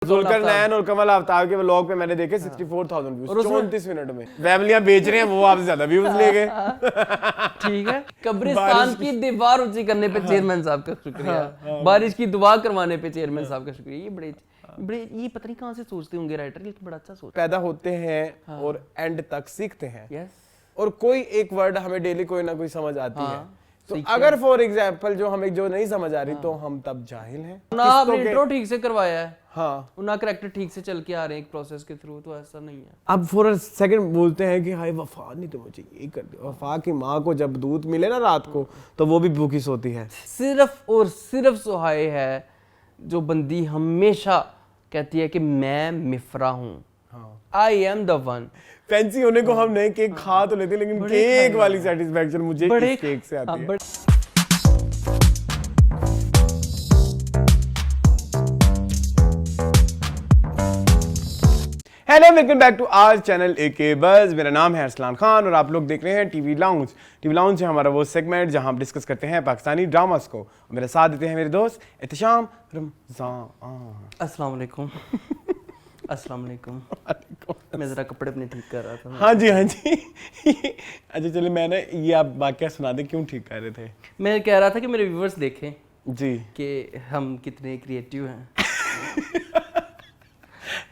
जुल्करनैन और कमल आफ्ताब के व्लॉग पे मैंने देखे 64,000 व्यूज 34 मिनट में। फैमिलियां बेच रहे हैं, वो आपसे ज्यादा व्यूज ले गए। ठीक है। कब्रिस्तान की दीवार ऊंची करने पे चेयरमैन साहब का शुक्रिया, बारिश की दुआ करवाने पे चेयरमैन साहब का शुक्रिया। ये बड़े ये पता नहीं कहाँ से सोचते होंगे राइटर, लेकिन बड़ा अच्छा सोच। पैदा होते हैं और एंड तक सीखते हैं। यस। और कोई एक वर्ड हमें डेली कोई ना कोई समझ आती है। तो अगर फॉर एग्जांपल जो हमें जो नहीं समझ आ रही तो हम तब जाहिल हैं। ना आपने इंट्रो ठीक से करवाया है, हाँ, ना कैरेक्टर ठीक से चल के आ रहे हैं एक प्रोसेस के थ्रू, तो ऐसा नहीं है। अब फॉर अ सेकंड बोलते हैं कि हाय वफा नहीं तो मुझे ये कर दे। वफा की माँ को जब दूध मिले ना रात को तो वो भी भूखी सोती है। सिर्फ और सिर्फ सुहाए है जो बंदी हमेशा कहती है कि मैं मिफ्रा हूँ, I am the one. Fancy होने को हम नहीं केक खा तो लेते, लेकिन केक वाली सेटिस्फैक्शन मुझे इस केक से आती है। Hello, welcome back to our channel AK buzz. मेरा नाम है अरसलान खान और आप लोग देख रहे हैं टीवी लाउंज। टीवी लाउंज है हमारा वो सेगमेंट जहां हम डिस्कस करते हैं पाकिस्तानी ड्रामास को। मेरे साथ देते हैं मेरे दोस्त एहतिशाम रमजान। अस्सलाम वालेकुम। अस्सलाम वालेकुम। मैं जरा कपड़े अपने ठीक कर रहा था। हाँ जी, हाँ जी। अच्छा चलिए, मैंने ये आप वाकया सुना दे, क्यों ठीक कर रहे थे? मैं कह रहा था कि मेरे व्यूअर्स देखें जी कि हम कितने क्रिएटिव हैं।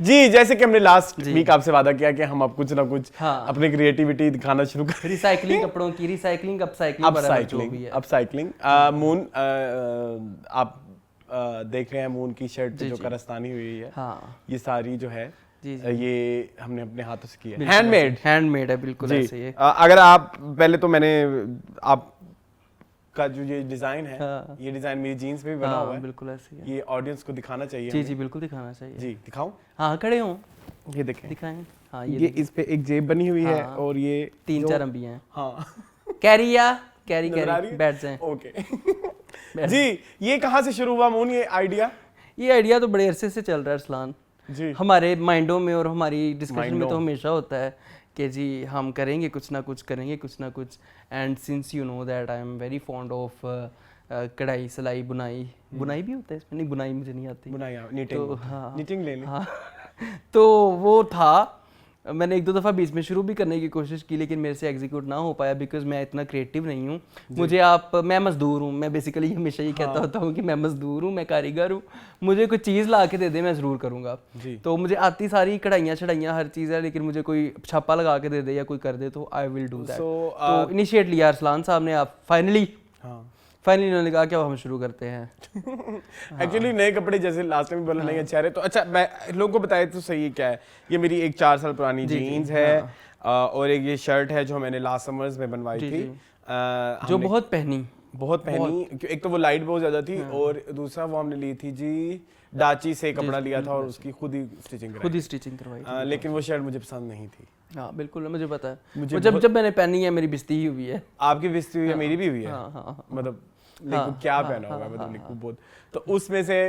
जी, जैसे कि हमने लास्ट वीक आपसे वादा किया कि हम अब कुछ ना कुछ अपनी क्रिएटिविटी दिखाना शुरू करें। रिसाइकलिंग कपड़ों की, रिसाइकलिंग, अपसाइक्लिंग। मून, आप देख रहे हैं मून की शर्ट पे जो कारस्तानी हुई है। हाँ। ये सारी जो है ये हमने अपने हाथों से की है, हैंडमेड है, बिल्कुल ऐसे ही है। अगर आप पहले तो मैंने आप का जो ये डिजाइन है, ये डिजाइन मेरी जीन्स पे भी बना हुआ है, बिल्कुल ऐसे ही है। ये ऑडियंस को दिखाना चाहिए। जी जी, बिल्कुल दिखाना चाहिए। जी दिखाऊं? हाँ, खड़े हों, ये देखें, दिखाएं। हाँ, ये इस पे एक जेब बनी हुई है और ये 3-4 अंबियां हैं। हाँ, कैरी बैठ जाएं। ओके। जी, ये कहाँ से शुरू हुआ मून, ये आइडिया? ये आइडिया तो बड़े अरसे से चल रहा है अरसलान जी। हमारे माइंडों में और हमारी डिस्कशन में तो हमेशा होता है कि जी हम करेंगे कुछ ना कुछ, करेंगे कुछ ना कुछ। And since you know that I am very fond of कढ़ाई, सिलाई, बुनाई भी होता है इसमें? नहीं, बुनाई मुझे नहीं आती। नीटिंग ले लें। हाँ। तो वो था, मैंने 1-2 दफ़ा बीच में शुरू भी करने की कोशिश की, लेकिन मेरे से एग्जीक्यूट ना हो पाया बिकॉज मैं इतना क्रिएटिव नहीं हूँ। मैं मजदूर हूँ। मैं बेसिकली हमेशा ये कहता होता हूँ कि मैं मजदूर हूँ, मैं कारीगर हूँ। मुझे कोई चीज़ ला के दे दे, मैं ज़रूर करूँगा। तो मुझे आती सारी कढ़ाइयाँ छड़ाइयाँ हर चीज़ है, लेकिन मुझे कोई छापा लगा के दे दे या कोई कर दे तो आई विल डू दैट। तो इनिशिएट लिया अरसलान साहब ने। आप फाइनली उन्होंने कहा कि अब हम शुरू करते हैं। एक्चुअली नए कपड़े जैसे लास्ट टाइम बोला नहीं अच्छे आ रहे, तो अच्छा मैं लोगों को बताया तो सही क्या है। ये मेरी एक 4 साल पुरानी जीन्स है और एक ये शर्ट है जो मैंने लास्ट समर्स में बनवाई थी, जो बहुत पहनी। एक तो वो लाइट बहुत ज्यादा थी और दूसरा वो हमने ली थी जी डाची से कपड़ा लिया था और उसकी खुद ही स्टिचिंग करवाई। लेकिन वो शर्ट मुझे पसंद नहीं थी। हाँ बिल्कुल, मुझे पता है। जब मैंने पहनी है, मेरी बिस्ती हुई है। आपकी बिस्ती हुई है, मेरी भी हुई है। मतलब लिक्कू क्या पहना हुआ है, मतलब लिक्कू बहुत। तो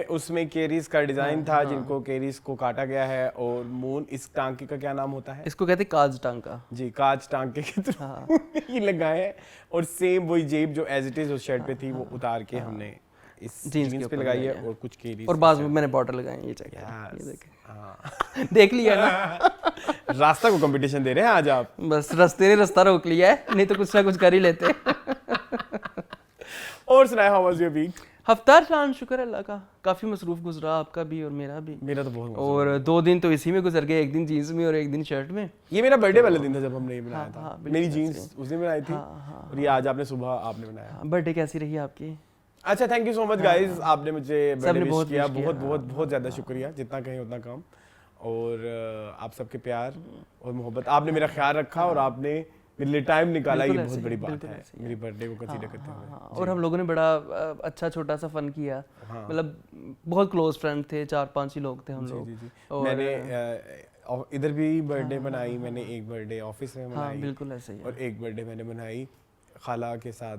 उसमें केरीज का डिजाइन था, जिनको केरीज को काटा गया है। और मून, इस टांके का क्या नाम होता है? इसको कहते हैं काज टांका। जी, काज टांके के थ्रू ये लगाए हैं। और सेम वही जेब जो एज इट इज उस शर्ट पे थी वो उतार के हमने इस जीन्स पे लगाई है और कुछ केरीज और बाद में मैंने बॉर्डर लगाए। ये चेक, ये देखें। देख लिया ना? रास्ता को कंपटीशन दे रहे हैं आज आप। बस रास्ते ने रास्ता रोक लिया है, नहीं तो कुछ ना कुछ कर ही लेते। और सुनाए, हाउ वाज योर वीक? हफ्ता खान, शुक्र अल्लाह का, काफी मसरूफ गुजरा। आपका भी और मेरा भी। मेरा तो बहुत। और 2 दिन तो इसी में गुजर गए, एक दिन जीन्स में और एक दिन शर्ट में। ये मेरा बर्थडे वाला दिन था जब हमने ये बनाया था। मेरी जीन्स उस दिन बनाई थी और ये आज आपने सुबह आपने बनाया। बर्थडे कैसी रही आपकी? अच्छा, thank you so much guys, आपने मुझे बर्थडे विश किया। बहुत ज्यादा शुक्रिया, जितना कहें उतना कम। और आप सबके प्यार और मोहब्बत, आपने मेरा ख्याल रखा और आपने मेरे लिए टाइम निकाला, ये बहुत बड़ी बात है मेरी बर्थडे को कंसीडर करते हुए। और हम लोगों ने बड़ा अच्छा छोटा सा फन किया। मतलब बहुत क्लोज फ्रेंड थे, 4-5 ही लोग थे हम लोग। मैंने इधर भी बर्थडे बनाई, मैंने एक बर्थडे ऑफिस में बनाई, बिल्कुल ऐसे ही, और एक बर्थडे मैंने बनाई खाला के साथ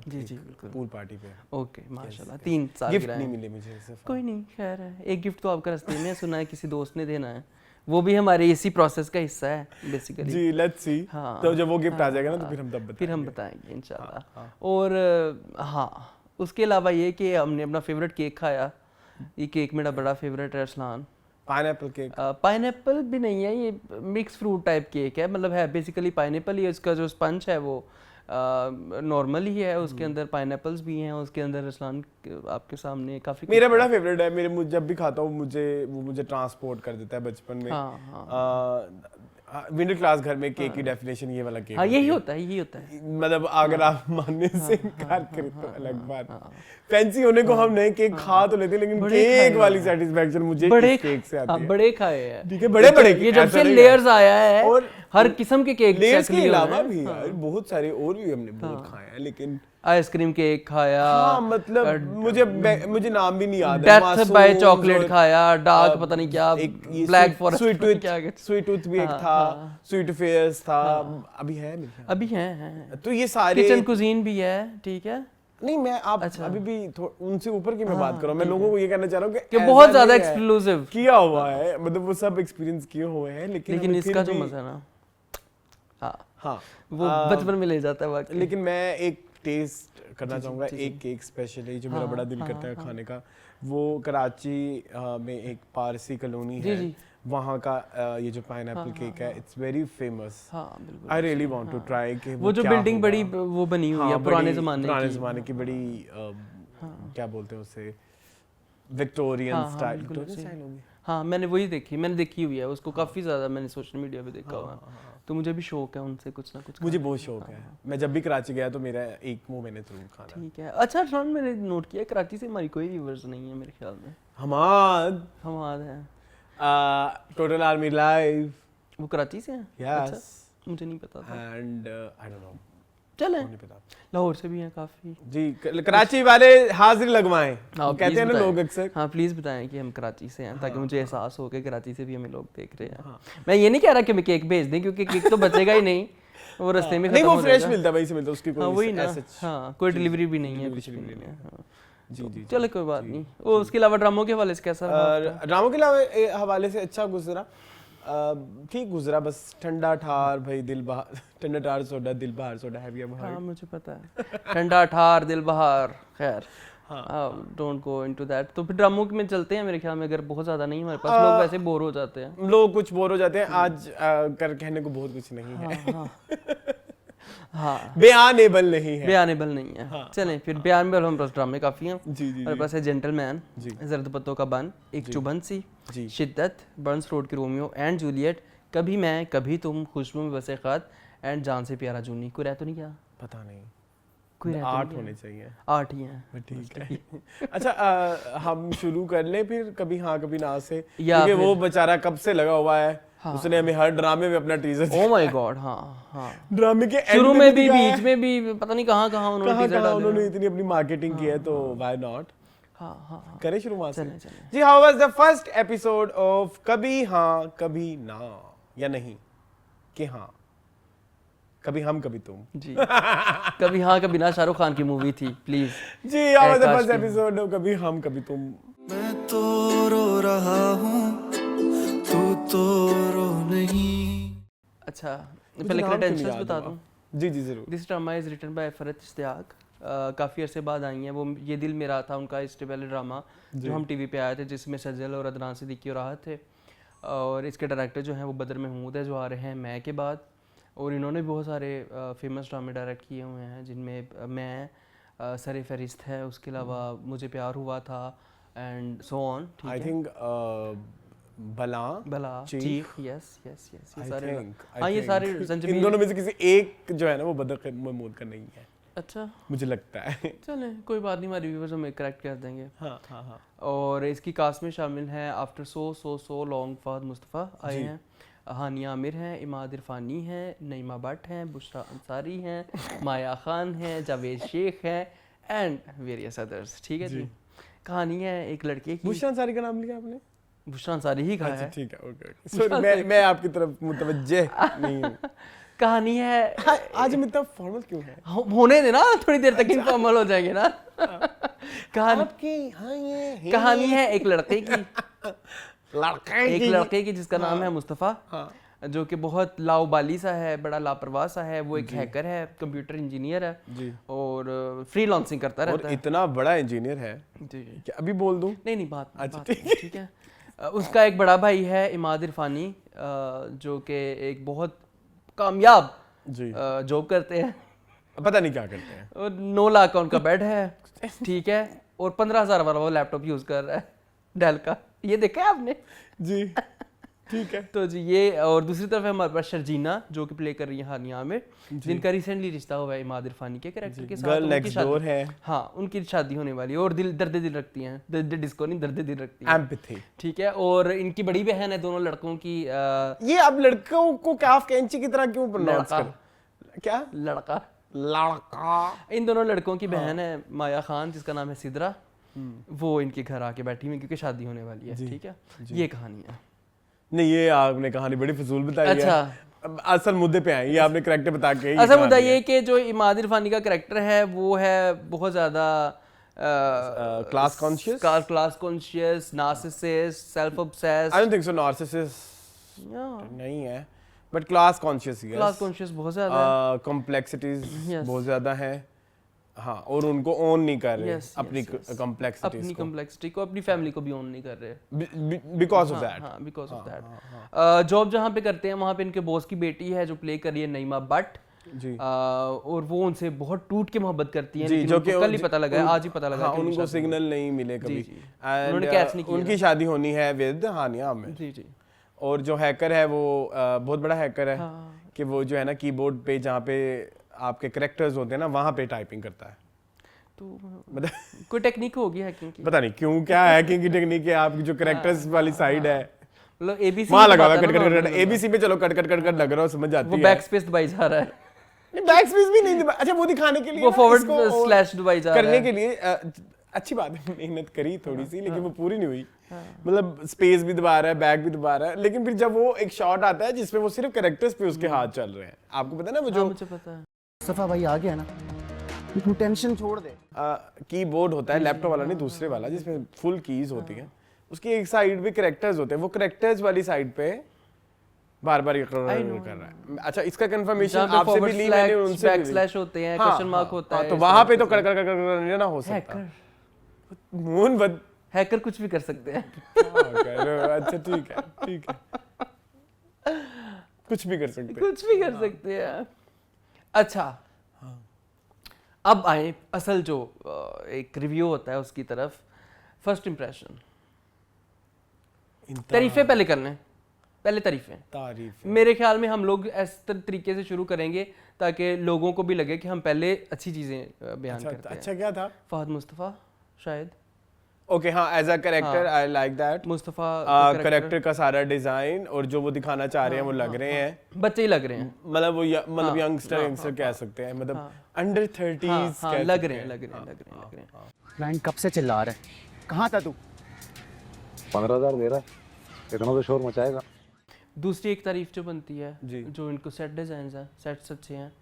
पूल पार्टी पे। ओके, माशाल्लाह। 3 साल गिफ्ट नहीं मिले मुझे। कोई नहीं, खैर है। एक गिफ्ट तो आपका रास्ते में सुना है किसी दोस्त ने देना है, वो भी हमारे इसी प्रोसेस का हिस्सा है बेसिकली। Ji, let's see. तो जब वो गिफ्ट आ जाएगा ना तो फिर हम बताएंगे इंशाल्लाह। और उसके अलावा ये कि हमने अपना फेवरेट केक खाया। ये केक मेरा बड़ा फेवरेट है अरसलान। Pineapple cake? पाइनएप्पल भी नहीं है, ये मिक्स फ्रूट टाइप केक है, मतलब है बेसिकली पाइनएप्पल ही है, इसका जो स्पंज है वो नॉर्मल ही है, उसके अंदर पाइनएप्पल्स भी हैं, उसके अंदर रसलान आपके सामने काफी मेरा बड़ा फेवरेट है, मेरे जब भी खाता हूँ मुझे ट्रांसपोर्ट कर देता है बचपन में। मिडिल क्लास घर में केक की डेफिनेशन ये वाला केक। हाँ यही होता है मतलब अगर आप मानने से इनकार करें तो अलग बात। फैंसी होने को हम नहीं केक खा तो लेते, लेकिन केक वाली सेटिस्फैक्शन मुझे इस केक से आती है। बड़े खाए हैं, ठीक है, बड़े ये जब से लेयर्स आया है और हर किस्म के केक लेयर्स के अलावा भी यार बहुत सारे और भी हमने बहुत खाए हैं, लेकिन आइसक्रीम केक खाया, हाँ मतलब मुझे नाम भी नहीं याद है, डेथ बाय चॉकलेट खाया, डार्क पता नहीं क्या, ब्लैक फॉरेस्ट, स्वीट टूथ भी एक था, स्वीट फेयर्स था, अभी है तो ये सारे किचन कुजीन भी है, ठीक है। नहीं मैं आप अभी भी उनसे ऊपर की मैं बात कर रहा हूँ, मैं लोगों को ये कहना चाह रहा हूँ कि बहुत ज्यादा एक्सक्लूसिव किया हुआ है, मतलब वो सब एक्सपीरियंस किए हुए हैं, लेकिन इसका जो मजा ना हाँ वो बचपन में ले जाता है वाकई। लेकिन मैं एक टेस्ट करना चाहूँगा, एक केक स्पेशली जो मेरा बड़ा दिल करता है खाने का, वो कराची में एक पारसी कॉलोनी है, वहाँ का ये जो पाइनएप्पल केक है, it's very famous. I really want to try कि वो जो बिल्डिंग बड़ी वो बनी हुई है पुराने ज़माने की बड़ी क्या बोलते हैं उसे, विक्टोरियन स्टाइल होगी। हाँ मैंने देखी हुई है उसको, काफ़ी ज़्यादा मैंने सोशल मीडिया पे देखा हुआ है, तो मुझे भी शौक है उनसे कुछ ना कुछ। मुझे बहुत शौक है, मैं जब भी कराची गया तो मेरा एक मुंह मैंने जरूर खाना। ठीक है। अच्छा रन, मैंने नोट किया कराची से हमारी कोई व्यूअर्स नहीं है मेरे ख्याल में। हमाद है, टोटल आर्मी लाइव, वो कराची से हैं? यस, अच्छा, मुझे नहीं पता था। एंड आई डोंट नो, चले लाहौर से भी हैं काफी जी, कराची वाले हाजिर लगवाएं, कहते हैं ना लोग अक्सर। हाँ प्लीज बताएं कि हम कराची से हैं, ताकि मुझे एहसास हो कि कराची से भी हमें लोग देख रहे हैं। मैं ये नहीं कह रहा कि मैं केक भेज दें, क्योंकि केक तो बचेगा ही नहीं, वो रास्ते में नहीं, वो फ्रेश मिलता है, वहीं से मिलता है, उसकी कोई कोई डिलीवरी भी नहीं है, कुछ भी नहीं है। जी चलो कोई बात नहीं। वो उसके अलावा ड्रामों के हवाले से कैसा रहा? ड्रामों के हवाले से अच्छा गुजरा, ठीक गुजरा, बस ठंडा ठार भाई दिल बहार, ठंडा ठार सोडा दिल बहार सोडा है भी। हाँ मुझे पता है, ठंडा ठार दिल बहार, खैर डोंट गो इनटू दैट। तो फिर ड्रामों में चलते हैं, मेरे ख्याल में अगर बहुत ज्यादा नहीं हमारे पास, लोग वैसे बोर हो जाते हैं, लोग कुछ बोर हो जाते हैं आज कर कहने को बहुत कुछ नहीं है। हाँ बयानेबल नहीं है। चलें फिर बयानेबल हम बस ड्रामे काफी हैं। जी हमारे पास है जेंटलमैन, जर्द पत्तों का बन, एक चुभन सी, शिद्दत, बर्न्स रोड की रोमियो एंड जूलियट, कभी मैं कभी तुम, खुशबू में बसे खत एंड जान से प्यारा जूनी। कोई रह तो नहीं क्या? पता नहीं, कोई 8 होने चाहिए। 8 ही हैं, ठीक है। अच्छा हम शुरू कर लें फिर कभी हाँ कभी ना से, क्योंकि वो बेचारा कब से लगा हुआ है। उसने हमें हर ड्रामे में अपना टीजर, ओह माय गॉड, हाँ ड्रामे के शुरू में भी, बीच में भी, पता नहीं कहाँ उन्होंने इतनी अपनी मार्केटिंग की है, तो व्हाई नॉट करें शुरू वहां से। जी, how was the first episode of कभी हाँ कभी ना, या नहीं कि हाँ कभी हम कभी तुम। जी कभी हाँ कभी ना शाहरुख खान की मूवी थी, प्लीज। जी, how was the first episode of Kabhi Hum कभी तुम। मैं तो रो रहा हूँ, तू तो रो नहीं। अच्छा पहले क्रेडेंशियल्स बता दूं। जी जरूर। This drama is written by Farhat Ishtiaq, काफ़ी अरसे बाद आई हैं वो। ये दिल मेरा था उनका इससे पहले ड्रामा जो हम टीवी पे आए थे, जिसमें सजल और अदनान सिद्दीकी और राहत थे, और इसके डायरेक्टर जो हैं वो बदर महमूद है, जो आ रहे हैं मैं के बाद, और इन्होंने बहुत सारे फेमस ड्रामे डायरेक्ट किए हुए हैं, जिनमें मैं सर फहरिस्त है, उसके अलावा मुझे प्यार हुआ था and so on. I think भला चीख, यस ये सारे, हाँ ये सारे इन दोनों में से किसी एक जो है ना वो बदर महमूद का नहीं है। अच्छा मुझे लगता है। चलें कोई बात नहीं, हमारे व्यूअर्स हमें करेक्ट कर देंगे। हाँ। और इसकी कास्ट में शामिल हैं after so long Fahad Mustafa आए हैं, हानिया आमिर हैं, इमाद इरफानी हैं, नईमा भट्ट हैं, बुशरा अंसारी हैं, माया खान हैं, जावेद शेख हैं एंड वेरियस अदर्स। ठीक है जी। कहानी है एक लड़के की। बुशरा अंसारी का नाम लिया आपने? बुशरा अंसारी ही कहा है। ठीक है, ओके। सॉरी मैं आपकी तरफ मुतवज्जे नहीं हूँ। कहानी है, आज हम इतना फॉर्मल क्यों है? होने देना, थोड़ी देर तक इनफॉर्मल हो जाएंगे ना। कहानी है एक लड़के की जिसका नाम है मुस्तफ़ा, जो कि बहुत लाउबाली सा है, बड़ा लापरवाह सा है। वो एक हैकर है, कंप्यूटर इंजीनियर है जी, और फ्रीलांसिंग करता रहता है। इतना बड़ा इंजीनियर है जी। क्या अभी बोल दूं? नहीं बात अच्छा ठीक है। उसका एक बड़ा भाई है इमाद इरफानी, जो कि एक बहुत कामयाब जी जॉब करते हैं, पता नहीं क्या करते हैं। और 9 लाख का उनका बेड है, ठीक है, और 15,000 वाला वो लैपटॉप यूज कर रहा है डेल का, ये देखा है आपने? जी ठीक है। तो जी ये, और दूसरी तरफ है हमारे पास शर्जीना जो कि प्ले कर रही है हानिया में, जिनका रिसेंटली रिश्ता हुआ है इमाद इरफानी के कैरेक्टर के साथ। गर्ल उनकी नेक्स्ट शादी- डोर है। हाँ, उनकी शादी होने वाली है और दिल दर्द दिल रखती हैं, दर्द डिस्को नहीं, दर्द दिल रखती हैं, एम्पैथी। ठीक है। और इनकी बड़ी बहन है, दोनों लड़कों की ये अब लड़कों को काफ कैंची की तरह क्यों प्रोनाउंस लड़का। कर, क्या लड़का, लड़का? इन दोनों लड़कों की बहन है माया खान, जिसका नाम है सिद्रा, वो इनके घर आके बैठी हुई क्योंकि शादी होने वाली है, ठीक है। ये कहानी है। नहीं, ये आपने कहानी बड़ी फजूल बताई है। अच्छा, अब असल मुद्दे पे आए, ये आपने करेक्टर बता के ऐसा मुद्दा ये कि जो इमाद इरफानी का करेक्टर है वो है बहुत ज्यादा class conscious, class conscious, narcissist, self obsessed, I don't think so narcissist नहीं है, बट क्लास कॉन्शियस ही है। क्लास कॉन्शियस बहुत ज्यादा है। Complexities Yes. बहुत ज्यादा है, हाँ, और उनको ओन नहीं कर रहे Yes, अपनी yes, yes. कॉम्प्लेक्सिटीज अपनी को, कॉम्प्लेक्सिटी को, अपनी फैमिली को भी ओन नहीं कर रहे, बिकॉज ऑफ दैट। हाँ, बिकॉज ऑफ दैट। जॉब जहाँ पे करते हैं वहाँ पे इनके बॉस की बेटी है जो प्ले कर रही है नईमा भट्ट, जी और वो उनसे बहुत टूट के मोहब्बत करती है, जी, लेकिन जो उनको कि कल ही पता लगा है, आज ही पता लगा हाँ, कि उनकी उनको शादी सिग्नल नहीं मिले कभी, जी। And, उन्होंने कैच नहीं किया। उनकी शादी होनी है विद हानिया में, जी जी, और जो हैकर है वो बहुत बड़ा हैकर है, हाँ। कि वो जो है ना कीबोर्ड पे जहाँ पे आपके करेक्टर्स होते हैं ना वहाँ पे टाइपिंग करता है। तो मतलब कोई टेक्निक होगी हैकिंग की, पता नहीं क्यों, क्या हैकिंग की टेक्निक है आपकी, जो करेक्टर्स वाली साइड है मतलब एबीसी वहाँ लगा हुआ है, कट कट कट, एबीसी पे चलो कट कट कट कट लग रहा हो, समझ वो जाती है। बैक स्पेस दबाई जा रहा है, बैक स्पेस भी नहीं दबा, अच्छा वो दिखाने के लिए वो ना फॉरवर्ड इसको और स्लैश दबाई जा रहा करने है। के लिए अच्छी बात है, मेहनत करी थोड़ी सी, लेकिन वो पूरी नहीं हुई। मतलब स्पेस भी दबा रहा है, बैक भी दबा रहा है, लेकिन फिर जब वो एक शॉट आता है जिसमें वो सिर्फ कैरेक्टर्स पे उसके हाथ चल रहे हैं, आपको पता है ना वो हाँ, जो मुझे पता है। मुस्तफा भाई आ गया ना, तू टेंशन छोड़ दे। कीबोर्ड होता है, लैपटॉप वाला नहीं, दूसरे वाला जिसमें फुल कीज होती हैं, उसकी एक साइड पे कैरेक्टर्स होते हैं, वो कैरेक्टर्स वाली साइड पे बार बार कर रहा है। अच्छा, इसका कंफर्मेशन जहाँ पे आपसे भी फॉरवर्ड ली मैंने, स्लैश उनसे बैक भी ली। स्लैश होते हैं, हाँ, क्वेश्चन मार्क हाँ, होता हाँ, है, तो इस वहां तरह पे तो से। कर ना हो सकता। हैकर, मून बद हैकर कुछ भी कर सकते हैं। अच्छा ठीक है, ठीक है, कुछ भी कर सकते हैं। कुछ भी कर सकते हैं। अच्छा, अब आए असल जो एक रिव्यू होता है उसकी तरफ। फर्स्ट इंप्रेशन, तारीफें पहले कर लें, पहले तारीफें। मेरे ख्याल में हम लोग इस तरीके से शुरू करेंगे ताकि लोगों को भी लगे कि हम पहले अच्छी चीजें बयान करते हैं। अच्छा क्या था? फहद मुस्तफ़ा शायद, ओके, हाँ, as a character I like that. Mustafa character का सारा डिजाइन और जो वो दिखाना चाह रहे हैं वो लग रहे हैं, बच्चे ही लग रहे हैं, मतलब वो मतलब यंगस्टर कह सकते हैं, मतलब अंडर 30s लग रहे हैं। क्लाइंट कब से चिल्ला रहा है, कहाँ था तू? 15,000 दे रहा है, इतना तो शोर मचाएगा। दूसरी एक तारीफ जो बनती है, जी। जो इनको सेट डिजाइन है, सेट्स अच्छे हैं,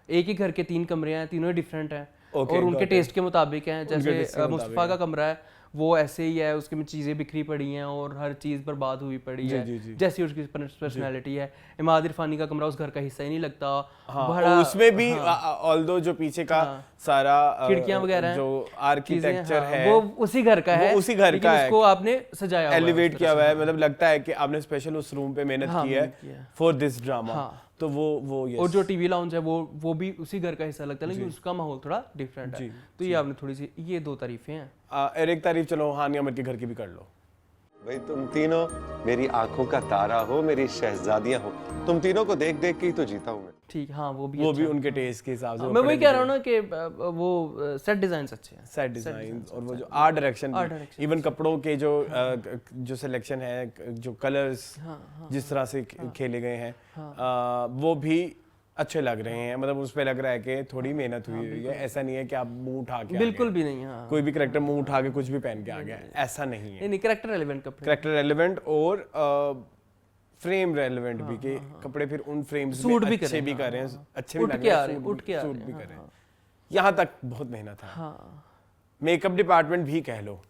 एक ही घर के 3 कमरे हैं, तीनों ही डिफरेंट हैं, Okay, और उनके got it. टेस्ट के मुताबिक हैं। taste के जैसे मुस्तफ़ा का कमरा है वो ऐसे ही है, उसके में चीज़ें बिखरी पड़ी हैं और हर चीज़ बर्बाद हुई पड़ी जी, है, जी, जी। जैसी उसकी पर्सनैलिटी है। इमाद इरफानी का कमरा उस घर का हिस्सा ही नहीं लगता, हाँ, बड़ा और उसमें भी ऑल्दो जो पीछे का सारा खिड़कियां वगैरह जो आर्किटेक्चर है वो उसी घर का है, वो उसी घर लेकिन का है, उसको आपने सजाया हुआ है, एलिवेट किया हुआ है, मतलब लगता है कि आपने स्पेशल उस रूम पे मेहनत हाँ, की मेहनत की है है। For this drama. हाँ। तो वो yes. और जो टीवी लाउंज है वो भी उसी घर का हिस्सा लगता है, लेकिन उसका माहौल थोड़ा डिफरेंट है। तो ये आपने थोड़ी सी, ये 2 तारीफें हैं। और एक तारीफ चलो हानिया अमर के घर की भी कर लो। भाई तुम तीनों मेरी आंखों का तारा हो, मेरी शहजादियां हो, तुम तीनों को देख देख के ही तो जीता हूं मैं। ठीक, हाँ, वो भी उनके टेस्ट के हिसाब से मैं वही कह रहा हूँ ना कि वो सेट डिजाइन्स अच्छे हैं, सेट डिजाइन और वो जो आर्ट डायरेक्शन, इवन कपड़ों के जो सिलेक्शन है, जो कलर्स जिस तरह से खेले गए हैं, वो भी अच्छे लग रहे हैं। मतलब उस पे लग रहा है कि थोड़ी मेहनत हुई है, ऐसा नहीं है कि आप मुंह उठा के बिल्कुल भी नहीं। हाँ, कोई भी कैरेक्टर मुंह उठा के कुछ भी पहन के आ गया, ऐसा नहीं है। नहीं, कैरेक्टर रेलेवेंट कपड़े, कैरेक्टर रेलेवेंट और फ्रेम रेलेवेंट भी, के कपड़े फिर उन फ्रेम्स सूट में भी अच्छे भी कर रहे हैं, अच्छे भी उठ लग के रहे आ हैं, रहे हैं, उठ के आ सूट रहे भी हैं, कर रहे हैं। यहाँ तक बहुत मेहनत है। हाँ, मेकअप डिपार्टमेंट भी कह लो,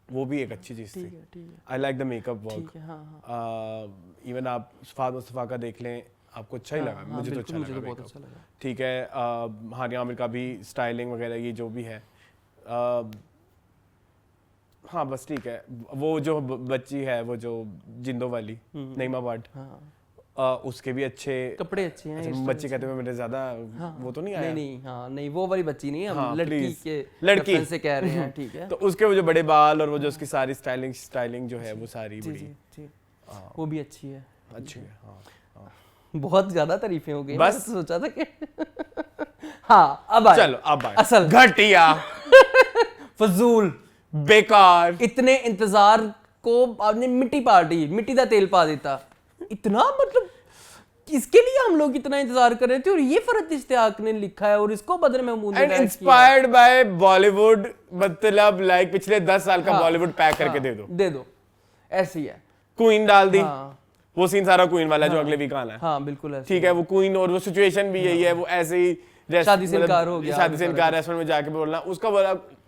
वो भी एक अच्छी चीज थी। ठीक है, I like the makeup work. ठीक है, हाँ, इवन आप फहद मुस्तफ़ा का देख लें, आपको अच्छा ही लगा, मुझे तो अच्छा मुझे तो लगा बहुत makeup। अच्छा लगा। ठीक है, हानिया आमिर का भी स्टाइलिंग वगैरह ये जो भी है, हाँ बस ठीक है, वो जो बच्ची है वो जो जिंदो वाली नईमा भट्ट, उसके भी अच्छे कपड़े अच्छे हैं। अच्छा, बच्चे कहते हुए मेरे ज्यादा वो तो नहीं आया। नहीं हाँ नहीं वो वाली बच्ची नहीं, हम हाँ, लड़की please, के लड़की reference से कह रहे हैं, ठीक है। तो उसके वो जो बड़े बाल और वो जो उसकी सारी स्टाइलिंग जो है वो सारी जी बड़ी जी जी वो भी अच्छी है। अच्छी है। हाँ बहुत ज्यादा तारीफें हो गई, बस। मैंने तो सोचा था कि हाँ अब आए चलो अब आए। असल घटिया फजूल बेकार इतने इंतजार को आपने मिट्टी पार्टी मिट्टी का तेल पा देता, इतना मतलब इसके लिए हम लोग इतना इंतजार कर रहे थे और ये फरहत इश्तियाक ने लिखा है और इसको बदर महमूद ने एंड डायरेक्ट किया। इंस्पायर्ड बाय बॉलीवुड, मतलब लाइक पिछले 10 साल का हाँ, बॉलीवुड पैक करके दे दो। ऐसी है। क्वीन डाल दी, हाँ, वो सीन सारा क्वीन वाला जो अगले वीक आना है। हाँ बिल्कुल ऐसी ठीक है, वो क्वीन और वो सिचुएशन भी यही है, वो ऐसे ही शादी से इनकार हो गया, शादी से इनकार, रेस्टोरेंट में जाके बोलना, उसका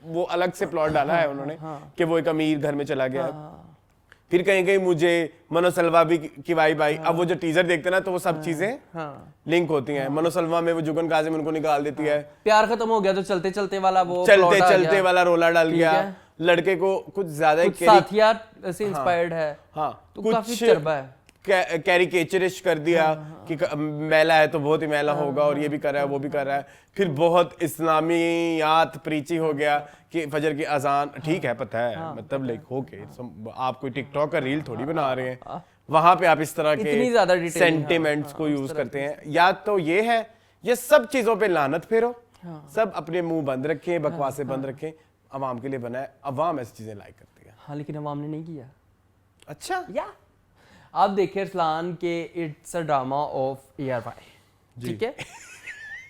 वो अलग से प्लॉट डाला है उन्होंने कि वो एक अमीर घर में चला गया। फिर कहीं कहीं मुझे मनोसलवा भी की वाइब आई। अब वो जो टीजर देखते हैं ना तो वो सब चीजें लिंक होती हैं। मनोसलवा में वो जुगन काजिम उनको निकाल देती है, प्यार खत्म हो गया तो चलते चलते वाला वो चलते चलते वाला रोला डाल गया, लड़के को कुछ ज्यादा साथिया से इंस्पायर्ड है। हाँ तो काफी चरबा है, कैरिकेचरिश कर दिया कि मैला है तो बहुत ही मैला होगा और ये भी कर रहा है वो भी कर रहा है। फिर बहुत इस्लामियात प्रीची हो गया कि फजर की अजान, ठीक है पता है, मतलब लाइक ओके आप कोई टिकटॉक का रील थोड़ी बना रहे हैं, वहां पे आप इस तरह के सेंटिमेंट्स को यूज करते हैं। या तो ये है, ये सब चीजों पे लानत फेरो, सब अपने मुंह बंद रखें, बकवासें बंद रखें, अवाम के लिए बना है, अवाम ऐसी चीजें लाइक करती है। हाँ लेकिन अवाम ने नहीं किया। अच्छा या आप देखिए अरसलान के it's a drama of ARY, ठीक है,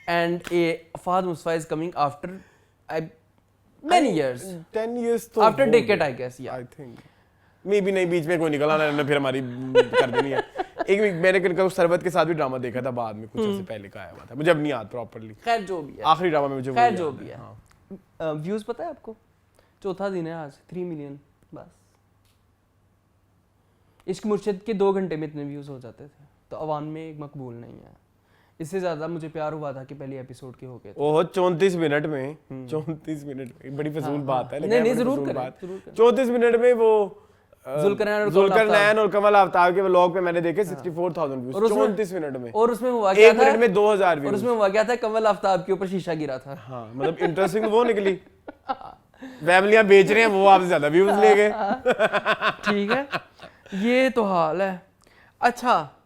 and Fahad Mustafa is coming after many years, 10 years तो after हो decade गए, I guess, yeah. I think मे भी नहीं, बीच में कोई निकला ना फिर हमारी कर देनी है। एक वीक मैंने कल सरबत के साथ भी ड्रामा देखा था, बाद में कुछ से पहले का आया हुआ था, मुझे अब नहीं याद प्रॉपर्ली। खैर जो भी है, आखिरी ड्रामा में मुझे खैर जो भी है, व्यूज पता है आपको, चौथा दिन है आज, 3 मिलियन बस। इश्क मुर्शिद के 2 घंटे में इतने व्यूज हो जाते थे, तो अवाम में एक मकबूल नहीं है। इससे ज्यादा मुझे प्यार हुआ था कि पहले एपिसोड के हो गए थे। ओह 34 मिनट में, 34 मिनट में बड़ी फजूल बात है, नहीं नहीं जरूर करें। 34 मिनट में वो जुल्करनैन और कमल आफ्ताब के व्लॉग पे मैंने देखे 64,000 व्यूज 34 मिनट में, और उसमें हुआ क्या था, 1 मिनट में 2,000 व्यूज, और उसमें हुआ क्या था, कमल आफ्ताब के ऊपर शीशा गिरा था। हाँ मतलब इंटरेस्टिंग वो निकली, फैमिलियां बेच रहे हैं, वो आपसे ज्यादा व्यूज ले गए। ठीक है, ये तो हाल है। अच्छा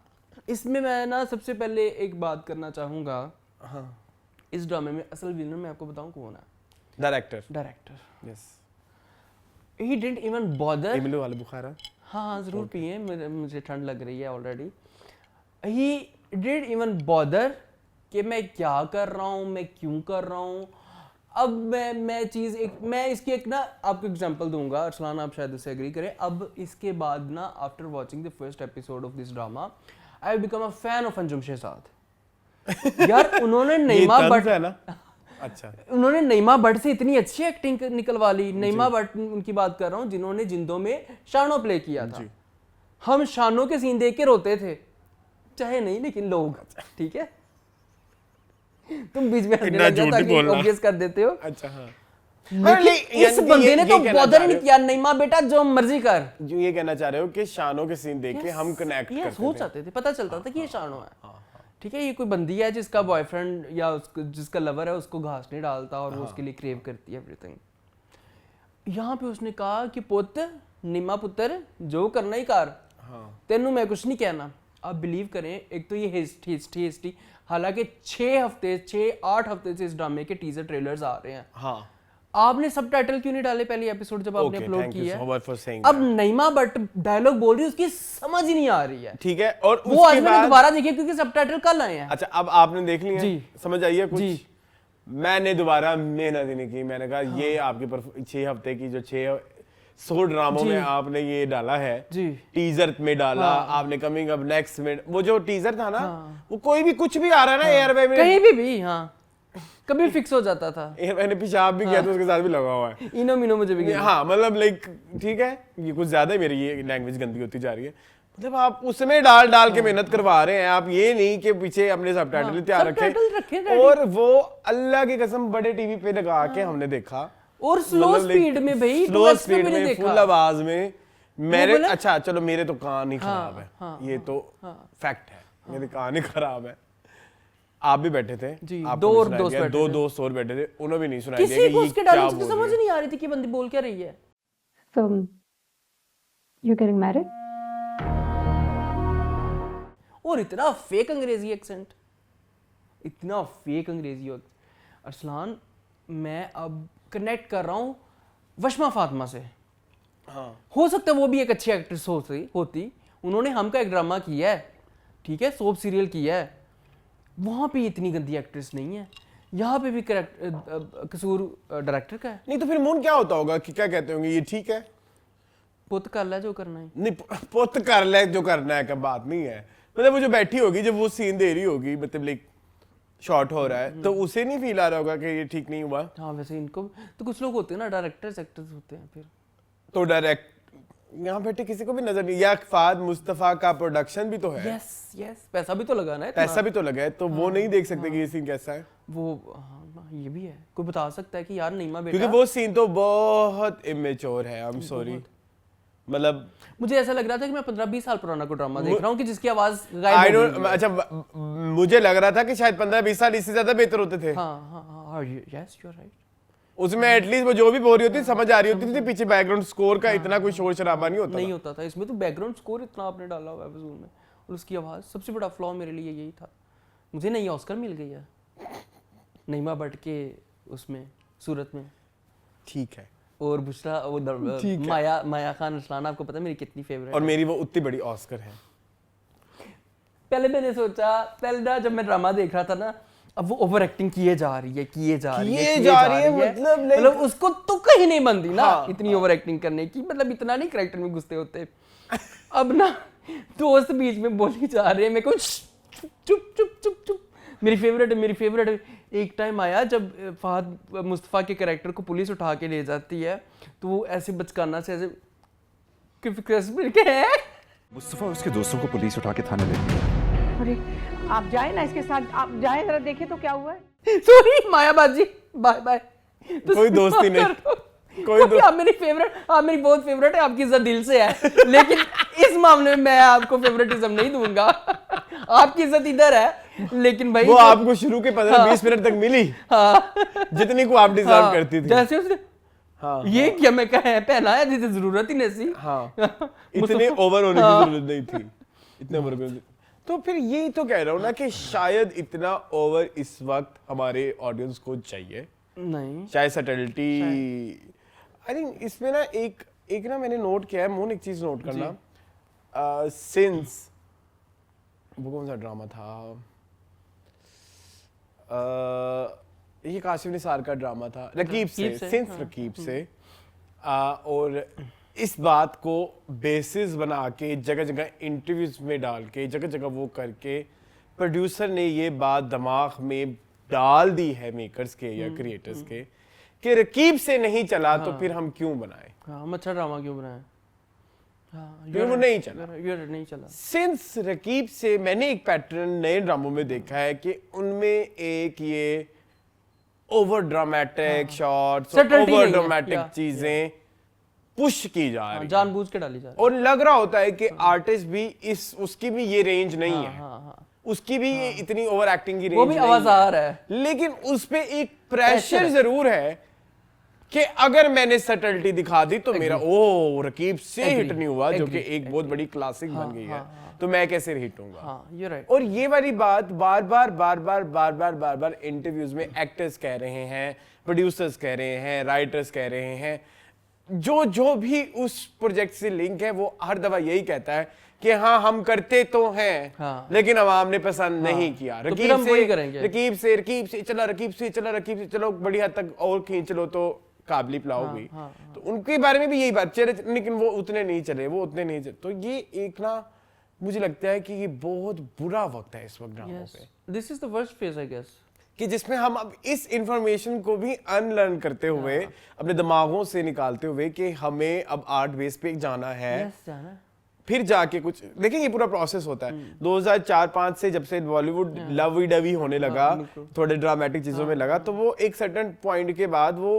इसमें मैं ना सबसे पहले एक बात करना चाहूंगा, हाँ इस ड्रामे में असल विलन मैं आपको बताऊं कौन है? Director yes, he didn't even bother. इमली वाले बुखारा, हाँ जरूर पिए, मुझे ठंड लग रही है already. He didn't even bother कि मैं क्या कर रहा हूँ, मैं क्यों कर रहा हूँ। अब मैं इसकी एक ना आपको एग्जांपल दूंगा, अरसलान आप शायद इससे एग्री करें। अब इसके बाद ना after watching the first episode of this drama I have become a fan of Anjum Shahzad. यार उन्होंने नईमा भट्ट है ना, अच्छा उन्होंने नईमा भट्ट से इतनी अच्छी एक्टिंग निकलवा ली। नईमा भट्ट उनकी बात कर रहा हूँ जिन्होंने जिंदों में शानो प्ले किया था। हम शानो के सीन देख के रोते थे, चाहे नहीं लेकिन लोग, ठीक है तुम बीच में हंसने लग जाओ ताकि ऑब्वियस कर देते हो। अच्छा हाँ, इस बंदे ने तो बॉदर ही नहीं किया, नईमा बेटा जो मर्जी कर। जो ये कहना चाह रहे हो कि शानो के सीन देख के हम कनेक्ट करते हो जाते थे, पता चलता था कि ये शानो है, ठीक है, ये कोई बंदी है जिसका बॉयफ्रेंड या जिसका लवर है उसको घास नहीं डालता और वो उसके लिए क्रेव करती है एवरीथिंग। यहाँ पे उसने कहा कि पुत्र निमा पुत्र जो करना ही कर, तेनू मैं कुछ नहीं कहना। आप बिलीव करें, एक तो ये हिस्ट्री, हालांकि 6-8 हफ्ते से इस ड्रामे के टीजर ट्रेलर्स आ रहे हैं। हाँ, आपने सबटाइटल क्यों नहीं डाले पहले एपिसोड जब आपने अपलोड किया है? अब नईमा भट्ट डायलॉग बोल रही है, उसकी समझ ही नहीं आ रही है, ठीक है, और वो आज मैंने दोबारा देखी क्योंकि सबटाइटल कल आए हैं। अच्छा अब आपने देख लिया जी, समझ आई है कुछ जी? मैंने दोबारा मेहनत ही नहीं की, मैंने कहा हाँ। ये आपके 6 हफ्ते की जो 600 ड्रामों में आपने ये डाला है जी, टीजर में डाला हाँ। आपने कमिंग अप नेक्स्ट में वो जो टीजर था ना हाँ। वो कोई भी कुछ भी आ रहा है ना एयरवे में कहीं भी हाँ कभी फिक्स हो जाता था। मैंने पेशाब भी किया तो उसके साथ भी लगा हुआ है, इनो मिनो मुझे भी हाँ, मतलब लाइक ठीक है, ये कुछ ज्यादा ही मेरी ये लैंग्वेज गंदी होती जा रही है। मतलब आप उसमें डाल के मेहनत करवा रहे हैं, आप ये नहीं कि पीछे अपने सबटाइटल तैयार रखें। और वो अल्लाह की कसम बड़े टीवी पे लगा के हमने देखा और स्लो स्पीड में भाई, स्लो स्पीड में फुल आवाज में मेरे बोला? अच्छा चलो मेरे तो कान ही खराब है, हाँ, ये तो फैक्ट है, मेरे कान ही खराब है। आप भी बैठे थे जी, आपको दो भी और सुनाया दोस्त गया, बैठे दो थे। दोस्त और बैठे थे, उन्होंने भी नहीं सुनाया गया किसी कि को ये उसके क्या डायलॉग बोल की रही समझ है। नहीं आ रही थी कि बंदी बोल क्या रही है। So, you're getting married? और इतना फेक अंग्रेजी एक्सेंट, इतना फेक अंग्रेजी अरसलान, मैं अब कनेक्ट कर रहा हूँ वशमा फातिमा से। हाँ हो सकता है वो भी एक अच्छी एक्ट्रेस होती। उन्होंने हम का एक ड्रामा किया है, ठीक है, सोप सीरियल किया है, वहाँ पे इतनी गंदी एक्ट्रेस नहीं है। यहाँ पे भी कसूर डायरेक्टर का है। नहीं तो फिर मून क्या होता होगा कि क्या कहते होंगे ये ठीक है, पुत कर ला जो करना है। नहीं पुत कर ले जो करना है, का बात नहीं है। मतलब वो जो बैठी होगी जब वो सीन दे रही होगी, मतलब लाइक शॉर्ट हो रहा है, तो उसे नहीं फील आ रहा होगा कि ये ठीक नहीं हुआ। हाँ वैसे इनको तो कुछ लोग होते हैं ना, डायरेक्टर्स एक्टर्स होते हैं, फिर तो डायरेक्ट यहाँ बैठे किसी को भी नजर नहीं, या फाद मुस्तफा का प्रोडक्शन भी तो है, यस यस, पैसा भी तो लगाना है इतना। पैसा भी तो लगा है, तो वो नहीं देख सकते कि ये सीन कैसा है, वो हाँ, ये भी है। कोई बता सकता है कि यार नईमा बेटा, क्योंकि वो सीन तो बहुत इमेच्योर है। आई एम सॉरी, मतलब मुझे ऐसा लग रहा था कि मैं 15-20 साल पुराना को ड्रामा देख रहा हूँ कि जिसकी आवाज आई गायब हो डोंट, गई है। अच्छा मुझे लग रहा था कि शायद 15-20 साल इससे ज्यादा बेहतर होते थे। हाँ हाँ हाँ, यस यू आर राइट। उसमें एटलीस्ट वो जो भी बोल रही होती समझ आ रही होती थी, पीछे बैकग्राउंड स्कोर का इतना कोई शोर शराबा नहीं होता नहीं था। होता था इसमें, तो बैकग्राउंड स्कोर इतना आपने डाला हुआ है फिजूल में, और उसकी आवाज सबसे बड़ा फ्लॉ मेरे लिए यही था। मुझे नई ऑस्कर मिल गई है नईमा भट्ट के उसमें सूरत में, ठीक है, और बुशरा वो ठीक है। माया खान अरसलान, आपको पता है मेरी कितनी फेवरेट और है। मेरी वो उतनी बड़ी ऑस्कर है। पहले मैंने सोचा, पहले ना जब मैं ड्रामा देख रहा था ना, अब वो ओवर एक्टिंग किए जा रही है, मतलब उसको तो कहीं नहीं बनती ना। हाँ, इतनी ओवर एक्टिंग करने की, मतलब इतना नहीं कैरेक्टर में घुसते होते। अब ना दोस्त बीच में बोली जा रहे हैं, मेरे को चुप चुप चुप चुप चुप, मेरी फेवरेट है। एक टाइम आया जब फहद मुस्तफा के कैरेक्टर को पुलिस उठा के ले जाती है, तो वो ऐसे बचकाना से ऐसे मुस्तफा और उसके दोस्तों को पुलिस उठा के थाने ले गई। अरे आप जाए ना इसके साथ, आप जाए जरा देखें तो क्या हुआ है। सॉरी माया बाजी, बाय बाय। कोई दोस्ती नहीं, कोई आप मेरी फेवरेट, आप मेरी बहुत फेवरेट है, आपकी इज्जत दिल से है, लेकिन इस मामले में मैं आपको फेवरेटिज्म नहीं दूंगा। आपकी इज्जत इधर है, लेकिन भाई वो आपको शुरू के 15-20 मिनट तक मिली, हाँ, जितनी को आप डिजर्व करती थी। जैसे उसने हाँ, ये क्या मैं कहा पहना है जिसे जरूरत ही नहीं सी। हाँ, इतने ओवर होने की जरूरत नहीं थी, इतने ओवर होने की। तो फिर यही तो कह रहा हूँ ना कि शायद इतना ओवर इस वक्त हमारे ऑडियंस को चाहिए नहीं, शायद सटलिटी। आई थिंक इसमें ना एक ना मैंने नोट किया है, मोहन एक चीज नोट करना, सिंस वो कौन सा ड्रामा था, ये कासिफ निसार का ड्रामा था, रकीब से, सिंस रकीब से, और इस बात को बेसिस बना के जगह जगह इंटरव्यूज में डाल के जगह जगह वो करके प्रोड्यूसर ने ये बात दिमाग में डाल दी है मेकर्स के या क्रिएटर्स के कि रकीब से नहीं चला तो फिर हम क्यों बनाए, हम अच्छा ड्रामा क्यों बनाए, हाँ, फिर वो नहीं चला। नहीं चला। सिंस रकीब से मैंने एक पैटर्न नए ड्रामों में देखा है कि उनमें एक ये over dramatic shots, over dramatic चीजें पुश की जा रही है, जानबूझ के डाली जा रही है, और लग रहा होता है कि आर्टिस्ट भी उसकी भी ये रेंज नहीं है, उसकी भी ये इतनी ओवर एक्टिंग की रेंज वो भी आवाज़ है, लेकिन उस पे एक प्रेशर जरूर है कि अगर मैंने सटलिटी दिखा दी तो मेरा ओ रकीब से हिट नहीं हुआ, जो कि एक बहुत बड़ी क्लासिक बन गई है, तो मैं कैसे हिट होऊंगा। और ये वाली बात बार बार इंटरव्यूज में एक्टर्स कह रहे हैं, प्रोड्यूसर्स कह रहे हैं, राइटर्स कह रहे हैं, जो भी उस प्रोजेक्ट से लिंक है वो हर दफा यही कहता है कि हाँ हम करते तो हैं, लेकिन अवाम ने पसंद नहीं किया। रकीब से चलो बड़ी हद तक और खींच लो तो काबली पुलाव हुई, तो उनके बारे में भी यही बात चले, लेकिन वो उतने नहीं चले, तो ये एक ना मुझे लगता है कि ये बहुत बुरा वक्त है इस वक्त ड्रामों पे। This is the worst phase I guess, कि जिसमें हम अब इस इंफॉर्मेशन को भी अनलर्न करते हुए अपने दिमागों से निकालते हुए कि हमें अब आर्ट बेस पे जाना है, फिर जाके कुछ देखिए, ये पूरा प्रोसेस होता है। 2004-5 से जब से बॉलीवुड लवी डवी होने लगा, थोड़े ड्रामेटिक चीजों में लगा, तो वो एक सर्टेन पॉइंट के बाद वो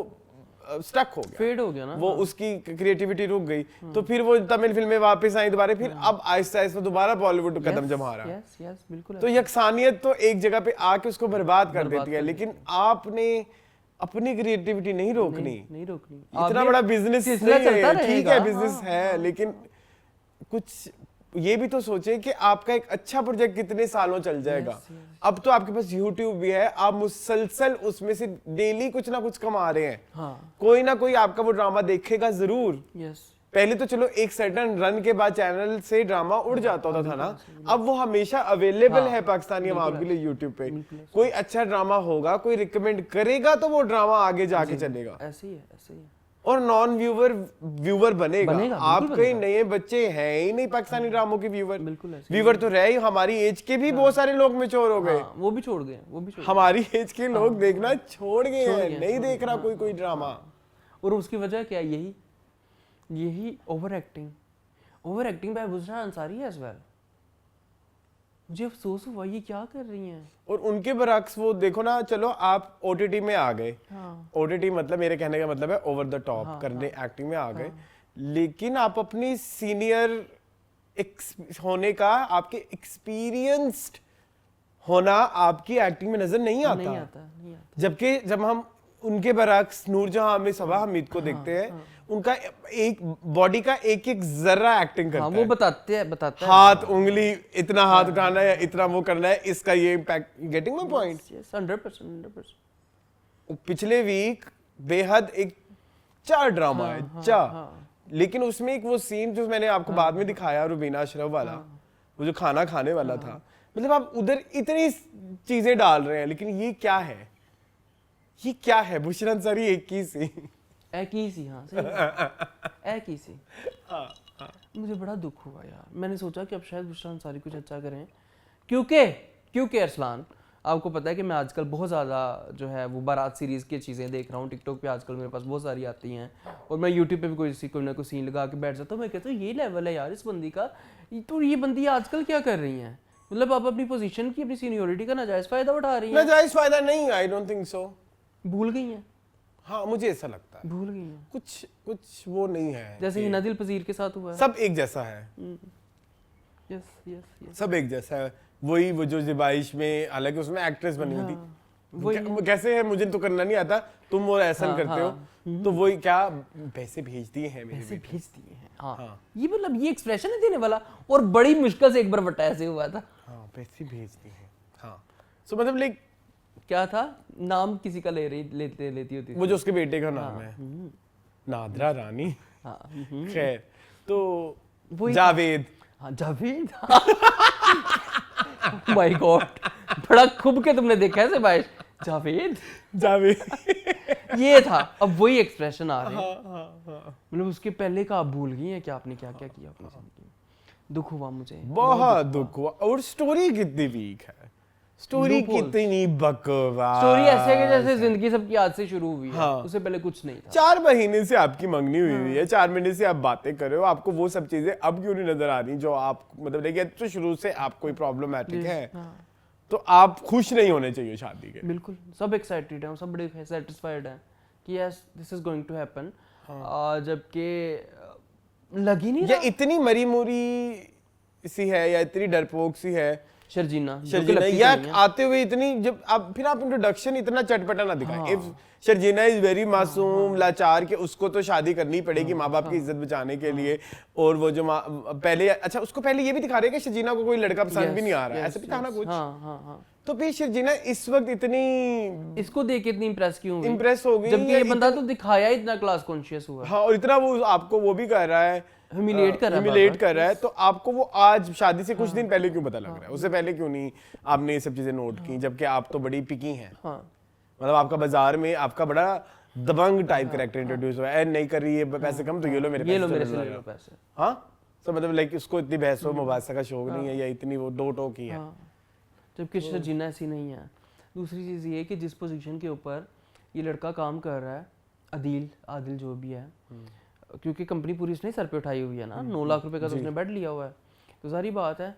स्टक हो गया, फेड हो गया ना, वो उसकी क्रिएटिविटी रुक गई। तो फिर वो तमिल फिल्में वापस आई दोबारा, फिर अब आहिस्ता आहिस्ता दोबारा बॉलीवुड कदम जमा रहा है। यस यस बिल्कुल। तो यकसानियत तो एक जगह पे आके उसको बर्बाद कर देती है, लेकिन आपने अपनी क्रिएटिविटी नहीं रोकनी, नहीं रोकनी। इतना बड़ा बिजनेस सिलसिला चलता ठीक रहेगा, है, बिजनेस है, लेकिन कुछ ये भी तो सोचे कि आपका एक अच्छा प्रोजेक्ट कितने सालों चल जाएगा। अब तो आपके पास YouTube भी है, आप मुसलसल उसमें से डेली कुछ ना कुछ कमा रहे हैं। हाँ। कोई ना कोई आपका वो ड्रामा देखेगा जरूर। यस। पहले तो चलो एक सर्टेन रन के बाद चैनल से ड्रामा उड़ जाता होता था ना, अब वो हमेशा अवेलेबल है पाकिस्तानी आवाम के लिए यूट्यूब पे। कोई अच्छा ड्रामा होगा, कोई रिकमेंड करेगा तो वो ड्रामा आगे जाके चलेगा, ऐसे ही है, ऐसे ही है। और नॉन व्यूवर बनेगा। आप बिल्कुल कई नए बच्चे हैं ही नहीं पाकिस्तानी ड्रामों के व्यूवर, बिल्कुल ऐसे व्यूवर तो रहे ही, हमारी एज के भी बहुत सारे लोग मैच्योर हो गए। वो भी छोड़ गए, वो भी छोड़ गए। हमारी एज के लोग देखना छोड़ गए हैं, नहीं देख रहा कोई ड्रामा। और उसकी वजह क्या है? यही over acting by Bushra Ansari as well. मुझे अफसोस हुआ ये क्या कर रही हैं। और उनके बरक्स वो देखो ना, चलो आप ओटीटी में आ गए, ओटीटी मतलब मेरे कहने का मतलब है ओवर द टॉप करने एक्टिंग में आ गए, लेकिन आप अपनी सीनियर होने का, आपके एक्सपीरियंस्ड होना आपकी एक्टिंग में नजर नहीं आता। जबकि जब हम उनके बरक्स नूरजहां में सबा हमीद को देखते हैं, उनका एक बॉडी का एक एक जर्रा एक्टिंग करता है, वो बताता है हाथ उंगली इतना हाथ उठाना है, इतना वो करना है, इसका ये इम्पैक्ट, गेटिंग माय पॉइंट। 100%। पिछले वीक बेहद एक चा ड्रामा है चा, लेकिन उसमें एक वो सीन जो मैंने आपको बाद में दिखाया, रुबीना अशरफ वाला, वो जो खाना खाने वाला था, मतलब आप उधर इतनी चीजें डाल रहे हैं, लेकिन ये क्या है, ये क्या है? बुशरा अंसारी एक ही सी मुझे बड़ा दुख हुआ यार। मैंने सोचा कि अब शायद बुशरा अंसारी कुछ अच्छा करें, क्योंकि अरसलान, आपको पता है कि मैं आजकल बहुत ज़्यादा जो है वो बारात सीरीज़ की चीज़ें देख रहा हूँ। टिकटॉक पे आजकल मेरे पास बहुत सारी आती हैं, और मैं यूट्यूब पे भी कोई ना कोई सीन लगा के बैठ जाता हूँ। मैं कहता हूँ ये लेवल है यार इस बंदी का, तो ये बंदी आजकल क्या कर रही हैं? मतलब आप अपनी पोजीशन की, अपनी सीनियोरिटी का नाजायज़ फ़ायदा उठा रही हैं। नाजायज़ फ़ायदा नहीं, आई डोंट थिंक सो। भूल गई हैं। हाँ, मुझे ऐसा लगता है भूल गई हैं। कुछ वो नहीं है, जैसे हिना दिल पजीर के साथ हुआ है। सब एक जैसा है। यस सब एक जैसा है। वही वो जो ज़िबाइश में, हालांकि उसमें एक्ट्रेस बनी हुई थी, कैसे है मुझे तो करना नहीं आता, तुम वो ऐसा करते हो, तो वही क्या पैसे भेज दिए हैं, पैसे भेज दिए हैं। हाँ, ये मतलब ये एक्सप्रेशन है देने वाला, और बड़ी मुश्किल से एक बार बटा ऐसे हुआ था। हाँ, पैसे भेज दिए हैं। हाँ, सो मतलब लाइक क्या था, नाम किसी का लेती होती, वो जो उसके बेटे का नाम है नादरा रानी। खैर, तो जावेद। हाँ, जावेद। माय गॉड, बड़ा खूब के तुमने देखा है भाई। जावेद ये था। अब वही एक्सप्रेशन आ रहे हैं। मतलब उसके पहले का आप भूल गई हैं कि आपने क्या क्या किया अपनी जिंदगी में। दुख हुआ मुझे, बहुत दुख हुआ। और स्टोरी कितनी वीक है, स्टोरी कितनी बकवास। स्टोरी ऐसे है कि जैसे जिंदगी सबकी आज से शुरू हुई है, उससे पहले कुछ नहीं था। 4 महीने से आपकी मंगनी हुई है, 4 महीने से आप बातें कर रहे हो, आपको वो सब चीजें अब क्यों नहीं नजर आ रही जो आप मतलब देखिए तो शुरू से आप कोई प्रॉब्लमैटिक है, तो आप खुश नहीं होने चाहिए शादी के। बिल्कुल, सब एक्साइटेड हैं, सब बड़े सेटिस्फाइड हैं कि yes this is going to happen, जबकि लग ही नहीं रहा। ये इतनी मरी मुरी सी है या इतनी डरपोक सी है शर्जीना या आते हुए इतनी, जब आप फिर आप इंट्रोडक्शन इतना चटपटा ना दिखाएं। इफ शर्जीना इज वेरी मासूम लाचार के उसको तो शादी करनी पड़ेगी माँ बाप की इज्जत बचाने के लिए, और वो जो पहले अच्छा उसको पहले ये भी दिखा रहे हैं कि शर्जीना को कोई लड़का पसंद भी नहीं आ रहा है, ऐसे भी था ना कुछ। तो फिर शर्जीना इस वक्त इतनी, इसको देख के इतनी इम्प्रेस क्यों हुई? इम्प्रेस हो गई, जबकि ये बंदा तो दिखाया इतना क्लास कॉन्शियस हुआ। हाँ, और इतना वो आपको वो भी कर रहा है, ह्यूमिलिएट कर रहा है, तो आपको वो आज शादी से कुछ दिन पहले क्यों पता लग रहा है? उससे पहले क्यों नहीं आपने ये सब चीजें नोट की, जबकि आप तो बड़ी पिकी हैं। मतलब आपका बाजार में आपका बड़ा दबंग टाइप कैरेक्टर इंट्रोड्यूस हुआ है, नहीं कर रही है पैसे कम तो ये लो मेरे पैसे। हाँ, तो मतलब लाइक उसको इतनी बहसो मुबासा का शौक नहीं है, या इतनी वो दो टोक ही है, जबकि शर्जीना ऐसी नहीं है। दूसरी चीज़ ये कि जिस पोजीशन के ऊपर ये लड़का काम कर रहा है, आदिल जो भी है, क्योंकि कंपनी पूरी उसने सर पे उठाई हुई है ना, 9 लाख रुपए का तो उसने बेड लिया हुआ है, तो सारी बात है।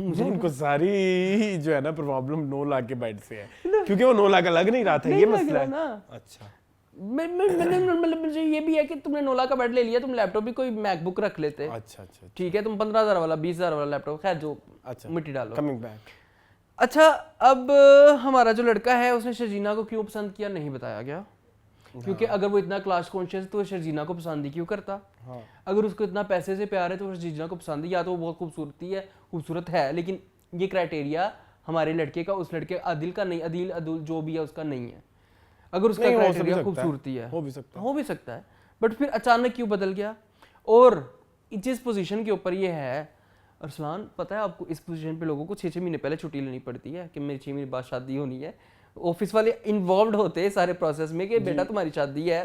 मुझे उनको सारी जो है ना प्रॉब्लम 9 लाख के बेड से है, क्योंकि वो 9 लाख का लग नहीं रहा था, ये मसला है ना। अच्छा, मतलब मुझे ये भी है कि तुमने 9 लाख का बेड ले लिया, तुम लैपटॉप भी कोई मैकबुक रख लेते। अच्छा ठीक है, तुम 15,000 वाला 20,000 वाला लैपटॉप, खैर जो अच्छा मिट्टी डालो। Coming back. अच्छा, अब हमारा जो लड़का है उसने शर्जीना को क्यों पसंद किया नहीं बताया गया, क्योंकि अगर वो इतना क्लास कॉन्शियस है तो वो शर्जीना को पसंद ही क्यों करता। अगर उसको इतना पैसे से प्यार है तो वो शर्जीना को पसंद ही, या तो वो बहुत खूबसूरत है, लेकिन ये क्राइटेरिया हमारे लड़के का उस लड़के आदिल का नहीं, अदुल जो भी है उसका नहीं है। अगर उसका क्राइटेरिया खूबसूरती है, हो भी सकता है, बट फिर अचानक क्यों बदल गया। और जिस पोजीशन के ऊपर ये है अरसलान, पता है आपको, इस पोजीशन पे लोगों को 6-6 महीने पहले छुट्टी लेनी पड़ती है कि मेरी 6 महीने बाद शादी होनी है। ऑफिस वाले इन्वॉल्व होते हैं सारे प्रोसेस में कि बेटा तुम्हारी शादी है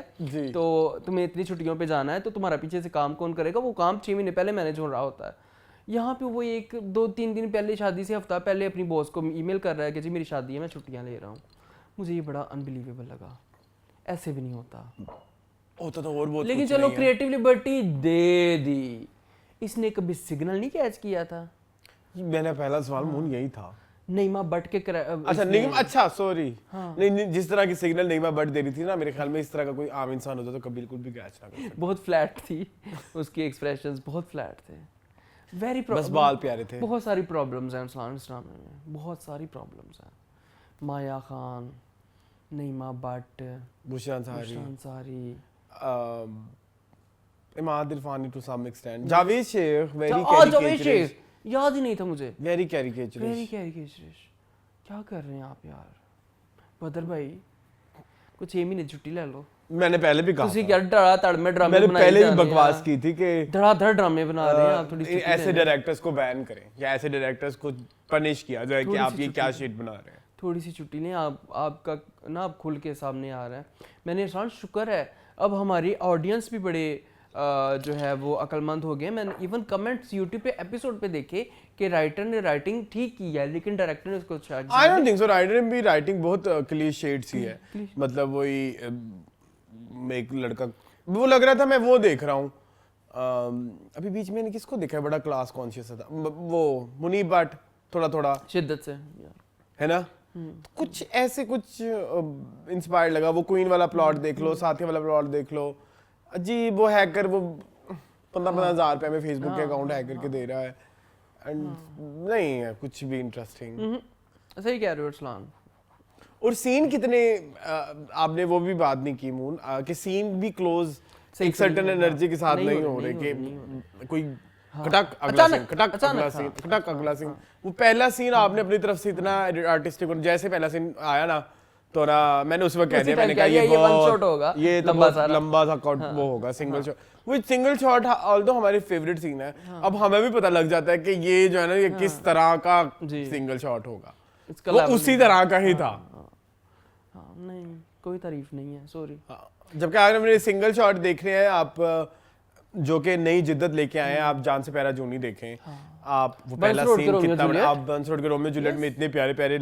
तो तुम्हें इतनी छुट्टियों पे जाना है, तो तुम्हारा पीछे से काम कौन करेगा, वो काम 6 महीने पहले मैनेज हो रहा होता है। यहाँ पे वो 1-2-3 दिन पहले, शादी से हफ्ता पहले अपनी बॉस को ईमेल कर रहा है कि जी मेरी शादी है, मैं छुट्टियाँ ले रहा हूँ। मुझे ये बड़ा अनबिलीवेबल लगा, ऐसे भी नहीं होता तो और बहुत, लेकिन चलो क्रिएटिव लिबर्टी दे दी। इसने कभी सिग्नल नहीं कैच किया था? मैंने पहला सवाल मून यही था। नईमा बट के अच्छा नईमा, अच्छा सॉरी, नहीं जिस तरह की सिग्नल नईमा बट दे रही थी ना, मेरे ख्याल में इस तरह का कोई आम इंसान होता तो कभी बिल्कुल भी कैच ना करता। बहुत फ्लैट थी उसकी एक्सप्रेशंस, बहुत फ्लैट थे, वेरी बस बाल प्यारे थे। बहुत सारी प्रॉब्लम्स हैं इस्लाम में, बहुत सारी प्रॉब्लम्स हैं। Maya Khan, Naeema Butt, Bushra Ansari, Imad Irfani to some extent, Javed Sheikh, Javed Sheikh याद ही नहीं था मुझे, वेरी कैरिकेचरिश। क्या कर रहे हैं आप यार? बदर भाई कुछ 6 महीने छुट्टी ले लो। मैंने पहले भी कहा तुसी क्या डरा तड़ में ड्रामे मैंने बनाए पहले भी बकवास की थी कि धड़ाधड़ ड्रामे बना रहे हैं आप, थोड़ी ऐसे डायरेक्टर्स को बैन करें या ऐसे डायरेक्टर्स को पनिश किया जाए कि आप ये क्या शिट बना रहे हैं। थोड़ी सी छुट्टी लें, आपका ना आप खुल के सामने आ रहा है। मैंने इरफान शुक्र है अब हमारी ऑडियंस भी बड़े जो है वो अक्लमंद हो गए। मैंने इवन कमेंट्स यूट्यूब पे एपिसोड पे देखे कि राइटर ने राइटिंग ठीक की है लेकिन डायरेक्टर ने उसको I don't think so. Writer ने भी राइटिंग बहुत क्लीशेड सी है, मतलब वही एक लड़का, वो लग रहा था मैं वो देख रहा हूँ अभी बीच में किसको देखा है बड़ा क्लास कॉन्शियस था, वो मुनीब भट्ट, थोड़ा शिद्दत से है ना, कुछ ऐसे कुछ इंस्पायर्ड लगा। वो क्वीन वाला प्लॉट देख लो, साथी वाला प्लॉट देख लो, अजीब। वो हैकर वो 15,000 रुपए में फेसबुक के अकाउंट हैकर के दे रहा है, एंड नहीं है कुछ भी इंटरेस्टिंग। सही कह रहे हो अरसलान। और सीन कितने आपने वो भी बात नहीं की मून कि सीन भी क्लोज एक सर्टेन एनर्जी के साथ नहीं हो रहे कि कोई खटक अगला सीन, खटक अगला सीन, खटक अगला सीन। वो पहला सीन आपने अपनी तरफ से इतना आर्टिस्टिक, जैसे पहला सीन आया ना तो ना मैंने उस वक्त कह दिया, मैंने कहा ये वन शॉट होगा, ये लंबा सा कट वो होगा, सिंगल शॉट। वो सिंगल शॉट ऑल्दो हमारी फेवरेट सीन है। अब हमें भी पता लग जाता है कि ये जो है ना ये किस तरह का सिंगल शॉट होगा, वो उसी तरह का ही था। नहीं कोई तारीफ नहीं है, सॉरी। जबकि आज हमने सिंगल शॉट देख रहे हैं आप, जो कि नई जिद्दत लेके आए हैं। आप जान से प्यारा जूनी देखें, आप वो पहला सीन कितना बड़ा, आप बंस रोड के रोमियो जूलियट में इतने प्यारे प्यारे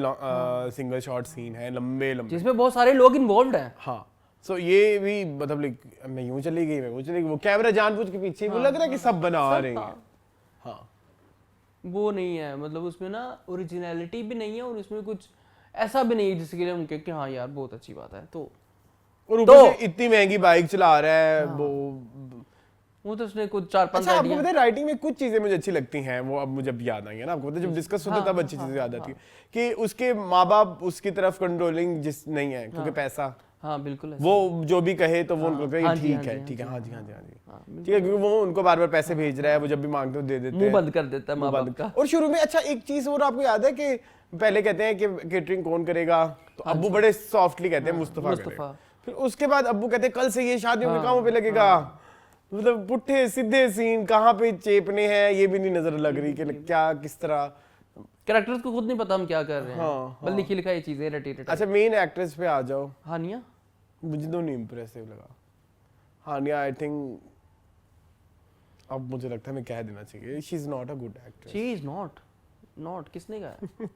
सिंगल शॉट सीन हैं, लंबे लंबे, जिसमें बहुत सारे लोग इन्वॉल्वड हैं। हाँ, सो ये भी मतलब मैं यूं चली गई, वो कैमरा जानबूझ के पीछे, वो लग रहा है कि सब बना रहे हैं। हाँ, वो नहीं है, मतलब उसमें ना ओरिजिनलिटी भी नहीं है और उसमें कुछ ऐसा भी नहीं है जिसके लिए हम कहें कि हाँ यार बहुत अच्छी बात है। तो और ऊपर से इतनी महंगी बाइक चला रहा है, वो तो उसने कुछ 4-5 अच्छा, आपको पता है राइटिंग में कुछ चीजें मुझे अच्छी लगती हैं, वो अब मुझे याद आई है ना, आपको पता है जब डिस्कस होता है तब अच्छी चीजें याद आती है कि उसके माँ बाप उसकी तरफ कंट्रोलिंग जिस नहीं है, क्योंकि पैसा, हाँ बिल्कुल, वो जो भी कहे तो वो उनको ठीक है, हाँ जी, हाँ जी ठीक है, क्योंकि वो उनको बार बार पैसे भेज रहा है, वो जब भी मांगते हो दे देते हैं, मुंह बंद कर देता है माँ बाप का। और शुरू में अच्छा एक चीज और आपको याद है कि पहले कहते हैं कि केटरिंग कौन करेगा, तो अब्बू बड़े सॉफ्टली कहते हैं मुस्तफा करेगा, फिर उसके बाद अब्बू कहते हैं कल से ये शादियों के कामों पे लगेगा। मतलब पुट्ठे सीधे सीन कहाँ पे चेपने हैं ये भी नहीं नजर लग रही कि क्या किस तरह। कैरेक्टर्स को खुद नहीं पता हम क्या कर रहे हैं, बस लिखी लिखाई चीजें रटी रटी। अच्छा मेन एक्ट्रेस पे आ जाओ। हानिया मुझे तो नहीं इम्प्रेसिव लगा। हानिया आई थिंक अब मुझे लगता है मैं कह देना चाहिए, she is not a good actress. She is not किसने कहा?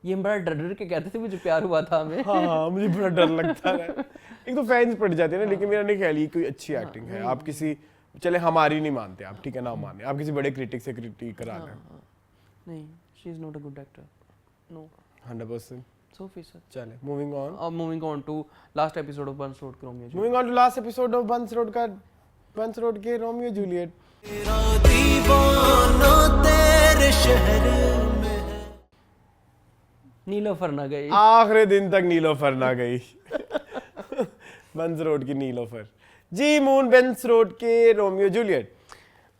ये बड़ा डर डर के कहते थे मुझे प्यार हुआ था हमें। हाँ मुझे बड़ा डर लगता है। एक तो फैंस पड़ जाते हैं ना, लेकिन मेरा नहीं ख्याल ये कोई अच्छी एक्टिंग है। आप किसी चले हमारी नहीं मानते आप, ठीक है ना माने, आप किसी बड़े क्रिटिक से क्रिटिक करा लें। नहीं, she is not a good actor, no 100%। 100%। चले मूविंग ऑन। अब moving on to last episode of Burns road के Romeo Juliet. Moving on to last episode of Burns road के रोमियो जूलियट। दीवाना तेरे शहर में है। नीलोफर ना गई। आखिरी दिन तक नीलोफर ना गई। बंस रोड की नीलोफर जी। मून बंस रोड के रोमियो जूलियट।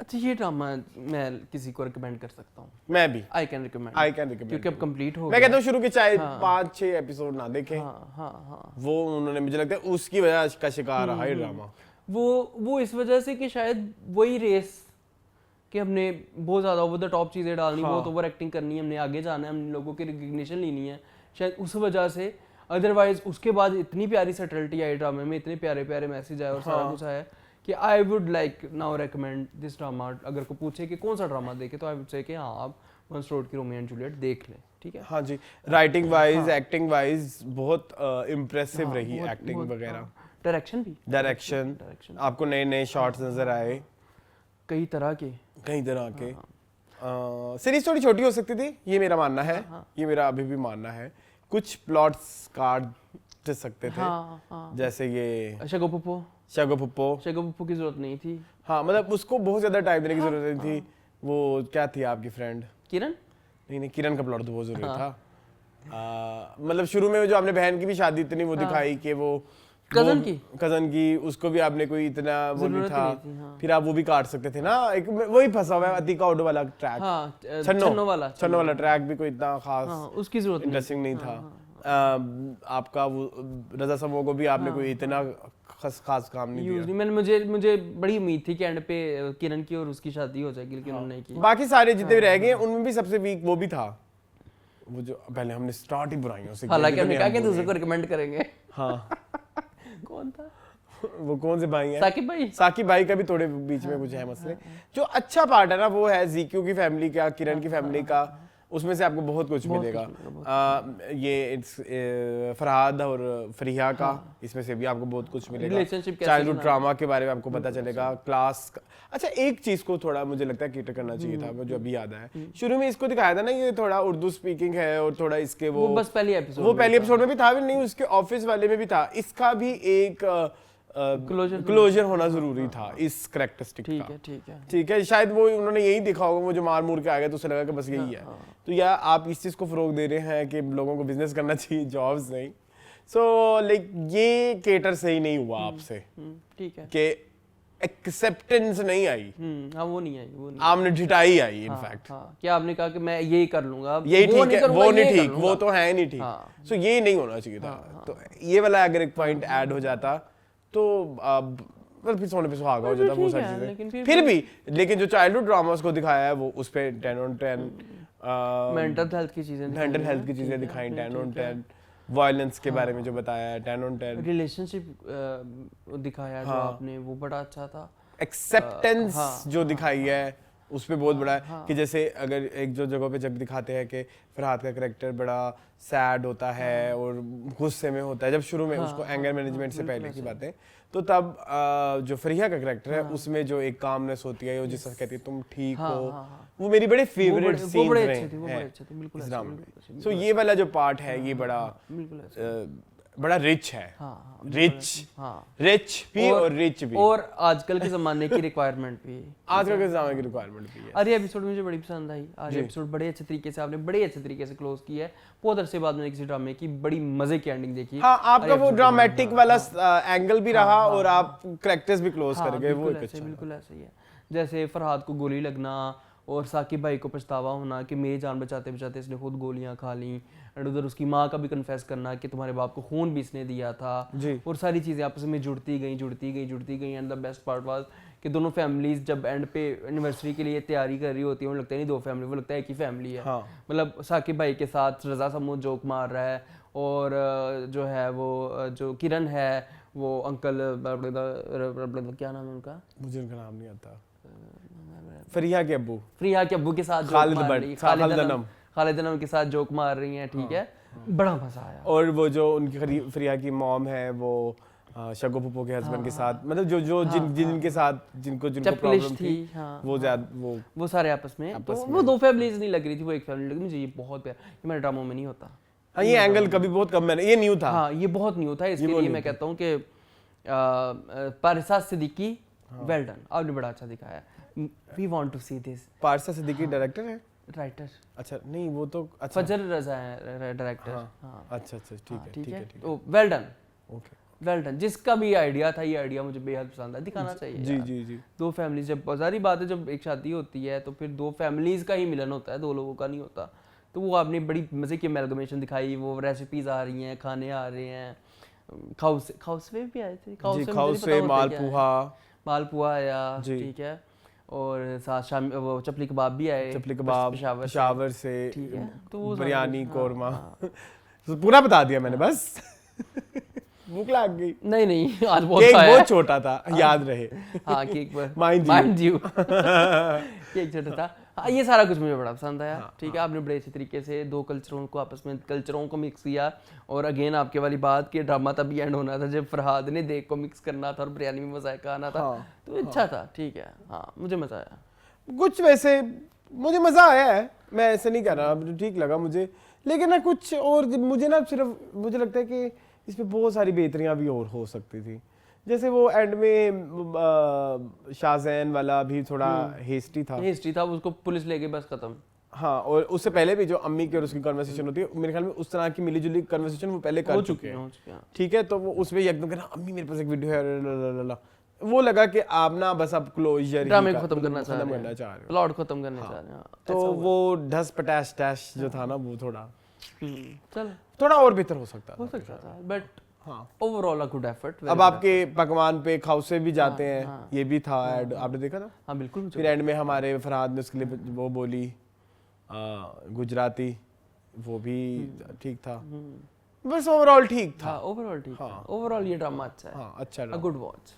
अच्छा ये ड्रामा मैं किसी को रिकमेंड कर सकता हूँ। मैं भी आई कैन रिकमेंड क्योंकि अब कंप्लीट हो मैं कहता हूँ शुरू के चाहे 5-6 एपिसोड ना देखें। हाँ वो उन्होंने, मुझे लगता है उसकी वजह का शिकार रहा ये ड्रामा। वो इस वजह से कि शायद वही रेस कि हमने बहुत ज़्यादा ओवर द टॉप चीज़ें डालनी, बहुत ओवर एक्टिंग करनी है, हमने आगे जाना है, हमने लोगों की रिकग्निशन लेनी है, शायद उस वजह से। अदरवाइज उसके बाद इतनी प्यारी सटलिटी आई ड्रामे में, इतने प्यारे प्यारे मैसेज आए और सारा कुछ आया कि I would like now recommend this drama. अगर को पूछे कि कौन सा ड्रामा देखे तो आई वुड से कि हाँ आप बंस रोड की रोमियो एंड जूलियट देख लें, ठीक है। हाँ जी, राइटिंग वाइज एक्टिंग वाइज बहुत इम्प्रेसिव रही एक्टिंग वगैरह। डायरेक्शन भी, डायरेक्शन आपको नए नए शॉट्स नजर आए कई तरह के। सीरीज थोड़ी छोटी हो सकती थी, ये मेरा मानना है। ये मेरा अभी भी मानना है। कुछ प्लॉट्स काट सकते थे, जैसे ये शगो पुप्पो की जरूरत नहीं थी। हाँ मतलब उसको बहुत ज्यादा टाइम देने की जरूरत नहीं थी। वो क्या थी आपकी फ्रेंड किरण? नहीं किरण का प्लॉट तो बहुत जरूरी था। मतलब शुरू में जो आपने बहन की भी शादी इतनी वो दिखाई कि वो कजन की उसको भी आपने कोई इतना वो नहीं था। फिर आप वो भी काट सकते थे ना। एक वही फंसा हुआ है अतिका ओडो वाला ट्रैक, छन्नो वाला ट्रैक भी कोई इतना खास उसकी जरूरत इंटरेस्टिंग नहीं था। आपका वो रजा समो को भी आपने कोई इतना खास काम नहीं दिया। मुझे बड़ी उम्मीद थी कि एंड पे किरण की और उसकी शादी हो जाएगी, लेकिन उन्होंने नहीं की। बाकी सारे जितने भी रह गए उनमें भी सबसे वीक वो भी था, वो जो पहले हमने स्टार्ट ही बुराइयों से, हालांकि हमने कहा कि दूसरे को रिकमेंड करेंगे। हाँ कौन था वो? कौन से भाई हैं? साकिब भाई का भी थोड़े बीच में कुछ है मसले। जो अच्छा पार्ट है ना वो है जीक्यू की फैमिली का, किरण की फैमिली का, उसमें से आपको बहुत कुछ मिलेगा। ये फरहाद और फरिया का, इसमें से भी आपको बहुत कुछ मिलेगा। चाइल्डहुड ड्रामा के बारे में आपको पता चलेगा, क्लास। अच्छा एक चीज को थोड़ा मुझे लगता है कैटर करना चाहिए था, जो अभी याद आया। शुरू में इसको दिखाया था ना ये थोड़ा उर्दू स्पीकिंग है और थोड़ा इसके वो बस पहले एपिसोड में भी था, भी नहीं उसके ऑफिस वाले में भी था। इसका भी एक क्लोजर होना जरूरी था इस कैरेक्टरिस्टिक का। ठीक है शायद वो उन्होंने यही देखा होगा, वो जो मार मूर के आ गया तो उसे लगा कि बस यही है। तो या आप इस चीज को फरोग दे रहे हैं कि लोगों को बिजनेस करना चाहिए, जॉब्स नहीं। सो लाइक ये केटर सही नहीं हुआ आपसे, ठीक है, कि एक्सेप्टेंस नहीं आई। वो नहीं आई, आपने ढिठाई आई इनफैक्ट। क्या आपने कहा कि मैं यही कर लूंगा, यही ठीक है, वो नहीं ठीक, वो तो है नहीं ठीक। सो ये नहीं होना चाहिए था। तो ये वाला अगर एक पॉइंट ऐड हो जाता तो फिर सोने पे सुहागा हो जाता वो सारी चीजें। फिर भी लेकिन जो चाइल्डहुड ड्रामास को दिखाया है वो उस पे 10 on 10, मेंटल हेल्थ की चीजें दिखाई 10 on 10, वायलेंस के बारे में जो बताया है 10 on 10, रिलेशनशिप दिखाया जो आपने वो बड़ा अच्छा था। एक्सेप्टेंस जो दिखाई है उस पे बहुत बड़ा है कि जैसे अगर एक जो जगह पे जब दिखाते हैं कि फरहाद का कैरेक्टर बड़ा सैड होता है और गुस्से में होता है, जब शुरू में उसको एंगर मैनेजमेंट से पहले की बातें, तो तब जो फरिया का कैरेक्टर है उसमें जो एक कामनेस होती है, जिससे कहती है तुम ठीक हो, वो मेरी बड़े फेवरेट सीन्स रहे इस ड्रामा में। सो ये वाला जो पार्ट है ये बड़ा रिच है, रिच भी और रिच भी, और आजकल के जमाने की रिक्वायरमेंट भी है। अरे एपिसोड मुझे बड़ी पसंद आई। आज एपिसोड बड़े अच्छे तरीके से आपने बड़े अच्छे तरीके से क्लोज किया है। बहुत अरसे बाद मैंने किसी ड्रामे की बड़ी मजे की एंडिंग देखी। हाँ, आपका वो ड्रामेटिक वाला एंगल भी रहा और आप कैरेक्टर्स भी क्लोज कर गए, वो बिल्कुल ऐसा ही है। जैसे फरहाद को गोली लगना और साकिब भाई को पछतावा होना कि मेरी जान बचाते बचाते इसने खुद गोलियां खा ली, एंड उधर उसकी माँ का भी कन्फेस करना कि तुम्हारे बाप को खून भी इसने दिया था, और सारी चीज़ें आपस में जुड़ती गई and the best part was कि दोनों फैमिलीज जब एंड पे एनिवर्सरी के लिए तैयारी कर रही होती है, उन्हें लगता है नहीं दो फैमिली, वो लगता है एक ही फैमिली है। मतलब साकिब भाई के साथ रजा समो जोक मार रहा है, और जो है वो जो किरण है वो अंकल क्या नाम है उनका, मुझे उनका नाम नहीं आता, फरिया के अब्बू के साथ खालिद अनम के साथ जोक मार रही हैं। ठीक है, बड़ा मजा आया। और वो जो उनकी फरिया की मॉम है वो शगो पुप्पो के हस्बैंड के साथ, मतलब जो जिनके साथ जिनको प्रॉब्लम थी वो सारे आपस में, तो वो दो फैमिलीज नहीं लग रही थी, वो एक फैमिली लगी। मुझे ये बहुत प्यार, ये मेरे ड्रामों में नहीं होता। हाँ ये एंगल कभी बहुत कम मैंने, ये न्यू था। हाँ ये बहुत न्यू था, इसके लिए मैं कहता हूँ कि पारसा सिद्दीकी वेल डन, आपने बड़ा अच्छा दिखाया। We want to see this. Parsa Siddiqui director है, राइटर अच्छा नहीं वो तो अच्छा फजर रजा है डायरेक्टर। हाँ अच्छा ठीक है तो well done, okay well done. जिसका भी आइडिया था, ये आइडिया मुझे बेहद पसंद है, दिखाना चाहिए जी यार। जी जी दो फैमिलीज, जब सारी बात है, जब एक शादी होती है तो फिर दो फैमिलीज का ही मिलन होता है, दो लोगों का नहीं होता। तो वो आपने बड़ी मजे की एमलगमेशन दिखाई, वो रेसिपीज आ रही हैं, खाने आ रहे हैं, खाउसवे भी आए थे, जी खाउसवे मालपुआ आया, ठीक है, और साथ शाम वो चपली कबाब भी आए, चपली कबाब पेशावर से, ठीक है, तो वो बिरयानी कोरमा तो पूरा बता दिया मैंने बस भूख लग गई। नहीं आज बहुत केक खाया बहुत छोटा था, याद रहे। हाँ केक पर माइंड यू केक छोटा था। हाँ ये सारा कुछ मुझे बड़ा पसंद आया, ठीक है, आपने बड़े अच्छे तरीके से दो कल्चरों को आपस में कल्चरों को मिक्स किया। और अगेन आपके वाली बात कि ड्रामा तभी एंड होना था जब फरहाद ने देख को मिक्स करना था और बिरयानी में मज़ायका आना था। तो अच्छा था, ठीक है, हाँ मुझे मज़ा आया। कुछ वैसे मुझे मज़ा आया है, मैं ऐसे नहीं कह रहा, ठीक लगा मुझे, लेकिन ना कुछ और मुझे ना सिर्फ मुझे लगता है कि इसमें बहुत सारी बेहतरियाँ भी और हो सकती थी। जैसे वो एंड में शाहजैन वाला भी थोड़ा हेस्टी था, उसको पुलिस ले गई बस खत्म। हाँ और उससे पहले भी जो अम्मी की और उसकी कन्वर्सेशन होती है, मेरे ख्याल में उस तरह की मिली जुली कन्वर्सेशन वो पहले कर चुके हैं, ठीक है। तो वो उसमें एकदम कहना अम्मी मेरे पास एक वीडियो है, वो लगा कि आप ना बस अब क्लोजर ड्रामे को खत्म करना चाह रहे हो, प्लॉट खत्म करना चाह रहे हैं। तो वो ढस पटाश टैश जो था ना वो थोड़ा चल थोड़ा और बेहतर हो सकता था, बट हाँ ओवरऑल अ गुड एफर्ट। अब आपके पकवान पे खाउसे भी जाते हैं, ये भी था ऐड, आपने देखा था? हाँ बिल्कुल। फिर एंड में हमारे फरहाद ने उसके लिए वो बोली गुजराती, वो भी ठीक था, बस ओवरऑल ठीक था। ओवरऑल ठीक था, ओवरऑल ये ड्रामा अच्छा है। हाँ अच्छा अ गुड वॉच,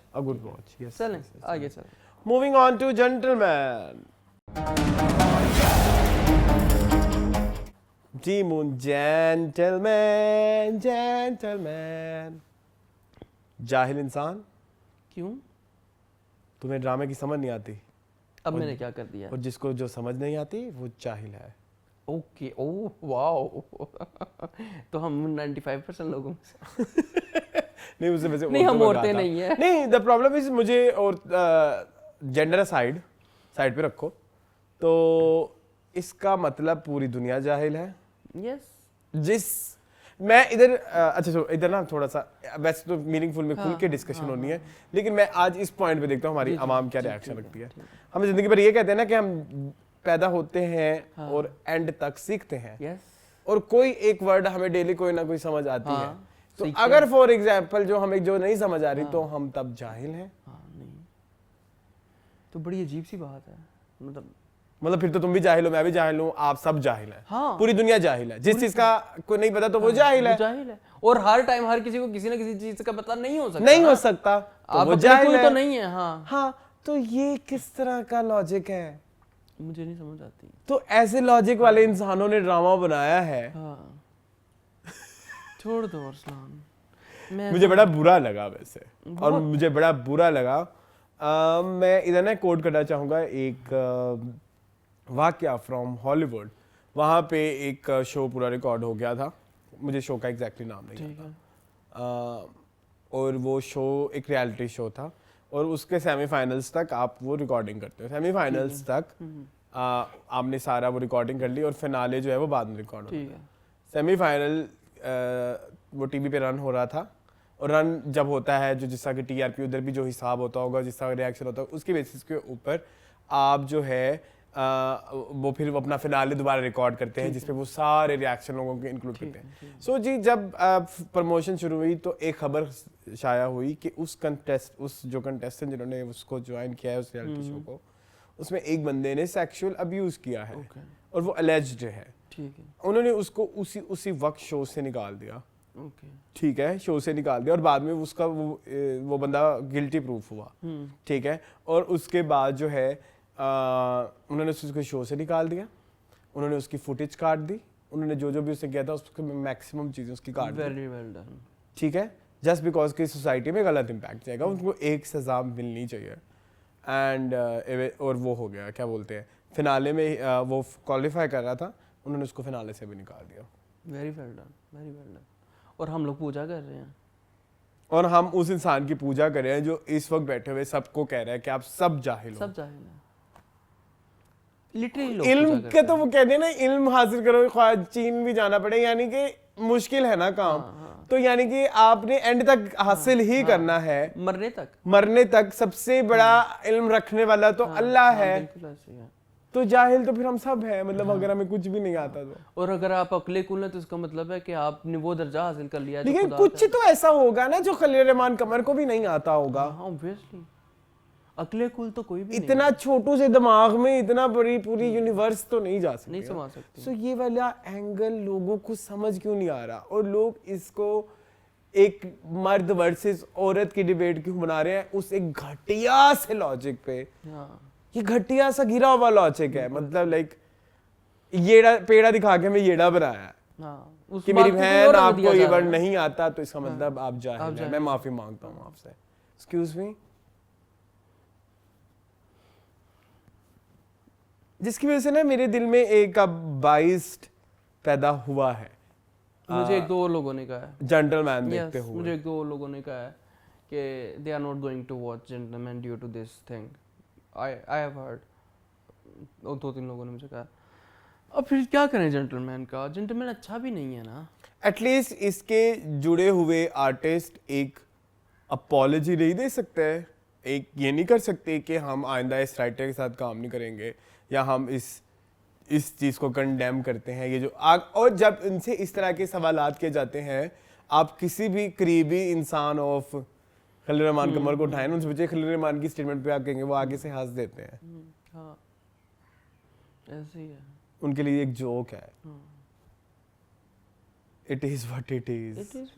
यस। चलें आगे चलें। Moving on to gentleman. G moon gentleman जाहिल इंसान। क्यों? तुम्हें ड्रामे की समझ नहीं आती, अब मैंने क्या कर दिया? और जिसको जो समझ नहीं आती वो जाहिल है। ओके, ओह वाओ तो हम 95% लोगों में से नहीं उससे वैसे नहीं, हम औरतें नहीं है। नहीं, द प्रॉब्लम इज मुझे और जेंडर साइड पे रखो, तो इसका मतलब पूरी दुनिया जाहिल है। यस मैं इधर अच्छा चलो इधर ना थोड़ा सा, वैसे तो मीनिंगफुल में खुल के डिस्कशन होनी है, लेकिन मैं आज इस पॉइंट पे देखता हूँ हमारी आवाम क्या रिएक्शन रखती है। हम जिंदगी भर ये कहते हैं ना कि हम पैदा होते हैं और एंड तक सीखते हैं, और कोई एक वर्ड हमें डेली कोई ना कोई समझ आती है, तो अगर फॉर एग्जाम्पल जो हमें जो नहीं समझ आ रही तो हम तब जाहिल हैं। नहीं तो बड़ी अजीब सी बात है, मतलब फिर तो तुम भी जाहिल हो, मैं भी जाहिल हूँ, आप सब जाहिल हैं। हाँ। पूरी दुनिया जाहिल है, जिस चीज का कोई नहीं पता तो वो जाहिल है। और हर टाइम हर किसी को किसी ना किसी चीज का पता नहीं हो सकता, तो वो जाहिल है। तो नहीं है। हाँ तो ये किस तरह का लॉजिक है, मुझे नहीं समझ आती। तो ऐसे लॉजिक वाले इंसानों ने ड्रामा बनाया है। छोड़ दो अरसलान, मुझे बड़ा बुरा लगा वैसे, और मुझे बड़ा बुरा लगा। मैं इधर ना कोट करना चाहूँगा एक वाकया फ्रॉम हॉलीवुड। वहाँ पे एक शो पूरा रिकॉर्ड हो गया था, मुझे शो का एग्जैक्टली नाम नहीं पता, और वो शो एक रियलिटी शो था, और उसके सेमीफाइनल्स तक आप वो रिकॉर्डिंग करते हो। सेमीफाइनल्स तक आपने सारा वो रिकॉर्डिंग कर ली, और फिनाले जो है वो बाद में रिकॉर्ड होता है। सेमीफाइनल वो टीवी पे रन हो रहा था, और रन जब होता है जो जिस तरह की टीआरपी उधर भी जो हिसाब होता होगा, जिस तरह का रिएक्शन होता है, उसकी बेसिस के ऊपर आप जो है वो फिर अपना फिनाले दोबारा रिकॉर्ड करते हैं, जिसपे वो सारे रिएक्शन लोगों के इंक्लूड करते हैं। सो जी जब प्रमोशन शुरू हुई तो एक खबर शाया हुई कि उस जो कंटेस्टेंट जिन्होंने उसको ज्वाइन किया है उस रियलिटी शो को, उसमें एक बंदे ने सेक्सुअल अब्यूज किया है, और वो अलेज्ड है। उन्होंने उसको उसी वक्त शो से निकाल दिया। ठीक है, शो से निकाल दिया, और बाद में उसका वो बंदा गिल्टी प्रूफ हुआ। ठीक है, और उसके बाद जो है उन्होंने उसको शो से निकाल दिया, उन्होंने उसकी फुटेज काट दी, उन्होंने जो भी उसने किया था उसको मैक्सिमम चीजें उसकी काट दी। Very well done. ठीक है, जस्ट बिकॉज की सोसाइटी में गलत इम्पैक्ट जाएगा, उनको एक सजा मिलनी चाहिए। एंड और वो हो गया, क्या बोलते हैं, फिनाले में वो क्वालिफाई कर रहा था, उन्होंने उसको फिनाले से भी निकाल दिया। Very well done, very well done. और हम लोग पूजा कर रहे हैं, और हम उस इंसान की पूजा कर रहे हैं जो इस वक्त बैठे हुए सबको कह रहा है कि आप सब जाहिल हो। सब जाहिल हैं, लिटरली लोग इल्म पूजा के करते तो वो कहते हैं ना, इल्म हासिल करो ख्वाह चीन भी जाना पड़े, यानी कि मुश्किल है ना काम। तो यानी कि आपने एंड तक हासिल ही करना है, हैं। मरने तक। सबसे बड़ा इल्म रखने वाला तो अल्लाह है, बिल्कुल ऐसे ही है। तो जाहिल तो फिर हम सब हैं, मतलब अगर हमें कुछ भी नहीं आता तो। और अगर आप अक्ले कुल हैं तो इसका मतलब है कि आपने वो दर्जा हासिल कर लिया है जो लेकिन खुदा कुछ तो ऐसा होगा ना जो खलील रहमान कमर को भी नहीं आता होगा। हाँ ऑब्वियसली, अक्ले कुल तो कोई भी इतना छोटू से दिमाग में इतना बड़ी पूरी यूनिवर्स तो नहीं जा सकती, नहीं समा सकती। सो ये वाला एंगल लोगों को समझ क्यों नहीं आ रहा, और लोग इसको एक मर्द वर्सेस औरत की डिबेट क्यों बना रहे हैं उस एक घटिया से लॉजिक पे। हाँ ये घटिया सा गिरा हुआ लॉजिक है, मतलब लाइक येड़ा पेड़ा दिखा के हमें येड़ा बनाया है हाँ, उस कि मेरी बात को बहन और रख आपको दिया ये जा रहा वर्ड है। नहीं आता तो इसका मतलब आप जाहिल हैं। जाहिल मैं माफी मांगता हूँ आपसे, एक्सक्यूज मी। जिसकी वजह से ना मेरे दिल में एक अब बाइस्ड पैदा हुआ है। मुझे एक दो और लोगों ने कहा है, जेंटलमैन देखते Yes, हुए मुझे एक दो और लोगों ने कहा है कि they are not going to watch gentleman due to this thing. I have heard, और दो तीन लोगों ने मुझे कहा। अब फिर क्या करें जेंटलमैन का? जेंटलमैन अच्छा भी नहीं है ना। एटलीस्ट इसके जुड़े हुए आर्टिस्ट एक अपॉलॉजी नहीं दे सकते हैं, एक ये नहीं कर सकते कि हम आइंदा इस राइटर के साथ काम नहीं करेंगे, या हम इस चीज़ को कंडेम करते हैं। ये जो और जब इनसे इस तरह के सवालात किए जाते हैं, आप किसी भी करीबी इंसान ऑफ खलील रहमान कमर को उठाएं, उनसे बच्चे खलील रहमान की स्टेटमेंट पे आप कहेंगे, वो आगे से हंस देते हैं। हाँ ऐसे ही है, उनके लिए एक जोक है, it is what it is. It is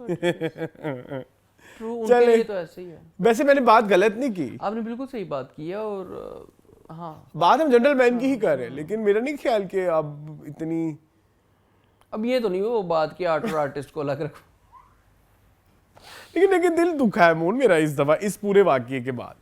true, उनके लिए तो ऐसे ही है। वैसे मैंने बात गलत नहीं की, आपने बिल्कुल सही बात की है। और हाँ, बात हम जेंटलमैन की ही कर रहे हैं, लेकिन मेरा नहीं ख्याल कि अब इतनी, अब ये तो नहीं वो बात की आर्ट और आर्टिस्ट को अलग रखो। लेकिन दिल दुखा है मून मेरा इस दफा, इस पूरे वाकये के बाद।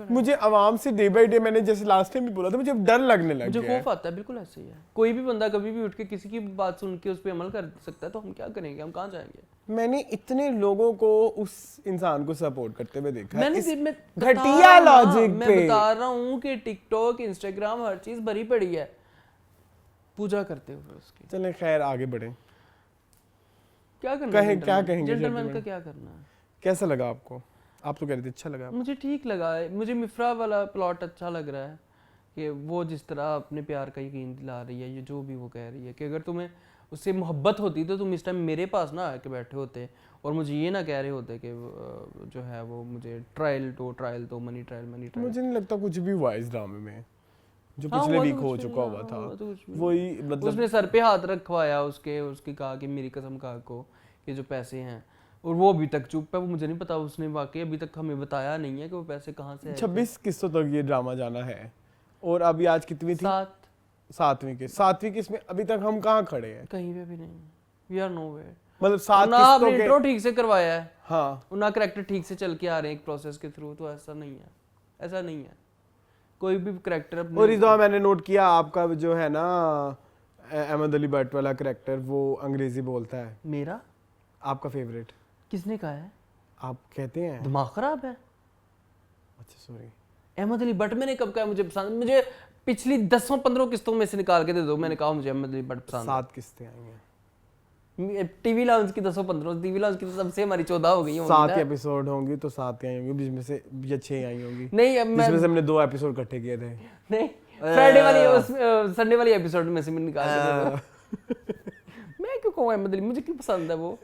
मुझे आवाम से डे बाय डे, मैंने जैसे लास्ट टाइम भी बोला था, मुझे अब डर लगने लग मुझे गया है। खौफ आता है, बिल्कुल ऐसे ही है। कोई भी बंदा कभी भी उठ के किसी की बात सुन के उस पर अमल कर सकता है, तो हम क्या करेंगे? हम कहाँ जाएंगे? मैंने इतने लोगों को उस इंसान को सपोर्ट करते हुए देखा है, मैंने इस मैं घटिया लॉजिक मैं पे। बता रहा हूँ कि टिकटॉक, इंस्टाग्राम, हर चीज भरी पड़ी है पूजा करते हुए उसकी। चलें खैर आगे बढ़ें। क्या करना है? क्या कहेंगे जेंटलमैन का क्या करना है? कैसा लगा आपको? आप तो कह रहे थे अच्छा लगा। मुझे ठीक लगा है। मुझे मिफ्रा वाला प्लॉट अच्छा लग रहा है कि वो जिस तरह अपने प्यार का यकीन दिला रही है, ये जो भी वो कह रही है कि अगर तुम्हें उससे मोहब्बत होती तो तुम इस टाइम मेरे पास ना आके बैठे होते और मुझे ये ना कह रहे होते कि जो है वो मुझे ट्रायल तो मनी ट्रायल। मुझे नहीं लगता कुछ भी हुआ इस ड्रामे में, जो हाँ, पिछले हुआ तो वीक हो कुछ भी चुका नहीं, हुआ हाँ, था हुआ तो कुछ भी वही, मतलब उसने सर पे हाथ रखवाया उसके कहा कि मेरी कसम खा को कि जो पैसे हैं, और वो अभी तक चुप है। वो मुझे नहीं पता, उसने वाकई अभी तक हमें बताया नहीं है कि वो पैसे कहाँ से आए थे। 26 किस्तों तक ये ड्रामा जाना है, और अभी आज कितनी थी? 7वीं किस्त में अभी तक हम कहाँ खड़े हैं? कहीं पे भी नहीं, वी आर नोवेयर। मतलब 7 ना किस्तों आपने के, इंट्रो ठीक से करवाया है, हाँ, ना करेक्टर ठीक से चल के आ रहे हैं एक प्रोसेस के थ्रू, तो ऐसा नहीं है, ऐसा नहीं है। कोई भी करेक्टर अपने और इस दफा मैंने नोट किया आपका जो है ना अहमद अली भट्ट वाला करेक्टर, वो अंग्रेजी बोलता है। मेरा आपका फेवरेट किसने कहा है? आप कहते हैं? दिमाग खराब है। अच्छा सॉरी। अहमद अली भट्ट मैंने कब कहा मुझे पसंद? मुझे पिछली 10-15 किस्तों में से निकाल के दे दो, मैंने कहा मुझे अहमद अली भट्ट पसंद। 7 किस्तें आई हैं टीवी लाउंज की 10-15, टीवी लाउंज की तो सबसे हमारी 14 हो गई होंगी 7 ना। एपिसोड होंगी तो 7 आई होंगी, जिसमें से या 6 आई होंगी, नहीं अब मैं जिसमें से हमने 2 एपिसोड इकट्ठे किए थे। नहीं फ्राइडे वाली संडे वाली एपिसोड में से मैंने निकाल के दे दो। मैं क्यों कहूँ अहमद अली, मुझे क्यों पसंद है वो?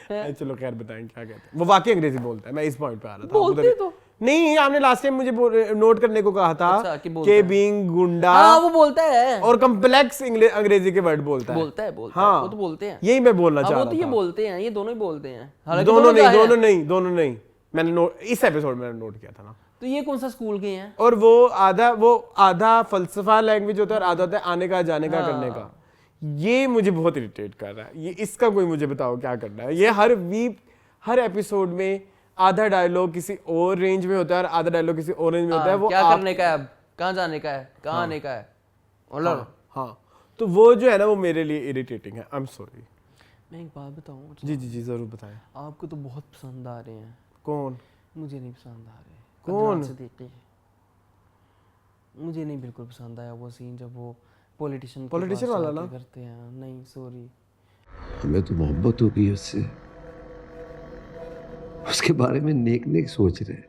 चलो खैर बताएं क्या कहते हैं। वो वाकई अंग्रेजी बोलता है, मैं इस पॉइंट पे आ रहा था। बोलते तो नहीं, आपने लास्ट टाइम मुझे नोट करने को कहा था अच्छा, कि बोलता कि है। बीइंग गुंडा, हाँ वो बोलता है, और कॉम्प्लेक्स अंग्रेजी के वर्ड बोलता है। बोलता है हाँ, वो तो बोलते हैं। यही मैं बोलना हाँ, चाह वो रहा तो ये था। बोलते हैं, ये दोनों ही बोलते हैं। हालांकि दोनों नहीं, मैंने इस एपिसोड में नोट किया था ना। तो ये कौन सा स्कूल के हैं? और वो आधा फलसफा लैंग्वेज होता है और आधा होता है आने का, जाने का, करने का। ये मुझे बहुत इरिटेट कर रहा है। ये इसका कोई मुझे बताओ क्या करना है। ये हर एपिसोड में आधा डायलॉग किसी और रेंज में होता है और आधा डायलॉग किसी और रेंज में होता है। वो क्या करने का है, अब कहाँ जाने का है, कहाँ आने का है। हाँ, तो वो जो है ना वो मेरे लिए इरिटेटिंग है। I am sorry. मैं एक बात बताऊं, जी जी जी जरूर बताएं। आपको तो बहुत पसंद आ रहे हैं, कौन? मुझे नहीं पसंद आ रहे। कौन? से देखिए, मुझे नहीं बिल्कुल पसंद आया वो सीन जब वो पॉलिटिशियन वाला ना करते हैं। नहीं सॉरी, हमें तो मोहब्बत हो गई उससे, उसके बारे में नेक नेक सोच रहे।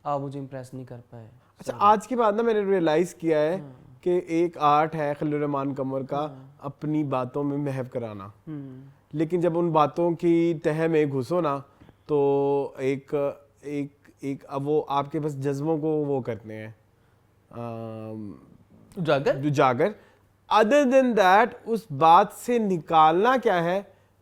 आप मुझे इम्प्रेस नहीं कर पाए। अच्छा, आज के बाद ना मैंने रियलाइज किया है कि एक आर्ट है खलील रहमान कमर का अपनी बातों में महव कराना, लेकिन जब उन बातों की तह में घुसो ना तो एक एक एक अब वो आपके बस जज्बों को वो करते हैं उजागर। अदर देन दैट उस बात से निकालना क्या है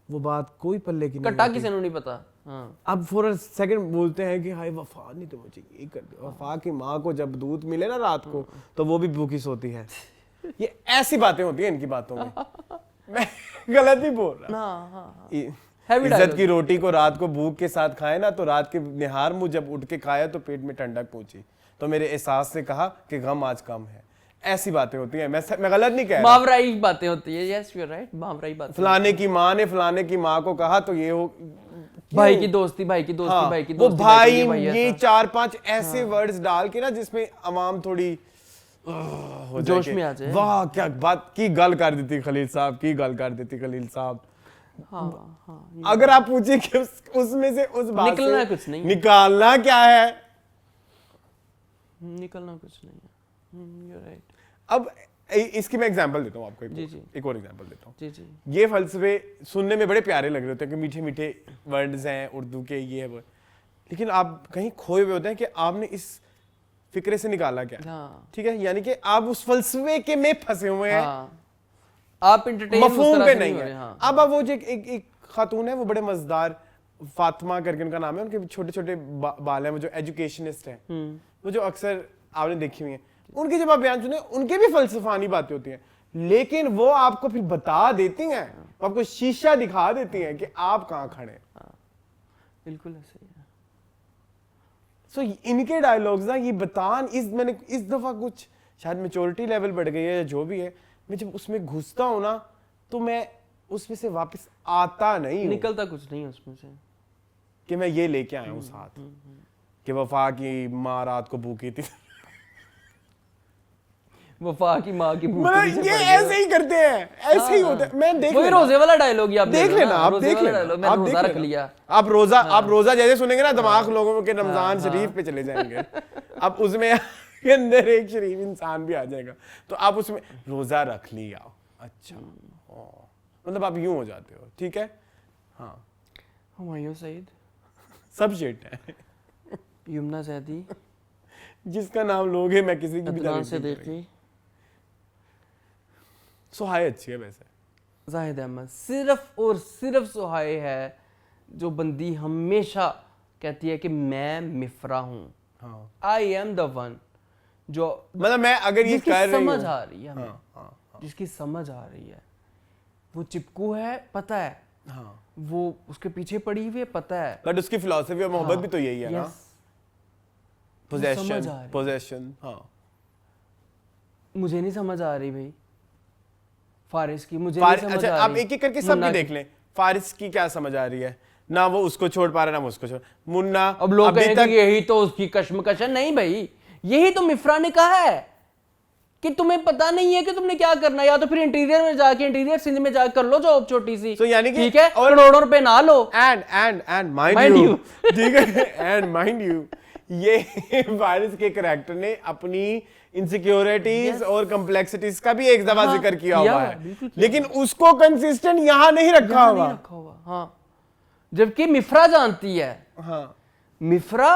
वो बात कोई पल्ले की नहीं कट्टा होती। किसी को नहीं पता। हाँ। अब फॉर अ सेकंड बोलते हैं कि हाय वफा नहीं तो मुझे ये कर दे। वफा की माँ को जब दूध मिले ना रात को तो वो भी भूखी सोती है। ये ऐसी बातें होती हैं इनकी बातों में। मैं गलत ही बोल रहा। इज्जत की रोटी को रात को भूख के साथ खाए ना तो रात के निहार मुँह जब उठ के खाया तो पेट में ठंडक पहुंची तो मेरे एहसास ने कहा कि गम आज कम है। ऐसी बातें होती हैं। मैं गलत नहीं कह रहा। मावराई बातें होती है। यस यू आर राइट, मावराई बातें। फलाने की माँ ने फलाने की माँ को कहा तो ये हो भाई की दोस्ती, भाई की दोस्ती, हाँ, भाई की वो दोस्ती, भाई ऐसा। ये 4-5 ऐसे वर्ड्स डाल के ना जिसमें अवाम थोड़ी हो जोश में आ जाए। वाह क्या बात की गल कर देती खलील साहब, की गल कर देती खलील साहब। हाँ, अगर आप पूछे कि उसमें से उस बात निकलना से कुछ नहीं है। निकालना क्या है, निकलना कुछ नहीं है। You right. अब इसकी मैं एग्जांपल देता हूँ आपको। एक और एग्जांपल देता हूँ। जी जी। ये फलसफे सुनने में बड़े प्यारे लग रहे होते हैं कि मीठे मीठे वर्ड्स हैं उर्दू के, ये है वो, लेकिन आप कहीं खोए हुए होते हैं कि आपने इस फिक्रे से निकाला क्या। हाँ। ठीक है, यानी कि आप उस फलसफे के में फंसे हुए हैं। हाँ। आप एंटरटेन मफहूम पे नहीं है। हाँ। अब वो जो एक खातून है वो बड़े मजेदार, फातिमा करके उनका नाम है, उनके छोटे छोटे बाल हैं, वो जो एजुकेशनिस्ट हैं, वो जो अक्सर आपने देखी हुई है, उनके जब आप बयान सुने उनके भी फलसफानी बातें होती हैं, लेकिन वो आपको फिर बता देती हैं, आपको शीशा दिखा देती हैं कि आप कहाँ खड़े हैं। बिल्कुल ऐसे ही है। सो इनके डायलॉग्स ना ये मैंने इस दफा कुछ शायद मैच्योरिटी लेवल बढ़ गई है या जो भी है, मैं जब उसमें घुसता हूँ ना तो मैं उसमें से वापस आता नहीं हूँ, निकलता कुछ नहीं उसमें से कि मैं ये लेके आया हूँ साथ कि वफा की माँ रात को भूखी थी। वफा की माँ की भूख मतलब ये ऐसे ही करते हैं, ऐसे ही होते हैं। मैं देख वही रोजे वाला डायलॉग आप देख लेना, आप देख लेना, आप रोजा रख लिया। आप रोजा जैसे सुनेंगे ना दिमाग लोगों के रमजान शरीफ पे चले जाएंगे। अब उसमें के अंदर एक शरीफ इंसान भी आ जाएगा तो आप उसमें रोजा रख लिया। अच्छा, मतलब आप यूं हो जाते हो। ठीक है, हाँ। हुमायूं सईद, सब शिट है। यमुना सैदी, जिसका नाम लोगे मैं किसी की भी अदनान से देखी, सुहाय अच्छी है वैसे। जाहिद अहमद, सिर्फ और सिर्फ सुहाय है जो बंदी हमेशा कहती है कि मैं मिफ्रा हूँ, आई एम द वन, जो मतलब मैं अगर ये कर रही समझ आ रही है हमें, जिसकी समझ आ रही है, वो चिपकू है पता है, हाँ, वो उसके पीछे पड़ी हुई है पता है, बट उसकी फिलॉसफी और मोहब्बत भी तो यही है ना, पोजेशन। हाँ, मुझे नहीं समझ आ रही भाई फारिस की, मुझे नहीं समझ अच्छा, आ आप रही। एक एक करके सब भी देख लें। फारिस की क्या समझ आ रही है, ना वो उसको छोड़ पा रहा ना वो उसको छोड़। मुन्ना अब लोग कहेंगे यही तो उसकी कश्मकश है। नहीं भाई, यही तो मिफ्रा ने कहा है कि तुम्हें पता नहीं है कि तुमने क्या करना है, या तो फिर इंटीरियर में जाके इंटीरियर सिंध में जाकर कर लो जॉब छोटी सी, तो यानी कि ठीक है, और करोड़ों रुपए ना लो। एंड माइंड यू, ठीक है, एंड माइंड यू, ये फारिस के कैरेक्टर ने अपनी इनसिक्योरिटीज और कॉम्प्लेक्सिटीज का भी एक दफा जिक्र किया हुआ है, लेकिन उसको कंसिस्टेंट यहाँ नहीं रखा हुआ। हाँ, जबकि मिफ्रा जानती है। हाँ, मिफ्रा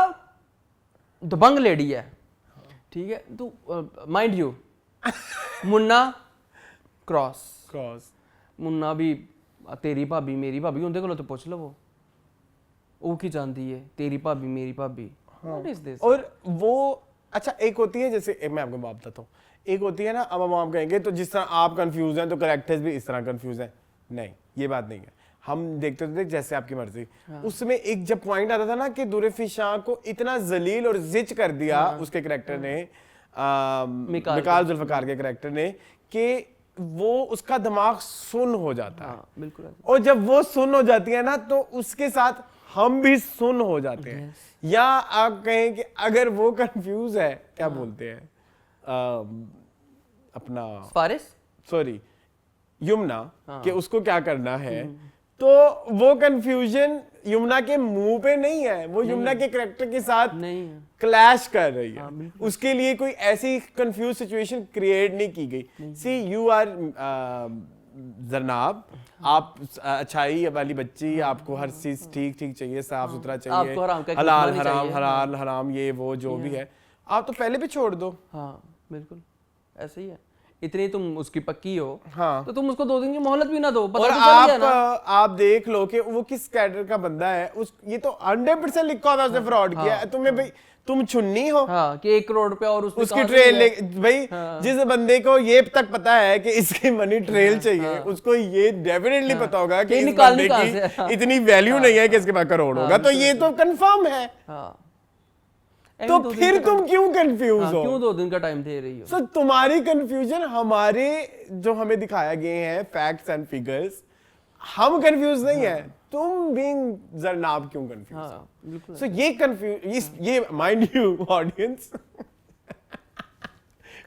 दबंग लेडी है, ठीक है, तो mind you, Munna cross, Munna भी तेरी भाभी मेरी भाभी उनके को तो पूछ लो, वो की जानती है तेरी भाभी मेरी भाभी। What is this? और वो अच्छा, एक होती है जैसे मैं आपको बात बताता हूँ, एक होती है ना, अब हम आप कहेंगे तो जिस तरह आप कंफ्यूज हैं तो कैरेक्टर्स भी इस तरह कंफ्यूज हैं। नहीं, ये बात नहीं है। हम देखते थे जैसे आपकी मर्जी। उसमें एक जब पॉइंट आता था ना कि दुरेफी शाह को इतना जलील और जिच कर दिया उसके कैरेक्टर ने, मिकाल जुल्फकार के कैरेक्टर ने, कि वो उसका दिमाग सुन हो जाता है। हाँ बिल्कुल ऐसा। और जब वो सुन हो जाती है ना तो उसके साथ हम भी सुन हो जाते हैं। या आप कहें कि अगर वो कंफ्यूज है, क्या बोलते हैं अपना फारिस सॉरी यमुना कि उसको क्या करना है, तो वो कंफ्यूजन यमुना के मुंह पे नहीं है, वो यमुना के कैरेक्टर के साथ नहीं है। क्लैश कर रही है। उसके लिए कोई ऐसी कंफ्यूज सिचुएशन क्रिएट नहीं की गई। सी यू आर जरनाब, आप अच्छाई वाली बच्ची, आपको हर चीज ठीक ठीक चाहिए, साफ सुथरा चाहिए, आपको हराम का हलाल नहीं हराम चाहिए। हलाल हराम ये वो जो भी है, आप तो पहले भी छोड़ दो। हाँ बिल्कुल ऐसे ही है। इतनी तुम उसकी पक्की हो हाँ। तो तुम उसको 2 दिन की मोहलत भी ना दो, और पता तो चल गया ना। आप देख लो कि वो किस कैडर का बंदा है। उस ये तो 100% लिखा हुआ है उसने फ्रॉड किया है। तुम्हें भाई तुम चुन्नी हो हाँ कि 1 करोड़ रुपया और उसने उसकी कहाँ से ट्रेल लिया? भाई जिस बंदे को ये तक पता है कि इसकी मनी ट्रेल चाहिए, उसको ये डेफिनेटली पता होगा कि ये इस निकालनी बंदे कहाँ की से? हाँ। इतनी वैल्यू नहीं है कि इसके पास करोड़ होगा, तो ये तो कंफर्म है। हाँ तो फिर तुम क्यों कंफ्यूज हो? क्यों 2 दिन का टाइम दे रही हो? सो तुम्हारी कंफ्यूजन हमारे जो हमें दिखाया गए हैं फैक्ट्स एंड फिगर्स, हम कंफ्यूज नहीं है। तुम बीइंग जरनाब क्यों कंफ्यूज? हाँ बिल्कुल। सो ये कंफ्यूज, ये माइंड यू ऑडियंस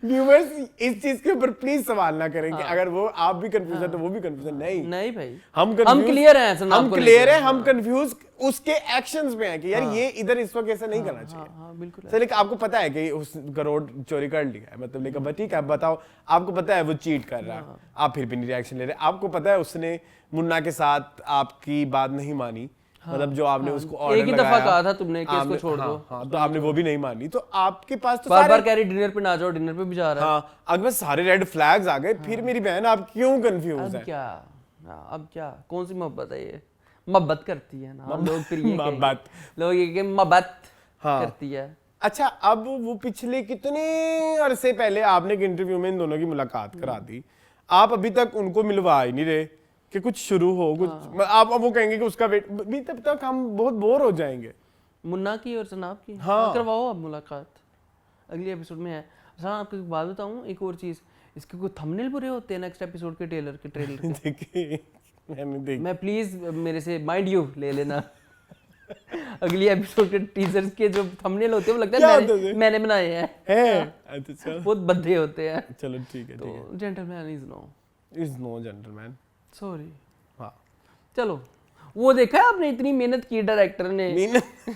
व्यूअर्स, इस चीज के ऊपर प्लीज सवाल ना करें कि अगर वो आप भी कंफ्यूज है तो वो भी कंफ्यूज है। नहीं भाई हम क्लियर हैं, हम क्लियर है, हम कंफ्यूज उसके एक्शंस में है कि यार ये इधर इस वक्त ऐसा नहीं करना चाहिए। हाँ बिल्कुल। सर लेकिन आपको पता है कि उस करोड़ चोरी कर लिया है, मतलब लेकिन ठीक है, आप बताओ, आपको पता है वो चीट कर रहा है, आप फिर भी नहीं रिएक्शन ले रहे। आपको पता है उसने मुन्ना के साथ आपकी बात नहीं मानी, मतलब जो आपने उसको ऑर्डर एक ही दफा कहा था तुमने कि इसको छोड़ दो। हाँ, तो आपने वो भी नहीं मानी, तो आपके पास तो बार-बार कह रही डिनर पे ना जाओ, डिनर पे भी जा रहा है। हाँ, अगर सारे रेड फ्लैग्स आ गए, फिर मेरी बहन आप क्यों कंफ्यूज है? अब क्या कौन सी मोहब्बत है ये? मोहब्बत करती है ना लोग, फिर ये मोहब्बत लोग ये कि मोहब्बत करती है। अच्छा, अब वो पिछले कितने अरसे पहले आपने एक इंटरव्यू में इन दोनों की मुलाकात करा दी, आप अभी तक उनको मिलवा ही नहीं रहे कि कुछ शुरू हो, कुछ आप अब वो कहेंगे कि उसका वेट भी, तब तक हम बहुत बोर हो जाएंगे। मुन्ना की और जनाब की हाँ। करवाओ अब मुलाकात, अगले एपिसोड में है। अच्छा आपको एक बात बताऊं, एक और चीज, इसके कोई थंबनेल बुरे होते हैं नेक्स्ट एपिसोड के ट्रेलर के देखिए मैंने देख, मैं प्लीज मेरे से माइंड यू ले लेना अगली एपिसोड के टीजर्स के जो थंबनेल होते हैं वो लगता है मैंने बनाए हैं। अच्छा बहुत बंदे होते हैं। चलो ठीक है, तो gentleman is no gentleman, sorry. हाँ चलो, वो देखा है आपने, इतनी मेहनत की डायरेक्टर ने,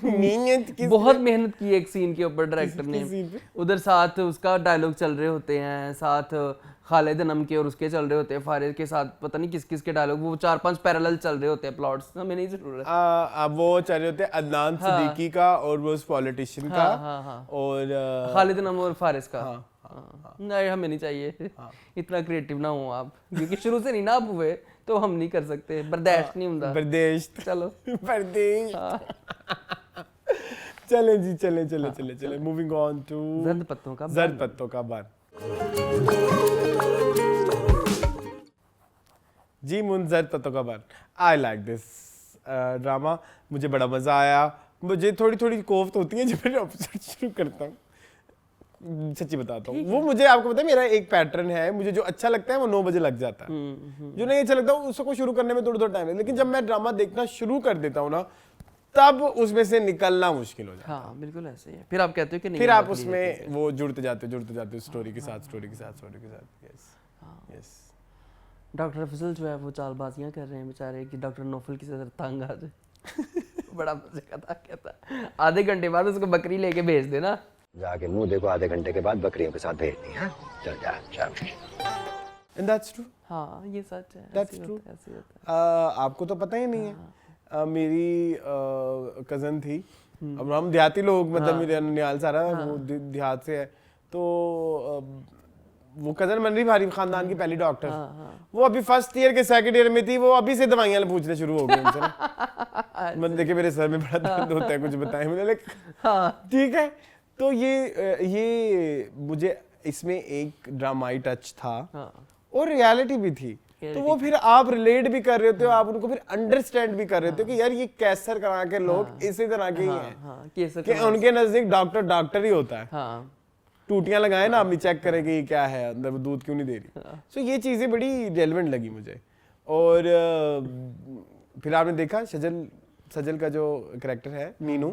मेहनत की, बहुत मेहनत की एक सीन के ऊपर डायरेक्टर ने। उधर साथ उसका डायलॉग चल रहे होते हैं, साथ खालिद अनम के और उसके चल रहे होते हैं, फारिद के साथ पता नहीं किस किस के डायलॉग, वो 4-5 पैरेलल चल रहे होते हैं प्लॉट्स, हमें नहीं जरूरत। अब वो चल रहे होते हैं अदनान सिद्दीकी का और वो उस पॉलिटिशियन का और खालिद अनम और फारिस का। नहीं हमें नहीं चाहिए, इतना क्रिएटिव ना हो आप, क्योंकि शुरू से नहीं ना आप हुए तो हम नहीं कर सकते, बर्दाश्त नहीं होता। बर्दाश्त, चलो बर्दाश्त। चले जी, चले मूविंग ऑन टू जर्द पत्तों का बार जी, मुंजर पत्तों का बार। आई लाइक दिस ड्रामा, मुझे बड़ा मजा आया। मुझे थोड़ी थोड़ी कोफ्त होती है जब मैं एपिसोड शुरू करता हूँ, सच्ची बताता हूँ। वो मुझे, आपको पता है मेरा एक पैटर्न है, मुझे जो अच्छा लगता है वो 9 बजे लग जाता है, जो नहीं अच्छा लगता उसको शुरू करने में थोड़ा टाइम है। लेकिन जब मैं ड्रामा देखना शुरू कर देता हूँ ना, तब उसमें से निकलना मुश्किल हो जाता है। हाँ बिल्कुल ऐसे ही है। फिर आप कहते हो कि नहीं, फिर आप उसमें वो जुड़ते जाते हो स्टोरी के साथ। यस, डॉक्टर अफजल जो है वो चालबाजियां कर रहे हैं बेचारे, कि डॉक्टर नौफल की तरह तंग आ जाए। बड़ा मजे का था, कहता आधे घंटे बाद उसको बकरी लेके भेज देना, जाके मुंह देखो, आधे घंटे के बाद बकरियों के साथ भेजनी है। चल जा, चल। And that's true. हाँ ये सच है, दैट्स ट्रू। ऐसे होता है। आपको तो पता ही नहीं है, मेरी कजन थी, अब हम देहाती लोग, मतलब मेरे ननिहाल सारा वो देहात से है, तो वो कजन बन रही भारी खानदान की पहली डॉक्टर, वो अभी फर्स्ट ईयर के सेकंड ईयर में थी, वो अभी से दवाइयां पूछने शुरू हो गई उनसे। मतलब देखिए मेरे सर में बड़ा दर्द होता है, कुछ बताएं, मैंने ठीक है। तो ये मुझे इसमें एक ड्रामाई टच था और रियलिटी भी थी, तो वो फिर आप रिलेट भी कर रहे होते हो, आप उनको फिर अंडरस्टैंड भी कर रहे होते हो कि यार ये कैसर करा के लोग इसी तरह के ही हैं, कि उनके नजदीक डॉक्टर ही होता है। टूटियां लगाए ना, आपने चेक करें कि ये क्या है अंदर, वो दूध क्यों नहीं दे रही। सो ये चीज़ें बड़ी रेलेवेंट लगी मुझे। और फिर आपने देखा सजल का जो कैरेक्टर है मीनू,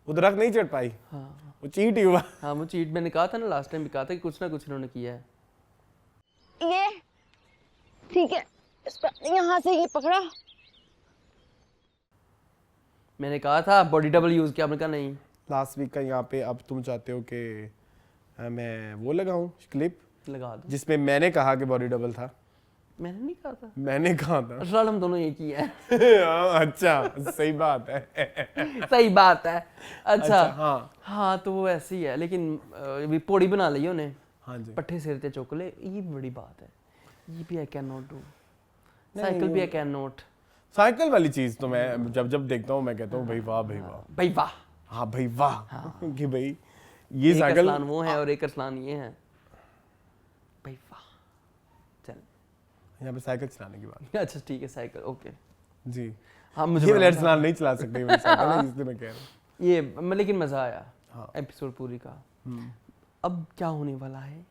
वो दरख्त नहीं चढ़ पाई, वो चीट ही हुआ। हाँ वो चीट, मैंने कहा था ना लास्ट टाइम भी कहा था कि कुछ ना कुछ इन्होंने किया है। ये ठीक है, इस पर यहाँ से ये पकड़ा। मैंने कहा था बॉडी डबल यूज किया, आपने कहा नहीं। लास्ट वीक का यहाँ पे अब तुम चाहते हो कि मैं वो लगाऊं क्लिप लगा दो। जिसमें मैंने कहा कि बॉडी डबल था। मैंने नहीं कहा था, मैंने कहा था। फिलहाल हम दोनों एक ही हैं। हाँ, अच्छा सही बात है। सही बात है। अच्छा हाँ हाँ, तो वो ऐसे ही है, लेकिन अभी पौड़ी बना ली उन्हें। हाँ जी, पट्ठे सिर ते चुक ले, ये बड़ी बात है। ये भी I can not do, cycle भी आई कैन नॉट। साइकिल वाली चीज तो मैं जब देखता हूँ मैं कहता हूँ भाई वाह भाई वाह भाई वाह। हाँ भाई वाह, कि भाई ये एक साइकिल अरसलान वो है और एक अरसलान ये है। भाई वाह। चल यहाँ पे साइकिल चलाने की बात। अच्छा ठीक है, साइकिल ओके। जी हाँ मुझे ये बड़ा वाला मजा अरसलान नहीं चला सकते, ये वाली साइकिल है, इसलिए मैं कह रहा हूँ। ये लेकिन मजा आया हाँ। एपिसोड पूरी का। अब क्या होने वाला है?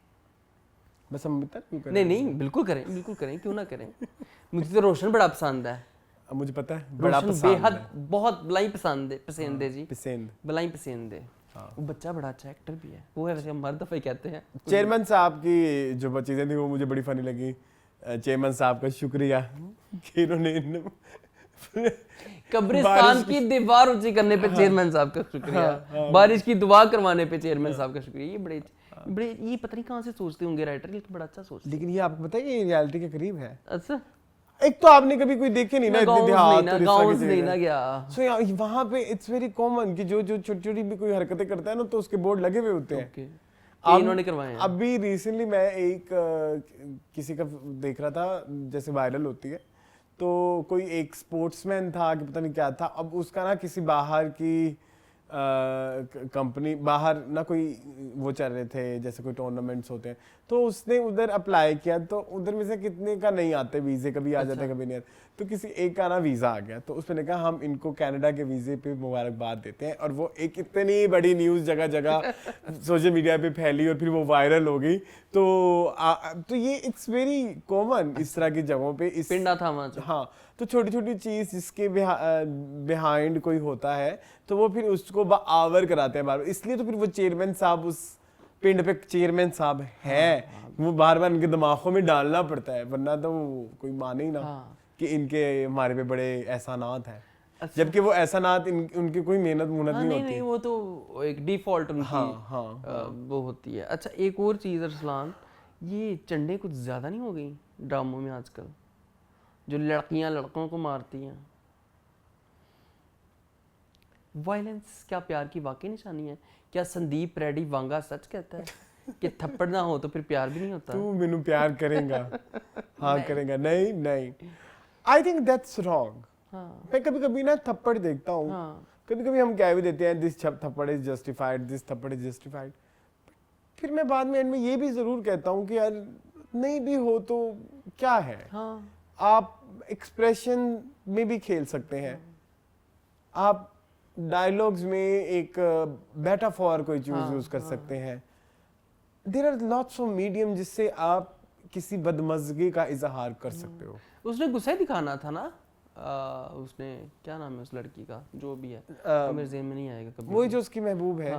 बस हम इतना क्यों करें? नहीं नहीं, बिल्कुल करें, बिल्कुल करें, क्यों ना करें। मुझे तो रोशन बड़ा पसंद है। अब मुझे पता है बड़ा रोशन पसंद बेहद है। बहुत बलाई पसंद है जी, पसंद। बलाई पसंद है। वो बच्चा बड़ा अच्छा एक्टर भी है, वो है वैसे हम हर दफे कहते हैं। चेयरमैन साहब की जो चीजें थी वो मुझे बड़ी फनी लगी। चेयरमैन साहब का शुक्रिया कि इन्होंने कब्रिस्तान की दीवार ऊंची करने पे चेयरमैन साहब का शुक्रिया, बारिश की दुआ करवाने पे चेयरमैन साहब का शुक्रिया। ये बड़े ये पता नहीं कहाँ से सोचते होंगे राइटर, लेकिन बड़ा अच्छा सोचते। लेकिन ये आपको पता है कि रियलिटी के करीब है। अच्छा, एक तो आपने कभी कोई देखे नहीं ना इतनी देहात और इस तरह की नहीं ना चीजें। गया। सो वहाँ पे इट्स वेरी कॉमन कि जो छोटी छोटी भी कोई हरकतें करता है ना तो उसके बोर्ड लगे हुए होते हैं। ये इन्होंने करवाए हैं। अभी रिसेंटली मैं एक किसी का देख रहा था, जैसे वायरल होती है, तो कोई एक स्पोर्ट्समैन था कि पता नहीं क्या था। अब उसका ना किसी बाहर की कंपनी, बाहर ना कोई वो चल रहे थे जैसे कोई टूर्नामेंट्स होते हैं, तो उसने उधर अप्लाई किया, तो उधर में से कितने का नहीं आते वीज़े, कभी आ जाते कभी नहीं आते। तो किसी एक का ना वीज़ा आ गया, तो उसने कहा हम इनको कनाडा के वीज़े पे मुबारकबाद देते हैं। और वो एक इतनी बड़ी न्यूज़ जगह जगह सोशल मीडिया पे फैली और फिर वो वायरल हो गई। तो ये इट्स वेरी कॉमन इस तरह की जगहों पे। इस पिंडा था वहाँ। हाँ, तो छोटी छोटी चीज़ जिसके बिहाइंड कोई होता है तो वो फिर उसको आवर कराते हैं बार बार। इसलिए तो फिर वो चेयरमैन साहब उस पिंड पे चेयरमैन साहब है, वो बार बार इनके दिमागों में डालना पड़ता है, वरना तो कोई माने ही ना कि इनके हमारे पे बड़े एहसानात हैं। अच्छा। जबकि वो एहसानात उनकी कोई मेहनत नहीं होती। नहीं, वो तो एक डिफॉल्ट उनकी वो होती है। अच्छा, एक और चीज़ अरसलान, ये चंडे कुछ ज़्यादा नहीं हो गई ड्रामों में आजकल, जो लड़कियां लड़कों को मारती हैं? वायलेंस क्या प्यार की वाकई निशानी है? क्या संदीप रेड्डी वांगा सच कहता है कि थप्पड़ ना हो तो फिर प्यार भी नहीं होता? तू मैनू प्यार करेगा? हाँ करेगा। नहीं नहीं, आई थिंक दैट्स रॉन्ग। मैं कभी कभी ना थप्पड़ देखता हूँ, कभी कभी हम कह भी देते हैं दिस थप्पड़ इज जस्टिफाइड, दिस थप्पड़ इज जस्टिफाइड। फिर मैं बाद में एंड में ये भी जरूर कहता हूँ कि यार नहीं भी हो तो क्या है। आप एक्सप्रेशन में भी खेल सकते हैं, आप डायलॉग्स में एक मेटाफोर कोई चीज यूज कर सकते हैं। There are lots of medium जिससे आप किसी बदमज़गी का इजहार कर सकते हो। उसने गुस्सा ही दिखाना था ना। उसने क्या नाम है उस लड़की का, जो भी है, मेरे ज़हन में नहीं आएगा कभी। वही जो उसकी महबूब है।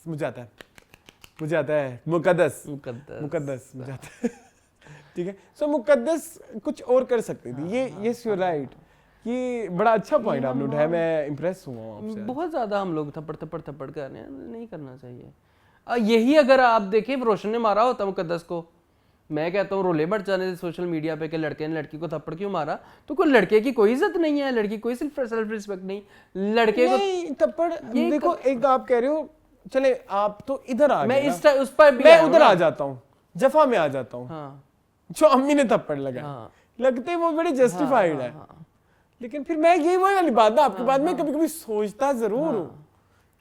मुझे आता है मुकद्दस मुझे आता है। ठीक है, सो मुकद्दस कुछ और कर सकती थी। ये यस यू राइट, ये बड़ा अच्छा पॉइंट आपने उठाया, मैं इम्प्रेस हुआ आपसे। बहुत ज़्यादा हम लोग थप्पड़ कर रहे हैं, नहीं करना चाहिए। यही अगर आप देखें रोशन ने मारा होता मुकद्दस को, मैं कहता हूँ रोले बढ़ जाने से सोशल मीडिया पे कि लड़के ने लड़की को थप्पड़ क्यों मारा, तो कोई लड़के की कोई इज्जत नहीं है, लड़की कोई सेल्फ रिस्पेक्ट नहीं, लड़के को थप्पड़। देखो एक आप कह रहे हो, चले आप तो इधर आ मैं उस पर भी मैं उधर आ जाता हूँ, जफा में आ जाता हूँ। जो अम्मी ने थप्पड़ लगा लगते वो बड़े जस्टिफाइड है। लेकिन फिर मैं यही वही वाली बात है आपके बाद में कभी कभी सोचता जरूर हूँ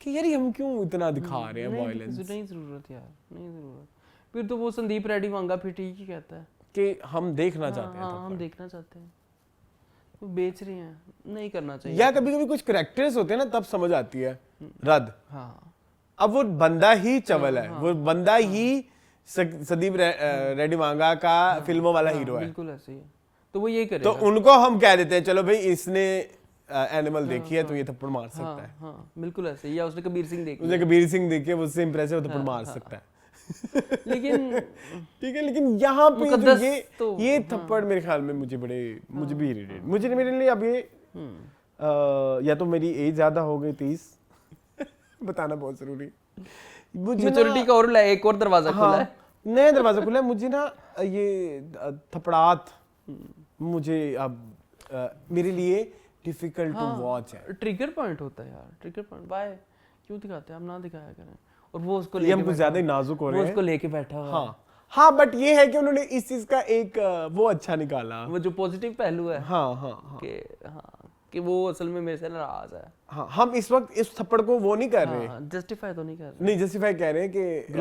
कि यार हम क्यों इतना दिखा रहे हैं वायलेंस। नहीं जरूरत यार, नहीं जरूरत। फिर तो वो संदीप रेड्डी वांगा फिर ठीक ही कहता है कि हम देखना चाहते हैं। हम देखना चाहते हैं, वो बेच रहे हैं, नहीं करना चाहिए। या कभी कभी कुछ कैरेक्टर्स होते हैं ना, तब समझ आती है रद। अब वो बंदा ही चवल है, वो बंदा ही संदीप रेड्डी वांगा का फिल्मों वाला हीरो है, बिल्कुल ऐसे ही है। तो वो यही करेगा। तो उनको हम कह देते हैं चलो भाई इसने एनिमल देखी है तो ये थप्पड़ मार सकता है। हाँ बिल्कुल ऐसे ही। या उसने कबीर सिंह देखी उसने कबीर सिंह देखी है, उससे इंप्रेस है, वो थप्पड़ मार सकता है। लेकिन ठीक है, लेकिन यहाँ पे जो मुकद्दस ये थप्पड़ मेरे ख्याल में मुझे भी इरिटेट, मुझे मेरे लिए अब ये या तो मेरी एज ज्यादा हो गई 30 बताना बहुत जरूरी, मैच्योरिटी का और एक और दरवाजा खुला है, नया दरवाजा खुला है। मुझे ना ये थपड़ात मुझे अब मेरे लिए डिफिकल्ट टू वॉच है। ट्रिगर पॉइंट होता है यार, ट्रिगर पॉइंट। वाई क्यों दिखाते हैं, हम ना दिखाया करें। और वो उसको ये हम कुछ ज्यादा ही नाजुक हो रहे हैं, वो उसको लेके बैठा हुआ है। हाँ बट ये है कि उन्होंने इस चीज का एक वो अच्छा निकाला, वो जो पॉजिटिव पहलू है हाँ कि वो असल में मेरे से नाराज है। हाँ, हम इस वक्त इस थप्पड़ को वो नहीं कर रहे, जस्टिफाई तो नहीं कर रहे, नहीं जस्टिफाई कह रहे हैं कि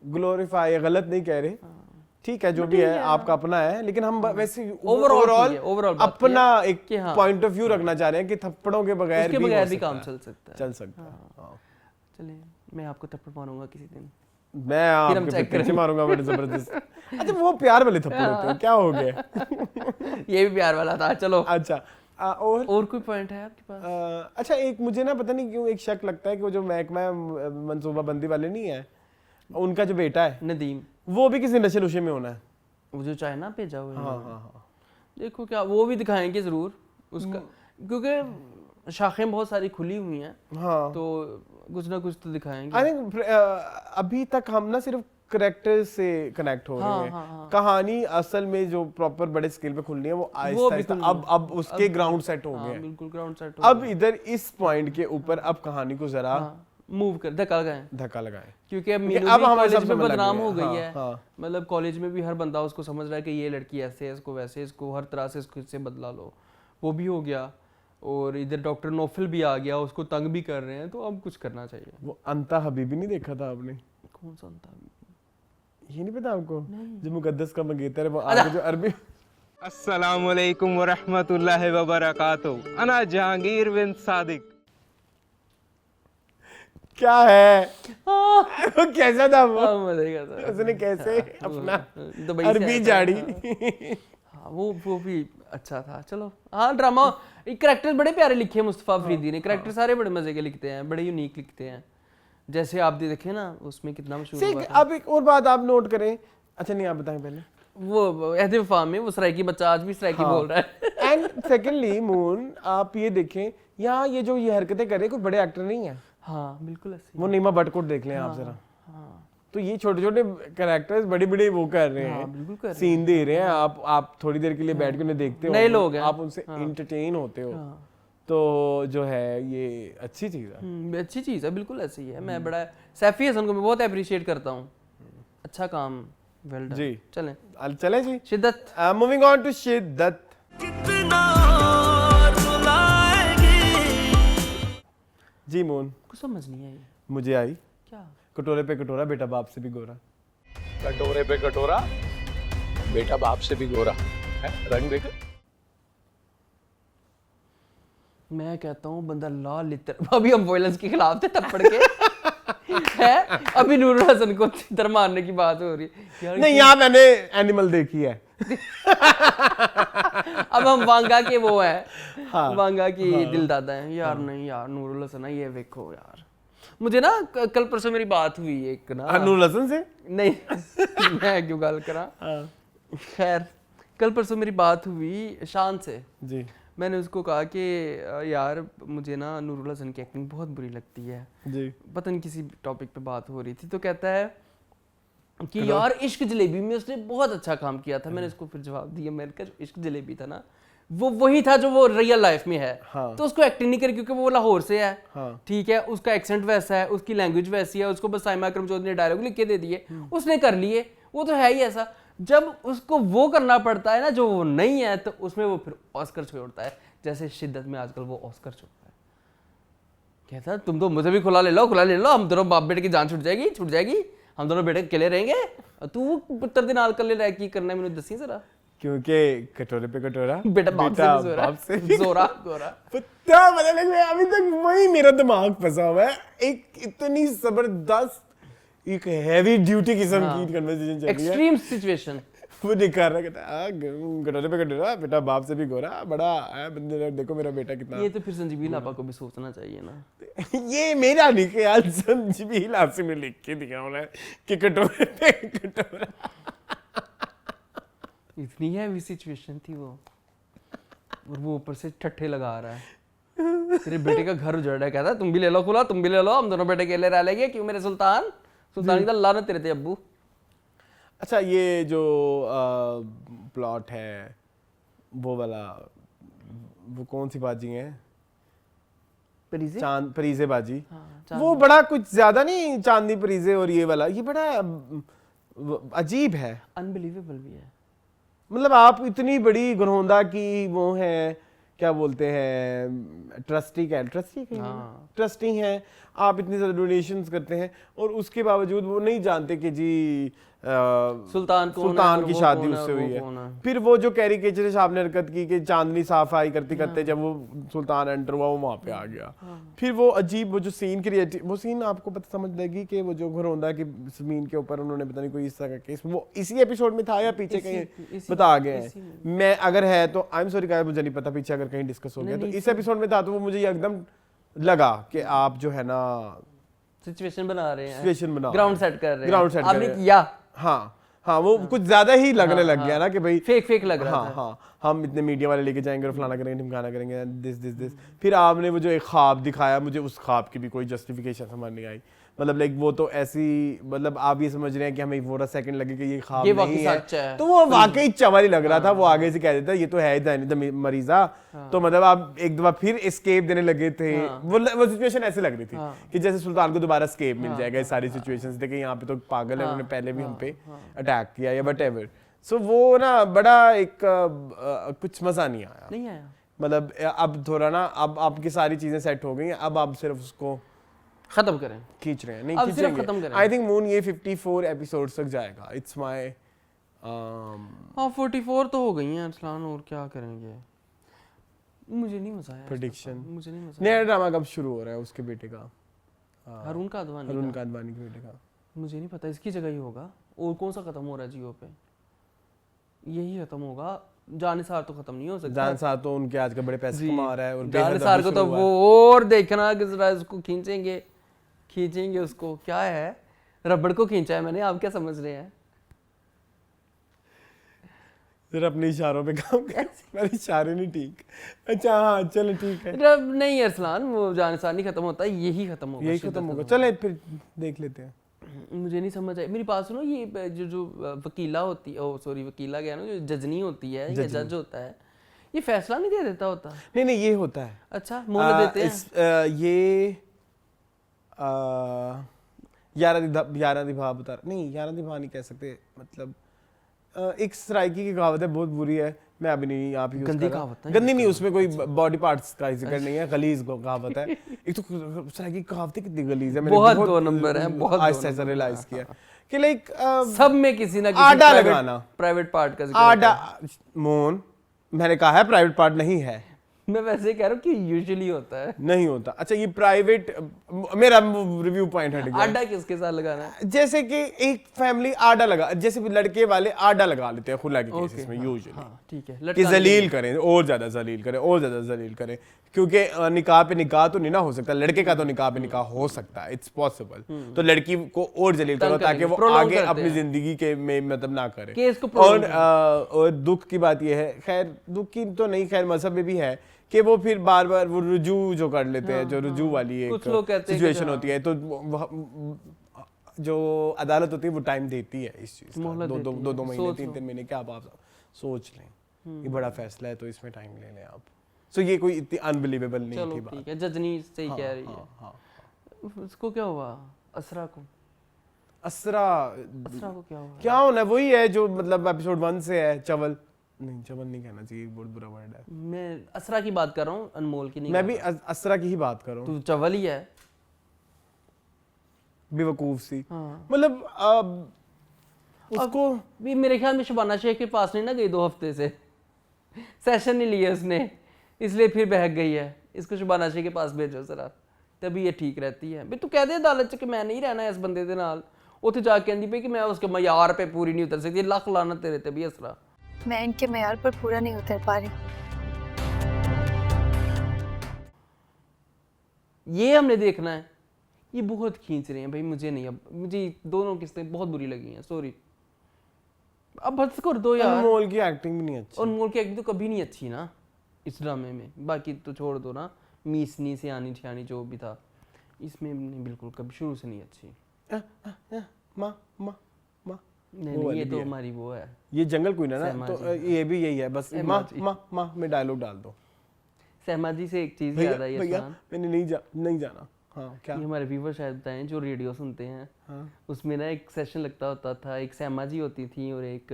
ग्लोरीफाई या गलत नहीं कह रहे, ठीक है जो भी है आपका अपना है, लेकिन हम वैसे ओवरऑल अपना एक पॉइंट ऑफ व्यू रखना चाह रहे हैं कि थप्पड़ों के बगैर भी काम चल सकता है। चलिए मैं आपको थप्पड़ मारूंगा किसी दिन, मैं आपके पीछे मारूंगा बड़े जबरदस्त। अच्छा वो प्यार वाले थप्पड़ होते हैं, क्या हो गया? ये भी प्यार वाला था। चलो अच्छा और कोई पॉइंट है आपके पास? अच्छा एक मुझे ना पता नहीं क्यों एक शक लगता है कि वो जो महकमा मंसूबाबंदी वाले नहीं है, उनका जो बेटा है नदीम, वो भी किसी नशे नुशे में होना है, वो जो चाइना भेजा हुआ है। हाँ देखो क्या वो भी दिखाएंगे जरूर उसका, क्योंकि शाखें बहुत सारी खुली हुई हैं, हाँ तो कुछ ना कुछ तो दिखाएंगे। आई थिंक अभी तक हम ना सिर्फ करेक्टर से कनेक्ट हो रहे हैं, कहानी असल में जो प्रॉपर बड़े स्केल पे खुलनी है वो आहिस्ता अब उसके ग्राउंड सेट हो गए, बिल्कुल ग्राउंड सेट। अब इधर इस पॉइंट के ऊपर अब कहानी को जरा मूव कर धक्का लगाएं, क्योंकि अब मीनू भी कॉलेज में बदनाम हो गई है। मतलब कॉलेज में भी हर बंदा उसको समझ रहा है कि ये लड़की ऐसे है, इसको वैसे, इसको हर तरह से इससे बदला लो, वो भी हो गया। और इधर डॉक्टर नौफल भी आ गया, उसको तंग भी कर रहे हैं, तो अब कुछ करना चाहिए। वो अंता हबीबी नहीं देखा था आपने? कौन सा अंता हबीबी? ये नहीं पता आपको? जो मुकद्दस का मंगेतर है वो आगे जो अरबी। अस्सलाम वालेकुम व रहमतुल्लाहि व बरकातहू, अना जहांगीर बिन सादिक। क्या है वो कैसा था वो? उसने कैसे अपना अरबी झाड़ी। हाँ वो भी अच्छा था। चलो हाँ ड्रामा, कैरेक्टर बड़े प्यारे लिखे हैं मुस्तफा अफरीदी ने, कैरेक्टर सारे बड़े मजे के लिखते हैं, बड़े यूनिक लिखते हैं। जैसे आप देखे ना उसमें कितना मशहूर हुआ था। अब एक और बात आप नोट करें, अच्छा नहीं आप बताएं पहले। वो अहद वफा में वो सराइकी बच्चा आज भी सराइकी बोल रहा है। एंड सेकेंडली मून आप ये देखें यहाँ ये जो ये हरकतें कर रहे हैं कोई बड़े एक्टर नहीं है। हाँ बिल्कुल ऐसे। वो नीमा भट्ट देख लें आप जरा, तो ये छोटे छोटे कैरेक्टर्स बड़े बड़े वो कर रहे हैं, सीन दे रहे हैं, आप थोड़ी देर के लिए बैठ के उन्हें देखते हो, नए लोग हैं, आप उनसे इंटरटेन होते हो, तो जो है ये अच्छी चीज़ है। अच्छी चीज़ है, बिल्कुल ऐसी ही है। मैं बड़ा सैफी हसन को मैं बहुत अप्रिशिएट करता हूँ, अच्छा काम, वेल डन। जी चलें जी। शिद्दत, मूविंग ऑन टू शिद्दत। जी मून, कुछ समझ नहीं आई। मुझे आई। क्या? कटोरे पे कटोरा, बेटा बाप से भी गोरा। कटोरे पे कटोरा, बेटा बाप से भी गोरा है, रंग देखो। मैं कहता हूँ बंदा लाल लितर, अभी हम वायलेंस के खिलाफ थे थप्पड़ के है, अभी नूरुल हसन को तितर मारने की बात हो रही है। नहीं यहाँ मैंने एनिमल देखी है। अब हम वांगा के वो है, वांगा की दिल दादा है यार। नहीं यार नूरुल हसन ये देखो यार, मुझे ना कल परसों मेरी बात हुई एक ना नूरुल हसन से, नहीं मैं क्यों गल करा, खैर कल परसों मेरी बात हुई शान से जी। मैंने उसको कहा कि यार मुझे ना नूरुल हसन की एक्टिंग बहुत बुरी लगती है जी। पता नहीं किसी टॉपिक पे बात हो रही थी, तो कहता है कि यार इश्क जलेबी में उसने बहुत अच्छा काम किया था। मैंने उसको फिर जवाब दिया, मैंने कहा जो इश्क जलेबी था ना वो वही था जो वो रियल लाइफ में है। तो उसको एक्टिंग नहीं करी क्योंकि वो लाहौर से है, ठीक है, उसका एक्सेंट वैसा है, उसकी लैंग्वेज वैसी है, उसको बस साइमा अकरम चौधरी ने डायलॉग लिख के दे दिए, उसने कर लिए, वो तो है ही ऐसा। जब उसको वो करना पड़ता है ना जो वो नहीं है, तो उसमें वो फिर ऑस्कर छोड़ता है, जैसे शिद्दत में आजकल वो ऑस्कर छोड़ता है। कहता है तुम तो मुझे भी खुला ले लो, हम दोनों बाप बेटे की जान छूट जाएगी, हम दोनों बेटे अकेले रहेंगे, तू पुत्र दिन आल कर ले रहा है, की करना है मैंने दसी जरा। क्योंकि कटोरे पे कटोरा बेटा बाप से भी जोरा गोरा। पता मतलब मैं अभी तक वही मेरा दिमाग फंसा हुआ है, एक इतनी जबरदस्त एक हैवी ड्यूटी किस्म की कन्वर्सेशन चल रही है, एक्सट्रीम सिचुएशन। वो दिखा रहा कहता है कटोरे पे कटोरा बेटा बाप से भी गोरा, बड़ा है बंदे, देखो मेरा बेटा कितना। ये तो फिर संजीवी लापा को भी सोचना चाहिए ना। ये मेरा नहीं ख्याल, संजीवी लासी में लिख के दिया उन्हें कि कटोरे पे कटोरा। इतनी हैवी सिचुएशन थी वो, और वो ऊपर से ठट्ठे लगा रहा है, तेरे बेटे का घर उजड़ रहा है, कहता है तुम भी ले लो खुला, तुम भी ले लो, हम दोनों बेटे अकेले रह लेंगे, क्यों मेरे सुल्तान, सुल्तान की तो अल्लाह ने तेरे थे अब्बू। अच्छा ये जो प्लॉट है वो वाला, वो कौन सी बाजी है, परीजे परीजे बाजी, हाँ, वो बड़ा कुछ ज्यादा नहीं, चांदनी परीजे और ये वाला, ये बड़ा अजीब है, अनबिलीवेबल भी है। मतलब आप इतनी बड़ी घरौंदा की वो है, क्या बोलते हैं, ट्रस्टी ट्रस्टी हैं, आप इतनी ज़्यादा डोनेशंस करते हैं और उसके बावजूद वो नहीं जानते कि जी सुल्तान की शादी उससे हुई है। फिर वो जो कैरिकेचरिस्ट आपने हरकत की कि चांदनी सफाई करते करते जब वो सुल्तान एंटर हुआ वो वहाँ पे आ गया, फिर वो अजीब वो जो सीन क्रिएटिव, वो सीन आपको पता समझ लेगी कि वो जो घरौंदा की जमीन के ऊपर उन्होंने पता नहीं कोई इस तरह का केस, वो इसी एपिसोड में था या पीछे कहीं बता गए हैं, मैं अगर है तो आई एम सॉरी गाइस, मुझे नहीं पता पीछे अगर कहीं डिस्कस हो गया, तो इस एपिसोड में था तो वो मुझे एकदम लगा कि आप जो है ना सिचुएशन बना रहे हैं, सिचुएशन बना ग्राउंड सेट कर रहे हैं, ग्राउंड सेट आपने किया। हाँ वो कुछ ज्यादा ही लगने लग गया ना कि भाई फेक लग रहा था। हाँ हम इतने मीडिया वाले लेके जाएंगे और फलाना करेंगे ढिमकाना करेंगे, दिस फिर आपने वो जो एक ख्वाब दिखाया, मुझे उस ख्वाब की भी कोई जस्टिफिकेशन समझ नहीं आई, मतलब लाइक वो तो ऐसी, मतलब आप ये समझ रहे हैं कि हमें पूरा सेकंड लगे कि ये ख्वाब नहीं है, तो वो वाकई चवल ही लग रहा था, वो आगे से कह देता ये तो है ही मरीजा, तो मतलब आप एक दफा फिर एस्केप देने लगे थे, वो सिचुएशन ऐसे लग रही थी कि जैसे सुल्तान को दोबारा एस्केप मिल जाएगा, सारी सिचुएशंस देखे यहाँ पे तो पागल है, उन्होंने पहले भी हम पे अटैक किया या व्हाटएवर, सो वो ना बड़ा एक कुछ मजा नहीं आया, मतलब अब थोड़ा ना अब आपकी सारी चीजें सेट हो गई हैं, अब आप सिर्फ उसको खत्म करें, खींच रहे हैं, नहीं खींचेंगे, आई थिंक मून ये 54 एपिसोड्स तक जाएगा, इट्स माय 44 तो हो गई हैं अरसलान, और क्या करेंगे, मुझे नहीं मजा आया प्रेडिक्शन, मुझे नहीं मजा। नया ड्रामा कब शुरू हो रहा है उसके बेटे का, हारून कादवानी के बेटे का, मुझे नहीं पता, इसकी जगह ही होगा, और कौन सा खत्म हो रहा है जियो पे, यही खत्म होगा, जानिसार तो खत्म नहीं हो सकता, जानिसार तो उनके आज का बड़े पैसे कमा रहा है, और जानिसार को तो वो और देखना कि जरा इसको खींचेंगे उसको, क्या है रबड़ को खींचा है मैंने, आप क्या समझ रहे हैं, जरा अपने इशारों पे काम कर, मेरे इशारे नहीं ठीक, अच्छा हाँ चलो ठीक है, रब नहीं अरसलान, वो जानिसार नहीं खत्म होता, यही खत्म होगा, चले फिर देख लेते हैं, मुझे नहीं समझ आई, मेरी बात सुनो, ये जो वकीला होती है, सॉरी वकीला क्या ना, जो जजनी होती है या जज होता है, ये फैसला नहीं दे देता होता, नहीं ये होता है, अच्छा मोहलत देते हैं, ये 11 दिभा बता, नहीं 11 दिभा नहीं कह सकते, मतलब एक सराइकी की कहावत है, बहुत बुरी है, मैं अभी नहीं, आप यूज गंदी कहावत है, गंदी नहीं, उसमें कोई बॉडी पार्ट्स का जिक्र नहीं है, गलीज कहावत है, एक तो सराइकी कहावतें कितनी गलीज है, मैंने बहुत 2 नंबर है, बहुत आज से रियलाइज किया कि लाइक सब में किसी ना किसी आडा लगाना, प्राइवेट पार्ट का जिक्र, आडा मोन, मैंने कहा है प्राइवेट पार्ट नहीं है, मैं वैसे कह रहा हूँ कि यूजुअली होता है, नहीं होता, अच्छा ये प्राइवेट, मेरा रिव्यू पॉइंट हट गया, आडा किसके साथ लगाना है, जैसे कि एक फैमिली आडा लगा, जैसे लड़के वाले आडा लगा लेते हैं खुला के केसेस में यूजुअली, ठीक है, कि जलील करें और ज्यादा जलील करें, क्योंकि निकाह पे निकाह तो नहीं ना हो सकता, लड़के का तो निकाह पे निकाह हो सकता है, इट्स पॉसिबल, तो लड़की को और जलील करो ताकि वो आगे अपनी जिंदगी के में मतलब ना करे, और दुख की बात ये है, खैर दुख की तो नहीं, खैर मजहब में भी है कि वो फिर बार वो रुजू जो कर लेते हैं, जो रुजू वाली एक सिचुएशन होती है, तो जो अदालत होती है वो टाइम देती है इस चीज का, 2 महीने 3 महीने क्या आप सोच लें, ये बड़ा फैसला है तो इसमें टाइम ले लें आप, सो ये कोई इतनी अनबिलीवेबल नहीं थी बात, ठीक है, जजनी सही कह रही है, उसको क्या हुआ, असरा को क्या होना, वही है जो मतलब एपिसोड 1 से है, चवल नहीं कहना चाहिए, बहुत बुरा वर्ड है, मैं असरा की बात कर रहा हूँ, अनमोल की नहीं, मैं भी असरा की ही बात कर रहा हूँ, तू चवल ही है, बेवकूफ सी, मतलब उसको भी मेरे ख्याल में शबाना शेख के पास नहीं ना गई 2 हफ्ते से, सेशन नहीं लिया उसने, इसलिए फिर बहक गई है। इसको शबाना शेख के पास भेजो जरा, तभी ये ठीक रहती है। भी तू कह दे अदालत च कि मैं नहीं रहना इस बंदे दे नाल, उत्थे जा कहंदी पे कि मैं उसके मयार पे पूरी नहीं उतर सकती। लख लाना तेरे ते भी असरा। मैं इनके मयार पर पूरा नहीं उतर पा रही। ये हमने देखना है। ये बहुत खींच रहे हैं भाई, मुझे नहीं, अब मुझे दोनों किस्तें बहुत बुरी लगी हैं, सॉरी। अब बस कर दो यार। अनमोल की एक्टिंग भी नहीं अच्छी। अनमोल की एक्टिंग तो कभी नहीं अच्छी ना इस ड्रामे में, बाकी तो छोड़ दो ना, मीसनी से आनी ठियानी जो भी था, इसमें नहीं, बिल्कुल कभी शुरू से नहीं अच्छी। माँ माँ माँ नहीं, ये तो हमारी वो है, ये जंगल क्वीन है ना, तो ये भी यही है, बस माँ माँ माँ में डायलॉग डाल दो। सहमा जी से एक चीज याद आई, मैंने नहीं जाना। हाँ, क्या? ये हमारे व्यूवर शायद बताएं जो रेडियो सुनते हैं। हाँ। उसमें ना एक सेशन लगता होता था, एक सहमा जी होती थी और एक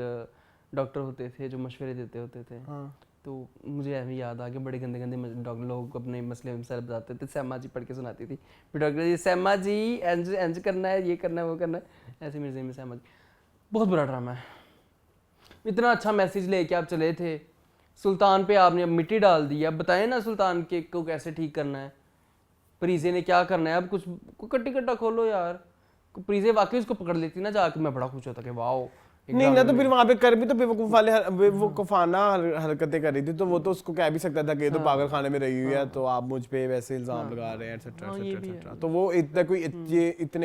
डॉक्टर होते थे जो मशवरे देते होते थे। हाँ। तो मुझे अभी याद आ गया, बड़े गंदे गंदे डॉक्टर लोग अपने मसले सर बताते थे, सहमा जी पढ़ के सुनाती थी। फिर डॉक्टर जी सहमा जी एंज करना है, ये करना है, वो करना है, ऐसे मेरे में सहमा जी। बहुत बुरा ड्रामा है। इतना अच्छा मैसेज लेके आप चले थे, सुल्तान पे आपने अब मिट्टी डाल दी। अब बताएं ना सुल्तान के को कैसे ठीक करना है, प्रीजे ने क्या करना है। अब कुछ कट्टी कट्टा खोलो यार। प्रीजे वाकई उसको पकड़ लेती ना जाके, मैं बड़ा खुश होता कि वाओ। नहीं ना, तो फिर वहां पे कर भी तो बेवकूफ वाले बेवकूफाना हरकतें कर रही थी, तो वो तो उसको कह भी सकता था कि ये तो पागल खाने में रही हुई है, तो आप मुझ पे वैसे इल्जाम लगा रहे हैं, एटसेट्रा एटसेट्रा। तो वो इतने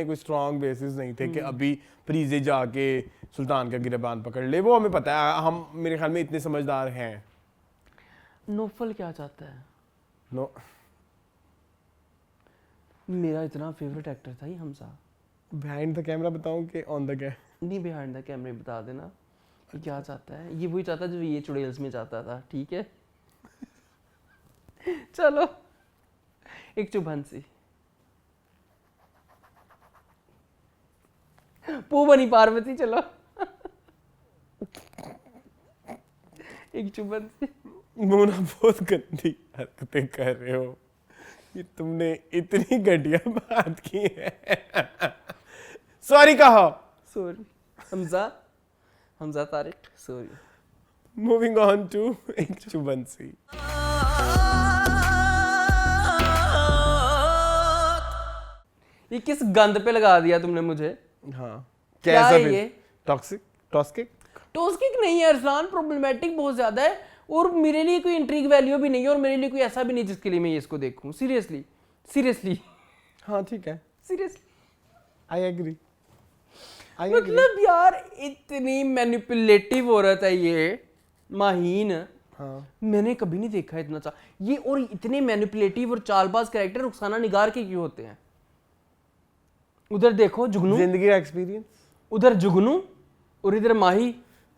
कोई स्ट्रॉन्ग बेसिस नहीं थे कि अभी प्रीजे जाके सुल्तान का गिरबान पकड़ ले। वो हमें पता है, हम मेरे ख्याल में इतने समझदार हैं। नौफल क्या चाहता है? मेरा इतना फेवरेट एक्टर था ये हमजा। बिहाइंड द कैमरा बताऊं कि ऑन द कैमरा? नहीं, बिहाइंड द कैमरे बता देना ये क्या चाहता है। ये वही चाहता है जो ये चुड़ैल्स में चाहता था, ठीक है। चलो एक चुभन सी पू बनी पार्वती, चलो एक चुभन सी। मोना बहुत गंदी हरकतें कर रहे हो, ये तुमने इतनी घटिया बात की है। सॉरी कहो। Sorry Hamza Tariq, sorry. Moving on to Ek Chubhansi. ये किस गंद पे लगा दिया तुमने मुझे? हाँ, क्या है ये? टॉक्सिक नहीं है अरसलान, प्रॉब्लमेटिक बहुत ज्यादा है और मेरे लिए कोई इंट्रिग वैल्यू भी नहीं है और मेरे लिए कोई ऐसा भी नहीं जिसके लिए मैं इसको देखूं। सीरियसली। हाँ ठीक है, सीरियसली आई एग्री। मतलब यार इतनी मैनिपुलेटिव औरत है ये माहीन। हाँ। मैंने कभी नहीं देखा इतना ये, और इतने मैनिपुलेटिव और चालबाज कैरेक्टर रुखसाना निगार के क्यों होते हैं? उधर देखो जुगनू, जिंदगी का एक्सपीरियंस, उधर जुगनू और इधर माही,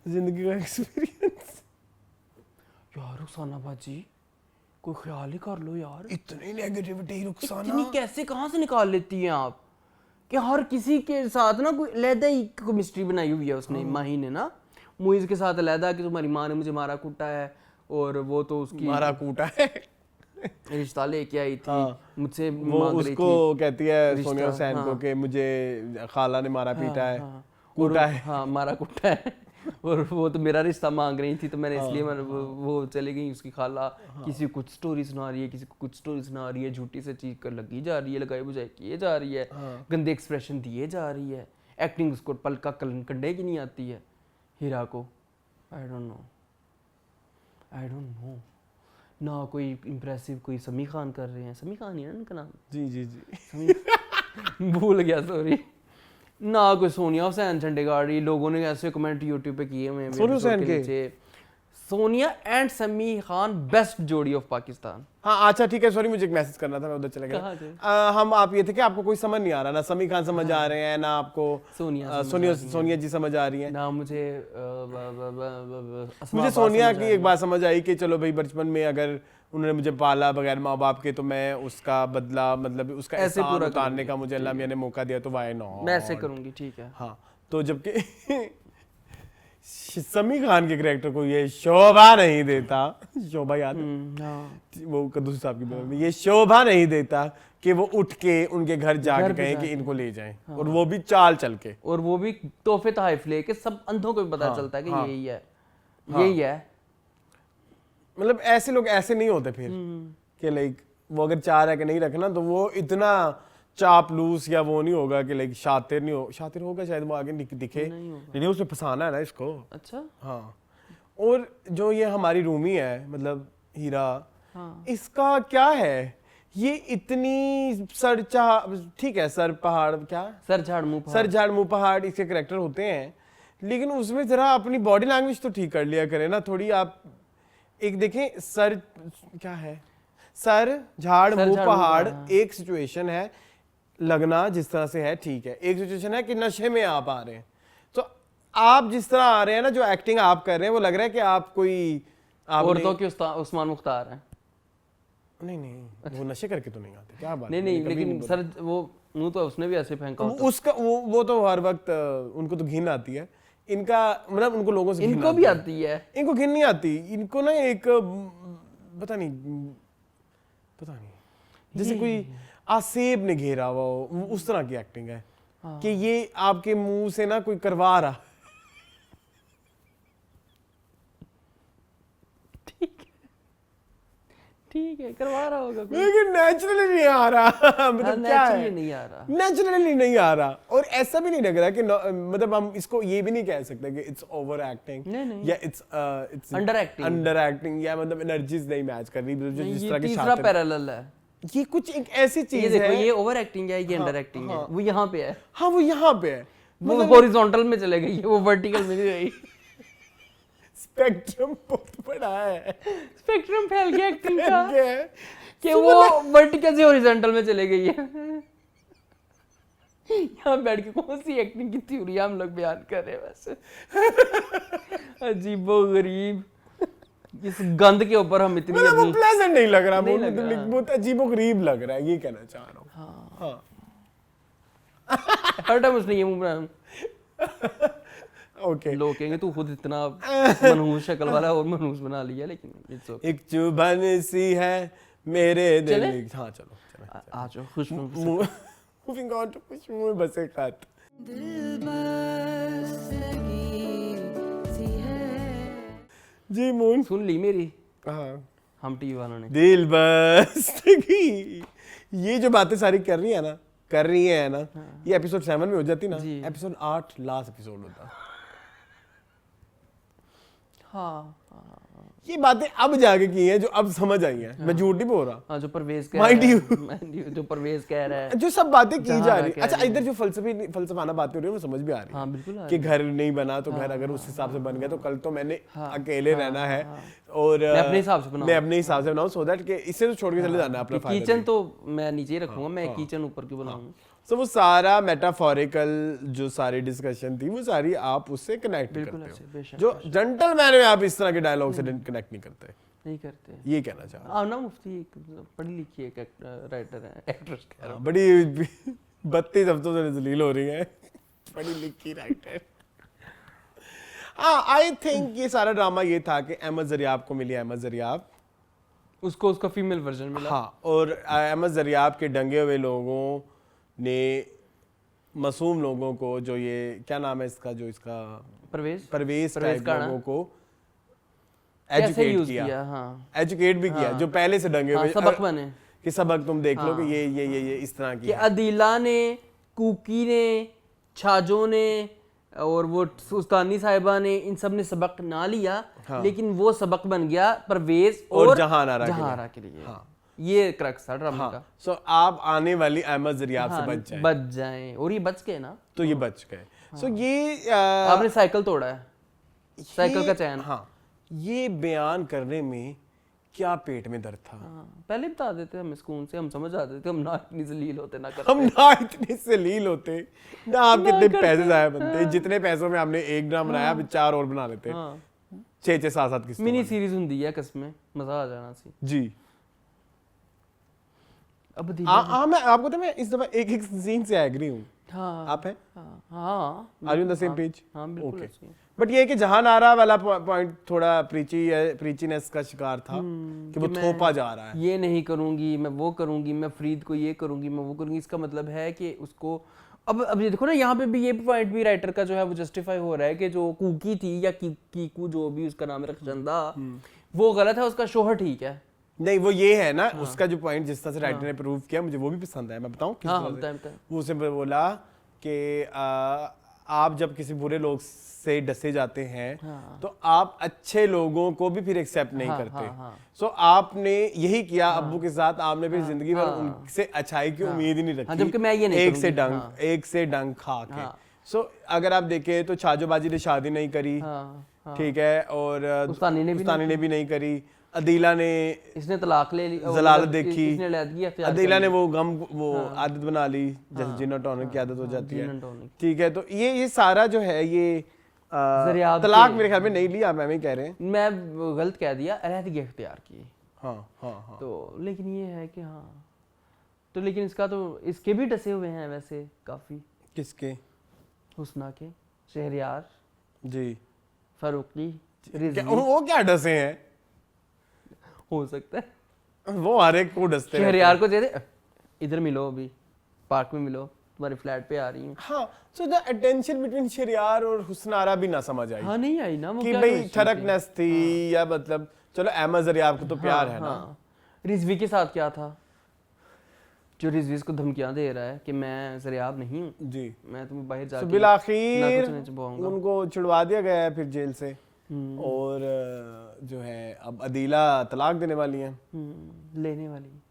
जिंदगी का एक्सपीरियंस। यार रुखसाना बाजी कोई ख्याल ही कर लो यार, इतनी नेगेटिविटी रुखसाना इतनी कैसे कहां से निकाल लेती हैं आप कि हर किसी के साथ ना कोई अलहदा ही केमिस्ट्री बनाई हुई है उसने। माही ने ना मुइज के साथ अलहदा कि तुम्हारी माँ ने मुझे मारा कूटा है और वो तो उसकी मारा कूटा है रिश्ता लेके आई थी। हाँ। मुझसे वो उसको कहती है सोनिया हुसैन को कि मुझे खाला ने मारा पीटा है, कूटा है। हाँ, मारा कूटा है और वो तो मेरा रिश्ता मांग रही थी, तो मैंने इसलिए वो चली गई उसकी खाला। किसी को कुछ स्टोरी सुना रही है, किसी को कुछ स्टोरी सुना रही है, झूठी से चीज कर लगी जा रही है, लगाई बुझाई किए जा रही है, गंदे एक्सप्रेशन दिए जा रही है, एक्टिंग उसको पलका कंडे की नहीं आती है हीरा को। आई डोंट नो ना कोई इम्प्रेसिव कोई समी खान कर रहे हैं, समी खान ही है ना उनका नाम? जी भूल गया, सॉरी। ना कोई सोनिया हुसैन झंडे गाड़ रही। लोगों ने ऐसे कमेंट यूट्यूब पे किए हुए हैं सोनिया हुसैन के, सोनिया एंड समी खान बेस्ट जोड़ी ऑफ पाकिस्तान। हाँ अच्छा ठीक है, सॉरी मुझे एक मैसेज करना था, मैं उधर चला गया। हम आप ये थे कि आपको कोई समझ नहीं आ रहा, ना समी खान समझ आ रहे हैं, ना आपको सोनिया जी समझ आ रही हैं, ना मुझे सोनिया की एक बात समझ आई कि चलो भाई बचपन में अगर उन्होंने मुझे पाला बगैर माँ बाप के, तो मैं उसका बदला मतलब उसका ऐसे पूरा उतारने का मुझे अल्लाह मियां ने मौका दिया, तो वाई नॉट, मैं ऐसे करूंगी, ठीक है। हाँ, तो जबकि समी खान के कैरेक्टर को ये शोभा नहीं देता, शोभा याद है? हाँ वो कद्दू साहब की फिल्म में ये शोभा नहीं देता कि वो उठ के उनके घर जाके कहें कि इनको ले जाएं, और वो भी चाल चल के, और वो भी तोहफे तोहफ लेके, सब अंधों को भी पता चलता है कि यही है, यही है। मतलब ऐसे लोग ऐसे नहीं होते फिर कि लाइक वो अगर चाह रहा है कि नहीं रखना तो वो इतना चापलूस या वो नहीं होगा कि लाइक शातिर नहीं हो, शातिर होगा शायद वो आगे दिखे नहीं, उसमें फंसाना है ना इसको। अच्छा हाँ, और जो ये हमारी रूमी है मतलब हीरा, इसका क्या है, ये इतनी ठीक है सर पहाड़ क्या सर झाड़ मुंह पहाड़ इसके करेक्टर होते हैं, लेकिन उसमें जरा अपनी बॉडी लैंग्वेज तो ठीक कर लिया करे ना थोड़ी। आप एक देखें, सर क्या है, सर झाड़ मुंह पहाड़, एक सिचुएशन है लगना जिस तरह से है ठीक है, एक सिचुएशन है कि नशे में आप आ रहे हैं, तो आप जिस तरह आ रहे हैं ना, जो एक्टिंग आप कर रहे हैं वो लग रहा है कि आप कोई औरतों के उस्मान मुख्तार हैं। नहीं वो नशे करके तो नहीं आते, क्या बात नहीं लेकिन सर वो मुंह तो उसने भी ऐसे फेंका होता। उसका वो तो हर वक्त उनको तो घिन आती है, इनका मतलब उनको लोगों से इनको भी आती है, इनको घिन नहीं आती, इनको ना एक पता नहीं जैसे कोई आसेब ने घेरा हुआ हो, उस तरह की एक्टिंग है कि ये आपके मुंह से ना कोई करवा रहा। ठीक है करवा रहा होगा, लेकिन नेचुरली नहीं आ रहा। मतलब क्या है, नहीं आ रहा, नेचुरली नहीं आ रहा, और ऐसा भी नहीं लग रहा कि मतलब हम इसको ये भी नहीं कह सकते कि इट्स ओवर एक्टिंग या इट्स अंडर एक्टिंग या मतलब एनर्जीज नहीं मैच कर रही, जो जिस तरह की तीसरा पैरेलल है, ये कुछ एक ऐसी चीज है, ये ओवर एक्टिंग है, ये अंडर एक्टिंग है, वो यहाँ पे है। हाँ वो यहाँ पे है, वो हॉरिजॉन्टल में चले गई, वो वर्टिकल में नहीं गई। स्पेक्ट्रम बहुत बड़ा है, स्पेक्ट्रम फैल गया एक्टिंग का कि वो वर्टिकल से हॉरिजॉन्टल में चले गई है। यहाँ बैठ के कौन सी एक्टिंग की थ्योरी हम लोग बयान कर रहे हैं वैसे। अजीबोगरीब, इस गंद के ऊपर हम इतनी वो प्लेजेंट नहीं लग रहा, बहुत अजीबोगरीब लग रहा है, ये कहना चाह रहा हूँ। हाँ हर टाइम उसने ये मुंह बनाया। ओके लोग कहेंगे तू खुद इतना मनहूस शक्ल वाला और मनहूस बना लिया, लेकिन इट्स ओके। एक चुभन सी है मेरे दिल में। हाँ चलो आ जाओ, खुश मूविंग ऑन टू खुशबू बसे खत। जी मून सुन ली मेरी? हाँ हम टीवी वालों ने दिल बस्ती, ये जो बातें सारी कर रही है ना, ये एपिसोड 7 में हो जाती ना, एपिसोड 8 लास्ट एपिसोड होता। हाँ ये बातें अब जाके की हैं जो अब समझ आई हैं, मैं झूठ नहीं बोल रहा। हाँ, जो परवेज कह रहा है, जो परवेज कह रहा है, जो सब बातें की जा रही है। अच्छा इधर जो फलसफाना बातें हो रही है वो समझ भी आ रही है। हाँ, बिल्कुल आ कि घर नहीं बना तो घर अगर उस हिसाब से बन गया तो कल तो मैंने अकेले रहना है और मैं अपने हिसाब से बनाऊं सो दैट कि इससे तो छोड़ के चले जाना है अपना फायदा। किचन तो मैं नीचे ही रखूंगा, मैं किचन ऊपर क्यों बनाऊंगा। तो वो सारा मेटाफोरिकल जो सारी डिस्कशन थी वो सारी आप उससे कनेक्ट करते हो, जो जेंटलमैन में आप इस तरह के डायलॉग से कनेक्ट नहीं करते, ये कहना चाह रहा हूं। ना मुफ्ती पढ़ी लिखी एक राइटर है, एक्ट्रेस कह रहा हूं, बड़ी 32 हफ्तों से जलील हो रही है, पढ़ी लिखी राइटर। हाँ आई थिंक ये सारा ड्रामा ये था कि अहमद ज़रियाब को मिली अहमद ज़रियाब, उसको उसका फीमेल वर्जन मिला। हाँ, और अहमद ज़रियाब के डंगे हुए लोगों ने मासूम लोगों को, जो ये क्या नाम है इसका, जो इसका परवेज टाइप लोगों को एजुकेट किया, एजुकेट भी किया, जो पहले से डंगे हुए सबक बने कि सबक तुम देख लो कि ये इस तरह की अदीला ने, कुकी ने, छाजो ने और वो सुल्तानी साहिबा ने, इन सब ने सबक ना लिया, लेकिन वो सबक बन गया परवेज और जहानारा के लिए। ये क्रक्स था ड्रामा का। सो आप आने वाली अहमद ज़रियाब से बच जाएं, और ये बच गए ना, तो ये बच गए। सो ये आपने साइकिल तोड़ा है, साइकिल का चैन। हाँ, ये बयान करने में क्या पेट में दर्द था। पहले बता देते हमें स्कूल से, हम समझ आते थे, हम ना इतनी जलील होते ना करते, हम ना इतने जलील होते ना, आप कितने पैसे जाया बनते, जितने पैसों में हमने एक ड्रामा बनाया अब 4 और बना लेते, 6 7 की मिनी सीरीज हुंदी है, कसमें मजा आ जाना सी जी। अब मैं आपको तो मैं इस दफा एक सीन से एग्री हूँ। हाँ, आप हैं? हाँ, are you on the same page? हाँ, बिल्कुल। बट ये है कि जहां नारा वाला पॉइंट थोड़ा प्रीचीनेस का शिकार था कि वो थोपा जा रहा है। ये नहीं करूंगी, मैं वो करूंगी, मैं फरीद को ये करूंगी, मैं वो करूंगी। इसका मतलब है कि उसको अब ये देखो ना, यहाँ पे भी ये पॉइंट भी राइटर का जो है वो जस्टिफाई हो रहा है कि जो कुकी थी या कीकू जो भी उसका नाम है रखचंदा, वो गलत है, उसका शोहर ठीक है। नहीं वो ये है ना उसका जो पॉइंट जिस तरह से राइटर ने प्रूव किया, मुझे वो भी पसंद आया। मैं बताऊं किस तरह से वो उसे बोला कि आप जब किसी बुरे लोग से डसे जाते हैं तो आप अच्छे लोगों को भी फिर एक्सेप्ट नहीं करते। सो आपने यही किया अब्बू के साथ, आपने फिर जिंदगी भर उनसे अच्छाई की उम्मीद ही नहीं रखी, जबकि मैं ये नहीं एक से डंक खा के। सो अगर आप देखें तो छाजोबाजी ने शादी नहीं करी, ठीक है, और उस्तानी ने भी नहीं करी। अदीला ने इसने तलाक ले ली, जलालत देखी, इसने अलहदगी अख्तियार अदीला ने वो गम वो आदत बना ली, जैसे जिन और टॉनिक की आदत हो जाती है, ठीक है। तो ये सारा जो है ये तलाक मेरे ख्याल में नहीं लिया, मैं कह रहे हैं, मैं गलत कह दिया, अलहदगी अख्तियार की। हाँ। तो लेकिन ये है कि हाँ, तो लेकिन इसका तो इसके भी डसे हुए हैं वैसे काफी। किसके? हुस्ना के, शहरयार जी, फारूकी, वो क्या डसे हैं? हो सकता है वो हर एक को डसते हैं। शहरयार को दे इधर मिलो, अभी पार्क में मिलो, तुम्हारे फ्लैट पे आ रही हूँ। हाँ, so the attention between Shahryar और हुस्नारा भी ना समझ आई। हाँ, नहीं आई ना वो, कि भाई ठरकनेस थी या मतलब चलो अहमद ज़रियाब को तो प्यार है ना। रिजवी के साथ क्या था, जो रिजवी को धमकियां दे रहा है कि मैं ज़रियाब नहीं हूँ जी, मैं तुम्हें बाहर जाके बिलाखिर उनको छुड़वा दिया गया है फिर जेल से, और जो है अब अदीला तलाक देने वाली हैं, लेने वाली हैं।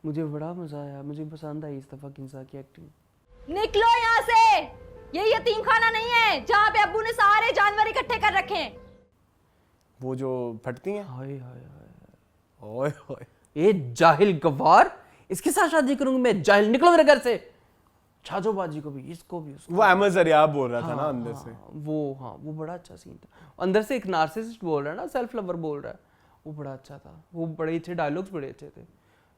मुझे बड़ा मजा आया, मुझे पसंद आई इस दफा किंसा की एक्टिंग। निकलो यहाँ से, ये यतीम खाना नहीं है जहाँ पे अब्बू ने सारे जानवर इकट्ठे कर रखे हैं। वो जो फटती हैं, हाय हाय हाय, ओए ओए, ये जाहिल गवार, इसके साथ शादी करूंगी मैं, जाहिल, निकलो मेरे घर से। छाजोबाजी को भी, इसको भी, उसको। वो अहमद ज़रियाब बोल रहा था ना अंदर से, वो बड़ा अच्छा सीन था। अंदर से एक नार्सिसिस्ट बोल रहा है ना, सेल्फ लवर बोल रहा है, वो बड़ा अच्छा था। वो बड़े अच्छे डायलॉग्स, बड़े अच्छे थे,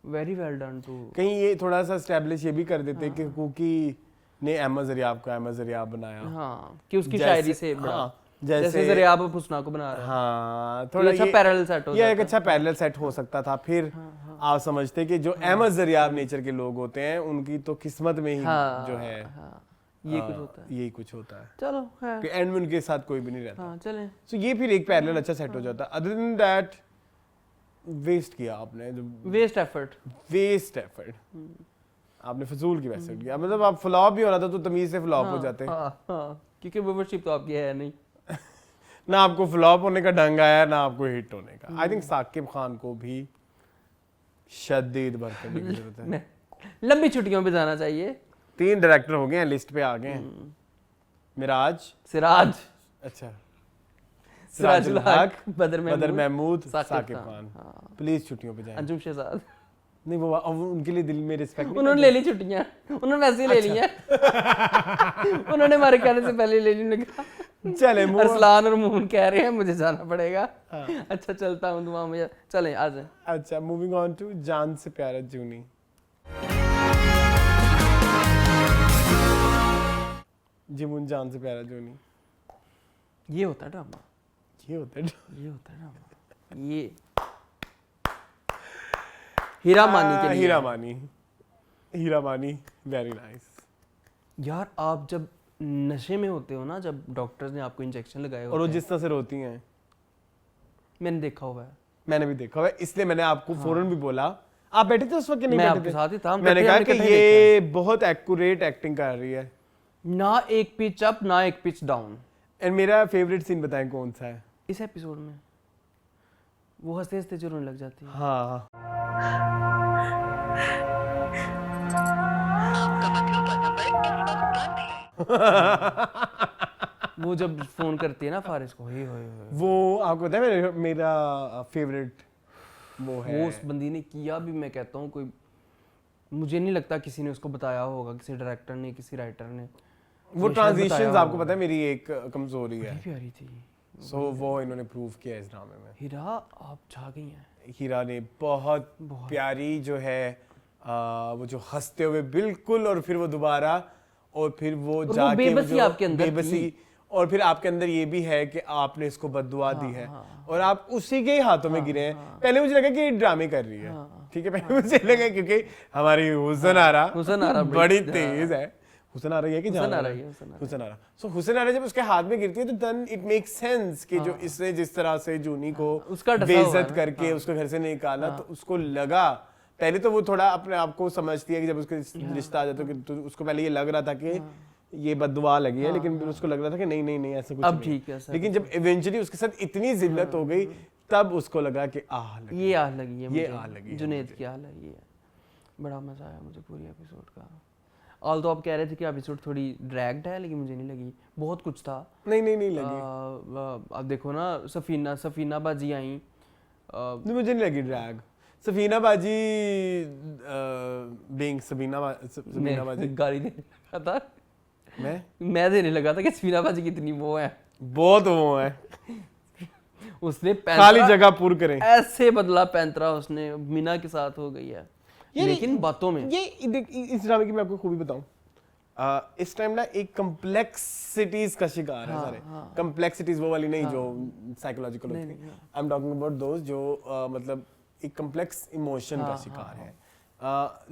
वेरी वेल डन टू। कहीं ये थोड़ा सा एस्टैब्लिश ये भी कर देते कि कुकी ने अहमद ज़रियाब को अहमद ज़रियाब बनाया, हाँ, कि उसकी शायरी से बड़ा, जैसे ज़रियाब हुस्ना को बना रहा है। हाँ, थोड़ा अच्छा पैरेलल सेट हो, ये एक अच्छा पैरेलल सेट हो सकता था। फिर आप समझते कि जो अहमद ज़रियाब नेचर के लोग होते हैं उनकी तो किस्मत में ही जो है ये कुछ होता है, यही कुछ होता है। चलो कि एंड में उनके साथ कोई भी नहीं रहता। हाँ, चलें। सो ये फिर एक पैरेलल अच्छा सेट हो जाता। अदर देन दैट वेस्ट किया आपने, वेस्ट एफर्ट आपने फजूल की वैसे किया। मतलब आप फ्लॉप भी होना था तो तमीज से फ्लॉप हो जाते, क्योंकि व्यूअरशिप तो आपकी है नहीं ना आपको फ्लॉप होने का ढंग आया ना आपको हिट होने का। आई थिंक साकिब खान को भी शदीद वर्क करने की जरूरत है, लंबी छुट्टियों पे जाना चाहिए। 3 डायरेक्टर हो गए हैं, लिस्ट पे आ गए हैं। सिराज, अच्छा, सिराजुल हक, बदर महमूद, साकिब खान। प्लीज छुट्टियों पे जाएं। अंजुम शहजाद नहीं, वो उनके लिए दिल में रिस्पेक्ट नहीं, उन्होंने ले ली छुट्टियां, उन्होंने वैसे ही ले ली हैं। उन्होंने हमारे कहने से पहले ले ली। चले, अरसलान और मोहन कह रहे हैं मुझे जाना पड़ेगा। अच्छा चलता हूँ, दुआ में चलें आ जाए। अच्छा, मूविंग ऑन टू जान से प्यारा जूनी। जिमुन जान से प्यारा जूनी, ये होता है ड्रामा, ये होता है ड्रामा, ये हीरा मानी के लिए। हीरा मानी वेरी नाइस। यार आप जब नशे में होते हो ना, जब डॉक्टर्स ने आपको इंजेक्शन लगाए और वो जिस तरह से रोती हैं, मैंने देखा हुआ है, मैंने भी देखा हुआ है, इसलिए मैंने आपको फौरन भी बोला। आप बैठे थे उस वक्त? नहीं, मैं आपके साथ ही था। मैंने कहा कि ये बहुत एक्यूरेट एक्टिंग कर रही है, ना एक पिच अप ना एक पिच डाउन। एंड मेरा फेवरेट सीन बताएं कौन सा है इस एपिसोड में? वो हंसते हंसते जो रोने लग जाती है। हाँ, वो जब फोन करती है ना फारिस को, वो आपको पता है मेरा फेवरेट वो है। वो उस बंदी ने किया भी, मैं कहता हूँ कोई, मुझे नहीं लगता किसी ने उसको बताया होगा, किसी डायरेक्टर ने, किसी राइटर ने। वो ट्रांजिशंस आपको पता है मेरी एक कमजोरी है, प्यारी थी। सो वो इन्होंने प्रूव किया इस ड्रामे में। हीरा आप छा गई हैं। हीरा ने बहुत प्यारी जो है वो जो हंसते हुए बिल्कुल, और फिर वो दोबारा, और फिर वो जाके बेबसी आपके अंदर बेबसी, और फिर आपके अंदर ये भी है कि आपने इसको बद्दुआ दी है और आप उसी के ही हाथों में गिरे हैं। पहले मुझे लगा कि ये ड्रामे कर रही है, ठीक है, पहले मुझे लगा क्योंकि हमारी हुसन आरा बड़ी तेज है। हुसन आरा है कि हुसन आरा सो हुसन आरा जब उसके हाथ में गिरती है तो देन इट मेक्स सेंस कि जो इसने जिस तरह से जूनी को बेइज्जत करके उसको घर से निकाला तो उसको लगा, पहले तो वो थोड़ा अपने आप को समझती है कि जब उसके रिश्ता आ जाता है तो उसको पहले ये लग रहा था कि ये बददुआ लगी है, लेकिन फिर उसको लग रहा था कि नहीं ऐसा कुछ अब ठीक है। लेकिन जब इवेंचुअली उसके साथ इतनी जिल्लत हो गई तब उसको लगा कि आह लगी, ये आह लगी है, ये आह लगी, जुनैद की आह लगी है। बड़ा मजा आया मुझे पूरी एपिसोड का। ऑल तो आप कह रहे थे कि एपिसोड थोड़ी ड्रैग्ड है, लेकिन मुझे नहीं लगी, बहुत कुछ था। नहीं लगी। अब देखो ना, सफीना बाजी आई, मुझे नहीं लगी ड्रैग। सफीना बाजी बीइंग सफीना बाजी गाली देने लगा था, मैं देने लगा था कि सफीना बाजी कितनी वो है, बहुत वो है, उसने खाली जगह पूरी करें ऐसे बदला पैंतरा उसने मीना के साथ हो गई है। लेकिन बातों में ये इस ड्रामे की मैं आपको खूबी बताऊं, इस टाइम ना एक कम्प्लेक्सिटीज का शिकार है सारे। कम्प्लेक्सिटीज वो वाली नहीं जो साइकोलॉजिकल होती है, आई एम टॉकिंग अबाउट दोस्त जो मतलब एक कम्प्लेक्स इमोशन का शिकार है,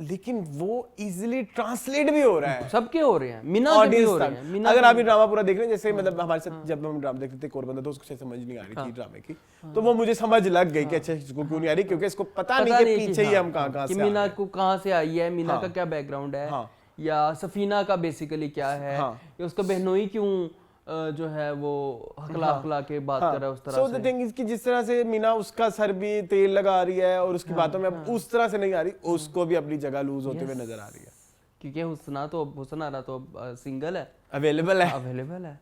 लेकिन वो इजीली ट्रांसलेट भी हो रहा है, सबके हो रहे हैं, मीना के भी हो रहे हैं। अगर आप ये ड्रामा पूरा देख रहे हैं, जैसे मतलब हमारे साथ जब हम ड्रामा देखते थे कोरबंदर, तो उसको समझ नहीं आ रही थी ड्रामे की, तो वो मुझे समझ लग गई कि अच्छा इसको क्यों नहीं आ रही, क्योंकि इसको पता नहीं कि पीछे ही हम कहाँ से मीना को कहाँ से आई है, मीना का क्या बैकग्राउंड है, या सफीना का बेसिकली क्या है, या उसका बहनोई क्यों जो है वो हकला के बात कर रहा है उस तरह से। So the thing is कि जिस तरह से मीना उसका सर भी तेल लगा रही है और उसकी बातों में अब उस तरह से नहीं आ रही, उसको भी अपनी जगह लूज होते हुए नजर आ रही है, क्योंकि हुसन आरा तो सिंगल है, अवेलेबल है,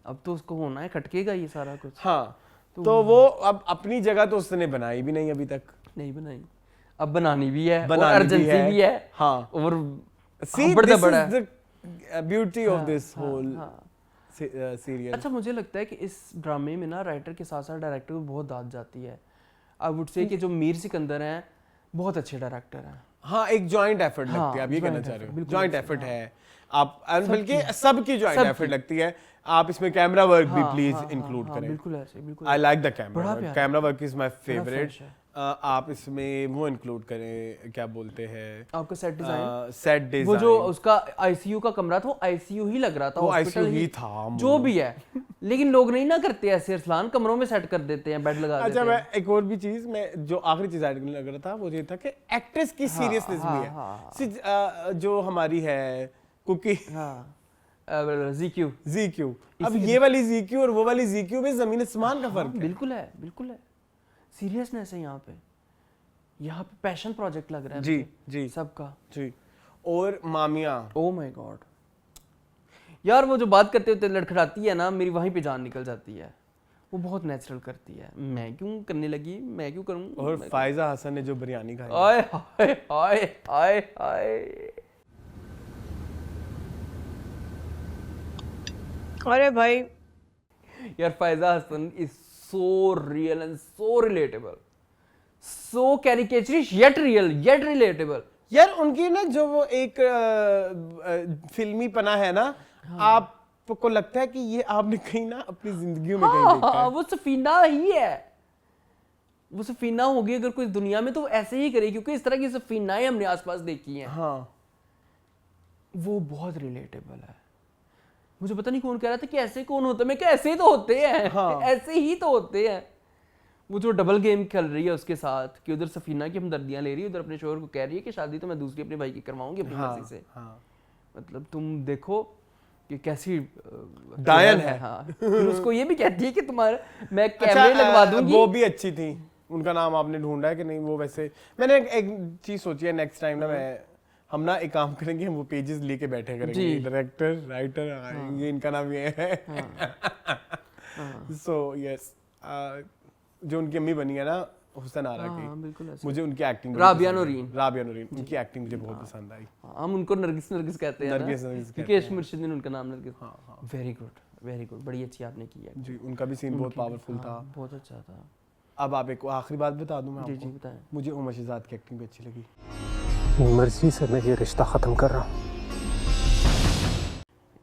अब तो उसको होना है, खटकेगा ये सारा कुछ। हाँ, तो वो अब अपनी जगह तो उसने बनाई भी नहीं, अभी तक नहीं बनाई, अब बनानी भी है, अर्जेंसी भी है। हाँ, और beauty of this whole serial. अच्छा, मुझे लगता है कि इस ड्रामे में ना राइटर के साथ साथ डायरेक्टर को बहुत दाद जाती है। आई वुड से कि जो मीर सिकंदर हैं बहुत अच्छे डायरेक्टर हैं। हाँ, एक जॉइंट एफर्ट लगती है, आप ये कहना चाह रहे हो, जॉइंट एफर्ट है, आप बल्कि सबकी जॉइंट एफर्ट लगती है। आप इसमें कैमरा वर्क भी प्लीज इंक्लूड करें। बिल्कुल ऐसे, बिल्कुल। I like the camera work is my favourite. आप इसमें वो इंक्लूड करें, क्या बोलते हैं, आपका सेट डिजाइन, वो जो उसका आईसीयू का कमरा था, वो आईसीयू ही लग रहा था, वो आईसीयू ही था, जो भी है, लेकिन लोग नहीं ना करते ऐसे, अरसलान कमरों में सेट कर देते हैं, बेड लगा देते हैं। अच्छा, मैं एक और भी चीज, मैं जो आखिरी चीज ऐड करने लग रहा था वो ये था कि एक्ट्रेस की सीरियसनेस भी है, जो हमारी है कुकी, जीक्यू, अब ये वाली जीक्यू और वो वाली जीक्यू में जमीन आसमान का फर्क है। बिल्कुल है, बिल्कुल है, सीरियसनेस है यहाँ पे पैशन प्रोजेक्ट लग रहा है जी सबका जी। और मामिया, ओ माय गॉड यार, वो जो बात करते होते लड़खड़ाती है ना, मेरी वहीं पे जान निकल जाती है, वो बहुत नेचुरल करती है, मैं क्यों करने लगी, मैं क्यों करूं। और फायजा हसन ने जो बिरयानी खाई, आए हाय हाय हाय हाय, अरे भाई यार Faiza Hasan is so real and so relatable, so caricaturish yet real yet relatable। यार उनकी ना जो वो एक फिल्मी पना है ना, आपको लगता है कि ये आपने कहीं ना अपनी जिंदगी में कहीं देखा है। वो सफीना ही है, वो सफीना होगी अगर कोई दुनिया में तो ऐसे ही करे, क्योंकि इस तरह की सफीनाएं हमने आसपास देखी हैं। हाँ, वो बहुत रिलेटेबल है। मुझे पता नहीं कौन कह रहा था कि ऐसे कौन होता है, मैं क्या ऐसे ही तो होते हैं। हाँ। ऐसे ही तो होते हैं। वो जो डबल गेम खेल रही है उसके साथ, कि उधर सफीना की हमदर्दियां ले रही है, उधर अपने शोहर को कह रही है कि शादी तो मैं दूसरी अपने भाई की करवाऊंगी अपनी मर्जी से। हाँ। मतलब तुम देखो कि कैसी डायन है। हाँ। फिर उसको ये भी कहती है कि तुम्हारा मैं कैमरे लगवा दूंगी। वो भी अच्छी थी, उनका नाम आपने ढूंढा है कि नहीं? वो वैसे मैंने एक चीज सोची है, नेक्स्ट टाइम ना हम ना एक काम करेंगे, हम वो पेजेस लेके बैठे करेंगे, डायरेक्टर राइटर ये इनका नाम ये है। सो यस, जो उनकी अम्मी बनी है ना हुसन आरा की, मुझे उनकी एक्टिंग, राबिया नूरीन, उनकी एक्टिंग मुझे बहुत पसंद आई। हम उनको नरगिस कहते हैं, नरगिस मुर्शिदीन उनका नाम नरगिस। वेरी गुड, बड़ी अच्छी आपने की है जी। उनका भी सीन बहुत पावरफुल था, बहुत अच्छा था। अब आप एक आखिरी बात बता दूं मैं आपको? जी बताएं। मुझे उमर शहजाद की एक्टिंग भी अच्छी लगी। मर्जी से मैं ये रिश्ता खत्म कर रहा हूँ।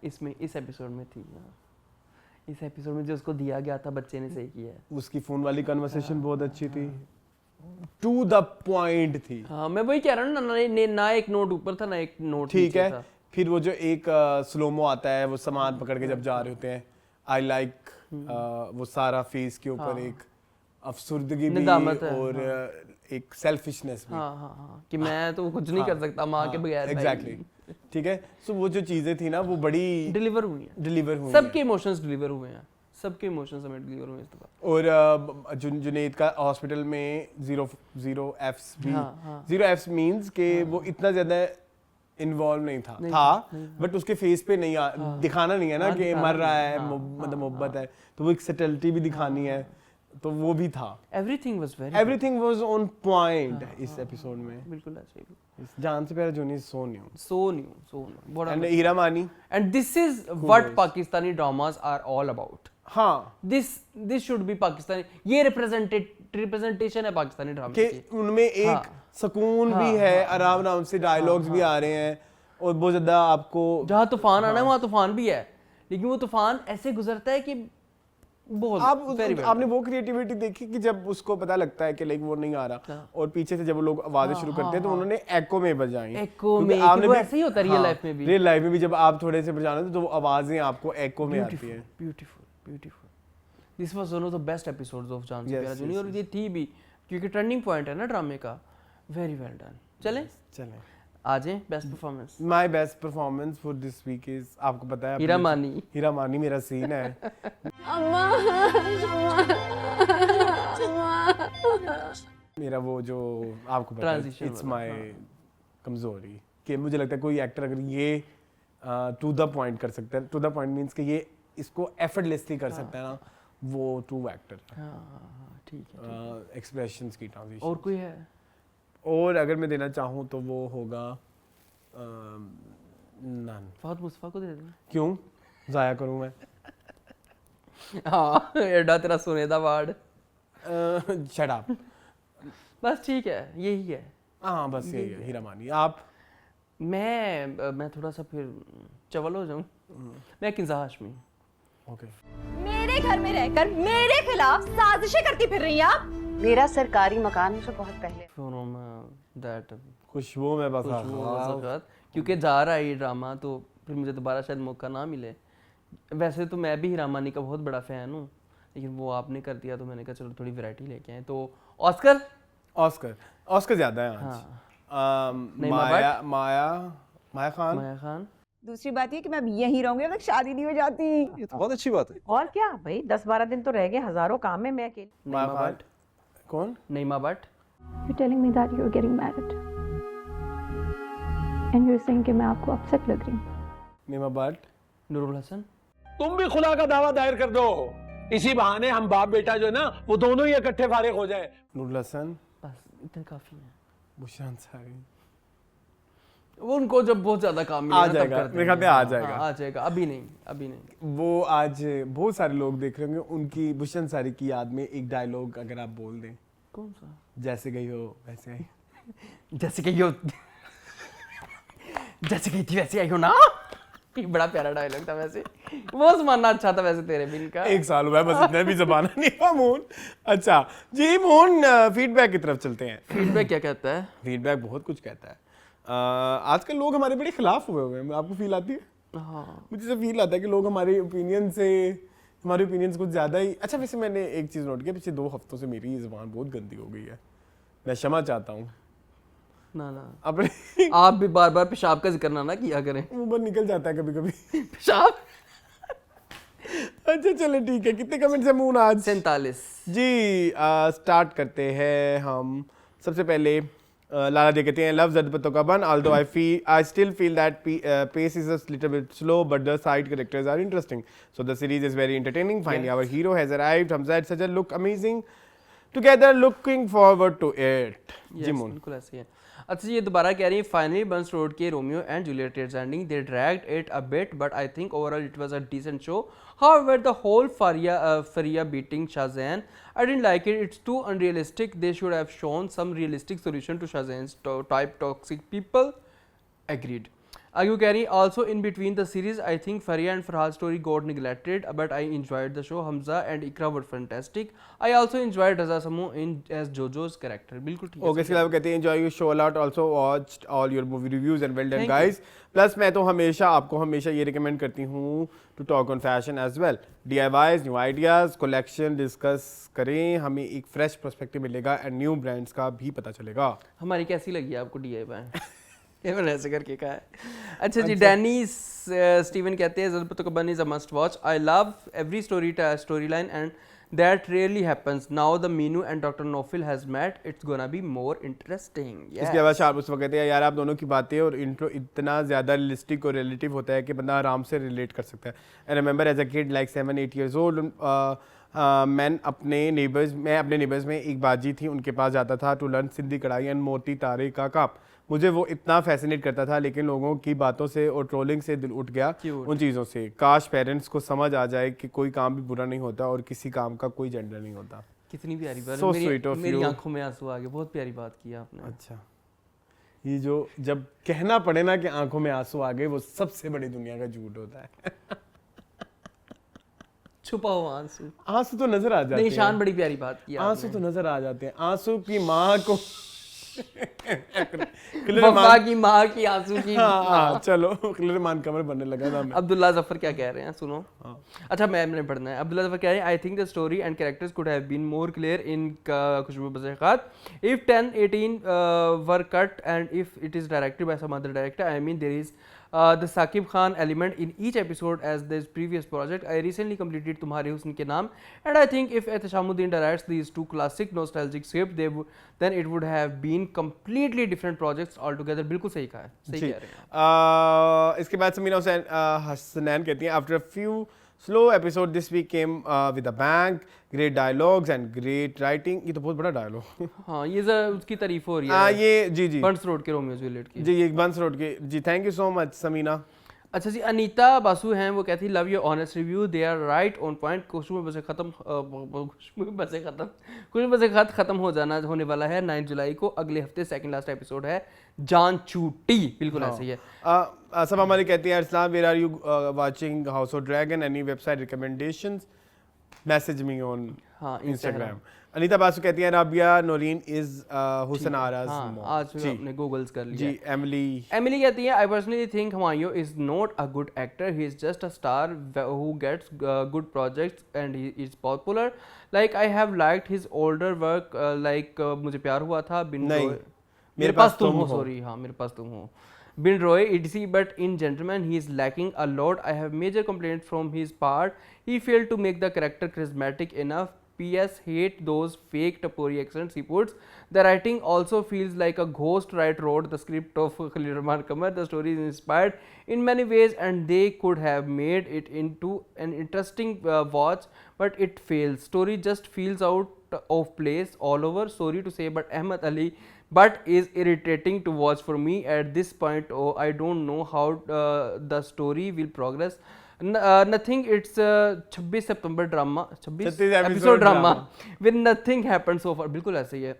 इसमें इस एपिसोड में थी, इस एपिसोड में जो उसको दिया गया था बच्चे ने सही किया है। उसकी फोन वाली कन्वर्सेशन बहुत अच्छी थी, टू द पॉइंट थी। हाँ मैं वही कह रहा हूँ ना एक नोट ऊपर था ना एक नोट ठीक है। फिर वो जो एक स्लोमो आता है, वो सामान पकड़ के जब जा रहे होते हैं, आई लाइक वो सारा फेस के ऊपर एक अफसुर्दगी भी और एक सेल्फिशनेस भी। हाँ कि मैं तो कुछ नहीं कर सकता माँ के बगैर। एग्जैक्टली ठीक है। सो वो जो चीजें थी ना वो बड़ी डिलीवर हुई हैं। सबके इमोशंस डिलीवर हुए हैं, सबके इमोशंस हमें डिलीवर हुए इस दफा। और जुनैद का हॉस्पिटल में जीरो एफ्स मींस कि वो इतना ज्यादा इन्वॉल्व नहीं था बट उसके फेस पे नहीं दिखाना नहीं है ना कि मर रहा है, मतलब मोहब्बत है, तो वो एक सटलिटी भी दिखानी है, तो वो भी था। एवरीथिंग वाज ऑन पॉइंट इस एपिसोड में। बिल्कुल ऐसे ही। जान से प्यारा जूनी so new and Hira Mani. And this is what Pakistani dramas are all about. हाँ दिस शुड बी पाकिस्तानी, ये रिप्रेजेंटेशन है पाकिस्तानी ड्रामा की। उनमें एक सुकून भी है, आराम से डायलॉग्स भी आ रहे हैं और बहुत ज्यादा आपको जहाँ तूफान आना है वहाँ तूफान भी है, लेकिन वो तूफान ऐसे गुजरता है कि बहुत आपने वो क्रिएटिविटी देखी कि जब उसको पता लगता है कि लाइक वो नहीं आ रहा और पीछे से जब वो लोग आवाजें शुरू करते हैं तो उन्होंने एको में बजाई। एको में आपने ऐसे ही होता है रियल लाइफ में भी जब आप थोड़े से बजाते तो वो आवाजें आपको एको में आती हैं। Beautiful this was one of the best episodes of जान से प्यारा जूनी, और ये थी भी क्योंकि टर्निंग पॉइंट है ना ड्रामे का। Very well done. चलें आज best performance. My best performance for this week is, आपको पता है हीरा मानी मेरा सीन है। मेरा वो जो आपको पता है इट्स माय कमजोरी कि मुझे लगता है कोई एक्टर अगर ये टू द पॉइंट कर सकता है, टू द पॉइंट मींस कि ये इसको एफर्टलेसली कर सकता है ना, वो ट्रू एक्टर। ठीक है। एक्सप्रेशंस की ट्रांजिशन। और कोई है? और अगर मैं देना चाहूँ तो वो होगा नन। फहद मुस्तफा को दे देना। क्यों जाया करूँ मैं? हाँ एडा तेरा सुने दा वार्ड। Shut up. बस ठीक है, यही है। हाँ बस यही है। हीरा मानी। आप? मैं थोड़ा सा फिर चवल हो जाऊँ। मैं किंजा हाशमी। ओके। मेरे घर में रहकर मेरे खिलाफ साजिशें करती फिर रही हैं आप। मेरा सरकारी मकान मुझे बहुत पहले खुशबू में बस क्योंकि जा रहा है ये ड्रामा, तो फिर मुझे दोबारा शायद मौका ना मिले। वैसे तो मैं भी हीरा मानी का बहुत बड़ा फैन हूँ, लेकिन वो आपने कर दिया तो मैंने कहा चलो थोड़ी वैरायटी लेके आए। तो ऑस्कर ज्यादा है आज। माया खान। दूसरी बात ये कि मैं यहीं रहूंगी, अब तक शादी नहीं हो जाती। ये तो बहुत अच्छी बात है। और क्या भाई, 10-12 दिन तो रह गए, हजारों काम है, मैं अकेली। कौन? नईमा Bhatt. You're telling me that you're getting married, and you're saying कि मैं आपको अपसेट लग रही हूँ। नईमा भट्ट। नूरुल हसन। तुम भी खुदा का दावा दायर कर दो, इसी बहाने हम बाप बेटा जो है ना वो दोनों ही इकट्ठे फारिग हो जाए। नूरुल हसन। बस इतने काफी है। बुशरा अंसारी। वो उनको जब बहुत ज्यादा काम मिलेगा आ जाएगा, मेरे ख्याल में आ जाएगा। अभी नहीं। वो आज बहुत सारे लोग देख रहे होंगे, उनकी बुशरा अंसारी की याद में एक डायलॉग अगर आप बोल दें। कौन सा? जैसे गई हो वैसे आई। जैसे गई थी वैसे आई हो ना। बड़ा प्यारा डायलॉग था वैसे, वो जमाना अच्छा था वैसे तेरे बिन का। 1 साल हुआ है बस, इतना भी जमाना नहीं हुआ। मोहन अच्छा जी, मोहन फीडबैक की तरफ चलते हैं। फीडबैक क्या कहता है? फीडबैक बहुत कुछ कहता है। आजकल लोग हमारे बड़े खिलाफ हुए हैं, आपको फील आती है? हाँ मुझे तो फील आता है कि लोग हमारे ओपिनियंस कुछ ज़्यादा ही। अच्छा वैसे मैंने एक चीज़ नोट किया, पिछले 2 हफ्तों से मेरी ज़बान बहुत गंदी हो गई है, मैं क्षमा चाहता हूँ। ना अपने आप भी बार बार पेशाब का जिक्र ना किया करें, मुंह निकल जाता है कभी कभी पेशाब। अच्छा चले ठीक है। कितने कमेंट्स हैं मून आज? 47 जी। स्टार्ट करते हैं हम। सबसे पहले लाला जी कहते हैं लव ज़दबतों का बन, although I still feel that pace is a little bit slow, but the side characters are interesting. So the series is very entertaining. Finally, our hero has arrived. Hamza and Sajal look amazing together. Looking forward to it. G moon. बिल्कुल ऐसे है। अच्छा ये दोबारा कह रही है finally Burns road के Romeo and Juliet it's ending, they dragged it a bit but I think overall it was a decent show. However, the whole Faria beating Shahzan, I didn't like it. It's too unrealistic. They should have shown some realistic solution to Shahzan's type toxic people. Agreed. आगे कह रही also in between the series I think Faria and Farhad's story got neglected but I enjoyed the show. Hamza and Ikra were fantastic. I also enjoyed Raza Samu in as Jojo's character. बिल्कुल ठीक है. Okay, इसके अलावा कहते हैं enjoy your show a lot, also watched all your movie reviews and well done guys. Plus मैं तो हमेशा आपको हमेशा ये रिकमेंड करती हूँ to talk on fashion as well. DIYs, new ideas, collection discuss करें, हमें एक फ्रेश पर्सपेक्टिव मिलेगा एंड न्यू ब्रांड्स का भी पता चलेगा. हमारी कैसी लगी आपको DIY? ये मैंने ऐसे करके कहा है. अच्छा जी, डैनी स्टीवन कहते हैं ज़ल्फ़त कबन is a must watch. I love every story line and that really happens. Now the Meenu and doctor Nofil has met, it's gonna be more interesting. इसके बाद शार्प उस वक्त कहते हैं यार आप दोनों की बातें और इंट्रो इतना ज़्यादा रियलिस्टिक और रिलेटिव होता है कि बंदा आराम से रिलेट कर सकता है. I remember as a kid like 7-8 years old, मैं अपने नेबर्स में एक बाजी थी, उनके पास जाता था टू लर्न सिंधी कढ़ाई एंड मोती तारे का काम. मुझे वो इतना फैसिनेट करता था, लेकिन लोगों की बातों से और ट्रोलिंग से दिल उठ गया उन चीज़ों से. काश पेरेंट्स को समझ आ जाए कि कोई काम भी बुरा नहीं होता और किसी काम का कोई जेंडर नहीं होता. कितनी प्यारी बात. So sweet of मेरी you. आंखों में आंसू आ गए. बहुत प्यारी बात की आपने. अच्छा, ये जो जब कहना पड़े ना कि आंखों में आंसू आ गए, वो सबसे बड़ी दुनिया का झूठ होता है. छुपा हुआ आंसू. आंसू तो नजर आ जाते हैं. नहीं, शान बड़ी प्यारी बात की. आंसू तो नजर आ जाते हैं. आंसू की माँ को वफा की माँ की आंसू की. हाँ, चलो मान कमर बनने लगा था मैं. अब्दुल्ला जफर क्या कह रहे हैं सुनो. अच्छा, मैंने पढ़ना है. अब्दुल्ला जफर कह रहे हैं I think the story and characters could have been more clear in खुशबू बज़ेखात if 10-18 were cut and if it is directed by some other director. I mean there is the Saqib Khan element in each episode as this previous project. I recently completed Tumhare Husn Ke Naam and I think if Ehtishamuddin directs these two classic nostalgic scripts, then it would have been completely different projects altogether. बिल्कुल सही कहा है, सही कह रहे हैं. इसके बाद समीना हुसैन हसनैन कहती हैं after a few slow episode this week came with a bang, great dialogues and great writing. ये तो बहुत बड़ा डायलॉग. हाँ, ये जरा उसकी तारीफ हो रही है. ये जी बंस रोड के रोमियो जूलियट की. जी, ये बंस रोड के. जी, thank you so much Sameena. अच्छा जी, अनीता बासु हैं, वो कहती है love your honest review, they are right on point. खुशबू बसे खत्म हो जाना होने वाला है 9 जुलाई को. अगले हफ्ते सेकंड लास्ट एपिसोड है, जान छूटी. बिल्कुल ऐसे ही है. सब हमारी कहती है Arsalan where are you watching House of Dragon, any website recommendations, message me on Instagram. Anita Basu कहती है राबिया नौरीन इज हुसन आराज. आज हमने गूगल्स कर लिया. जी, एमिली कहती है I personally think Humayun is not a good actor, he is just a star who gets good projects and he is popular. Like I have liked his older work, like मुझे प्यार हुआ था बिन मेरे पास तुम हो. सॉरी, हाँ, मेरे पास तुम हो. Bin Roy, etc. But in Gentleman, he is lacking a lot. I have major complaints from his part. He failed to make the character charismatic enough. PS, hate those fake Tapori accents he puts. The writing also feels like a ghost wrote the script of Khalil Rahman Qamar. The story is inspired in many ways and they could have made it into an interesting watch, but it fails. Story just feels out of place all over. Sorry to say, but Ahmed Ali is irritating to watch for me at this point. Oh, I don't know how the story will progress. Nothing. It's 26 September drama, 26 episode drama with nothing happened so far. बिल्कुल ऐसे ही है.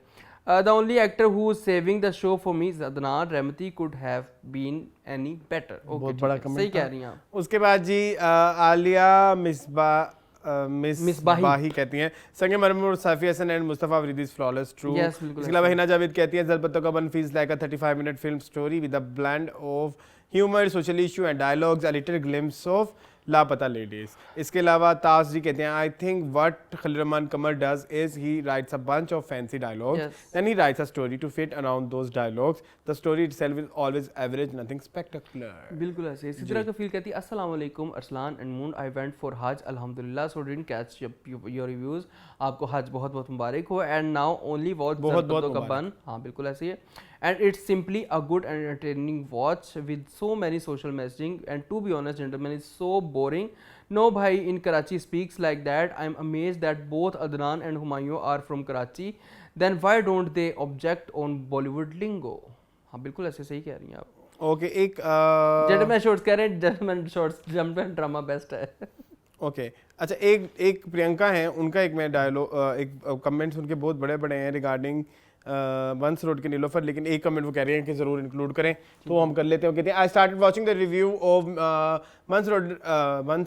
The only actor who is saving the show for me is Adnan Rahmati. Could have been any better. Okay, बहुत बड़ा comment. सही कह रही हैं आप. उसके बाद जी आलिया मिस बाही कहती हैं संगे मरमूर Saifee Hassan and Mustafa Afridi flawless true. इसके अलावा हिना जावेद कहती है ज़ल्फ़त कबन feels like a 35-minute film story with a blend of humor, social issue and dialogues, a little glimpse of Laapataa ladies. इसके अलावा ताज जी कहते हैं I think what Khalil Rahman Qamar does is he writes a bunch of fancy dialogues then he writes a story to fit around those dialogues. The story itself is always average, nothing spectacular. बिल्कुल ऐसे. इसी तरह का feel कहती है अस्सलाम वालेकुम Arsalan and Moon, I went for हज अल्हम्दुलिल्लाह, so didn't catch your reviews. आपको हज बहुत बहुत मुबारक हो एंड नाउ ओनली वॉच ज़ल्फ़त कबन. हाँ, बिल्कुल ऐसे ही है. And it's simply a good and entertaining watch with so many social messaging, and to be honest gentlemen, it's so boring. No bhai in Karachi speaks like that. I'm amazed that both Adnan and Humayun are from Karachi. Then why don't they object on Bollywood lingo? हाँ, बिल्कुल ऐसे सही कह रही हैं आप. Okay, एक gentleman shorts कह रहे हैं, gentleman shorts gentleman drama best है. ओके, अच्छा, एक प्रियंका हैं, उनका एक मैं डायलॉग एक कमेंट सुन के बहुत बड़े बड़े हैं रिगार्डिंग वंस रोड के नीलोफर, लेकिन एक कमेंट वो कह रहे हैं कि ज़रूर इंक्लूड करें, तो हम कर लेते हैं। कहते हैं I started watching the review of Burns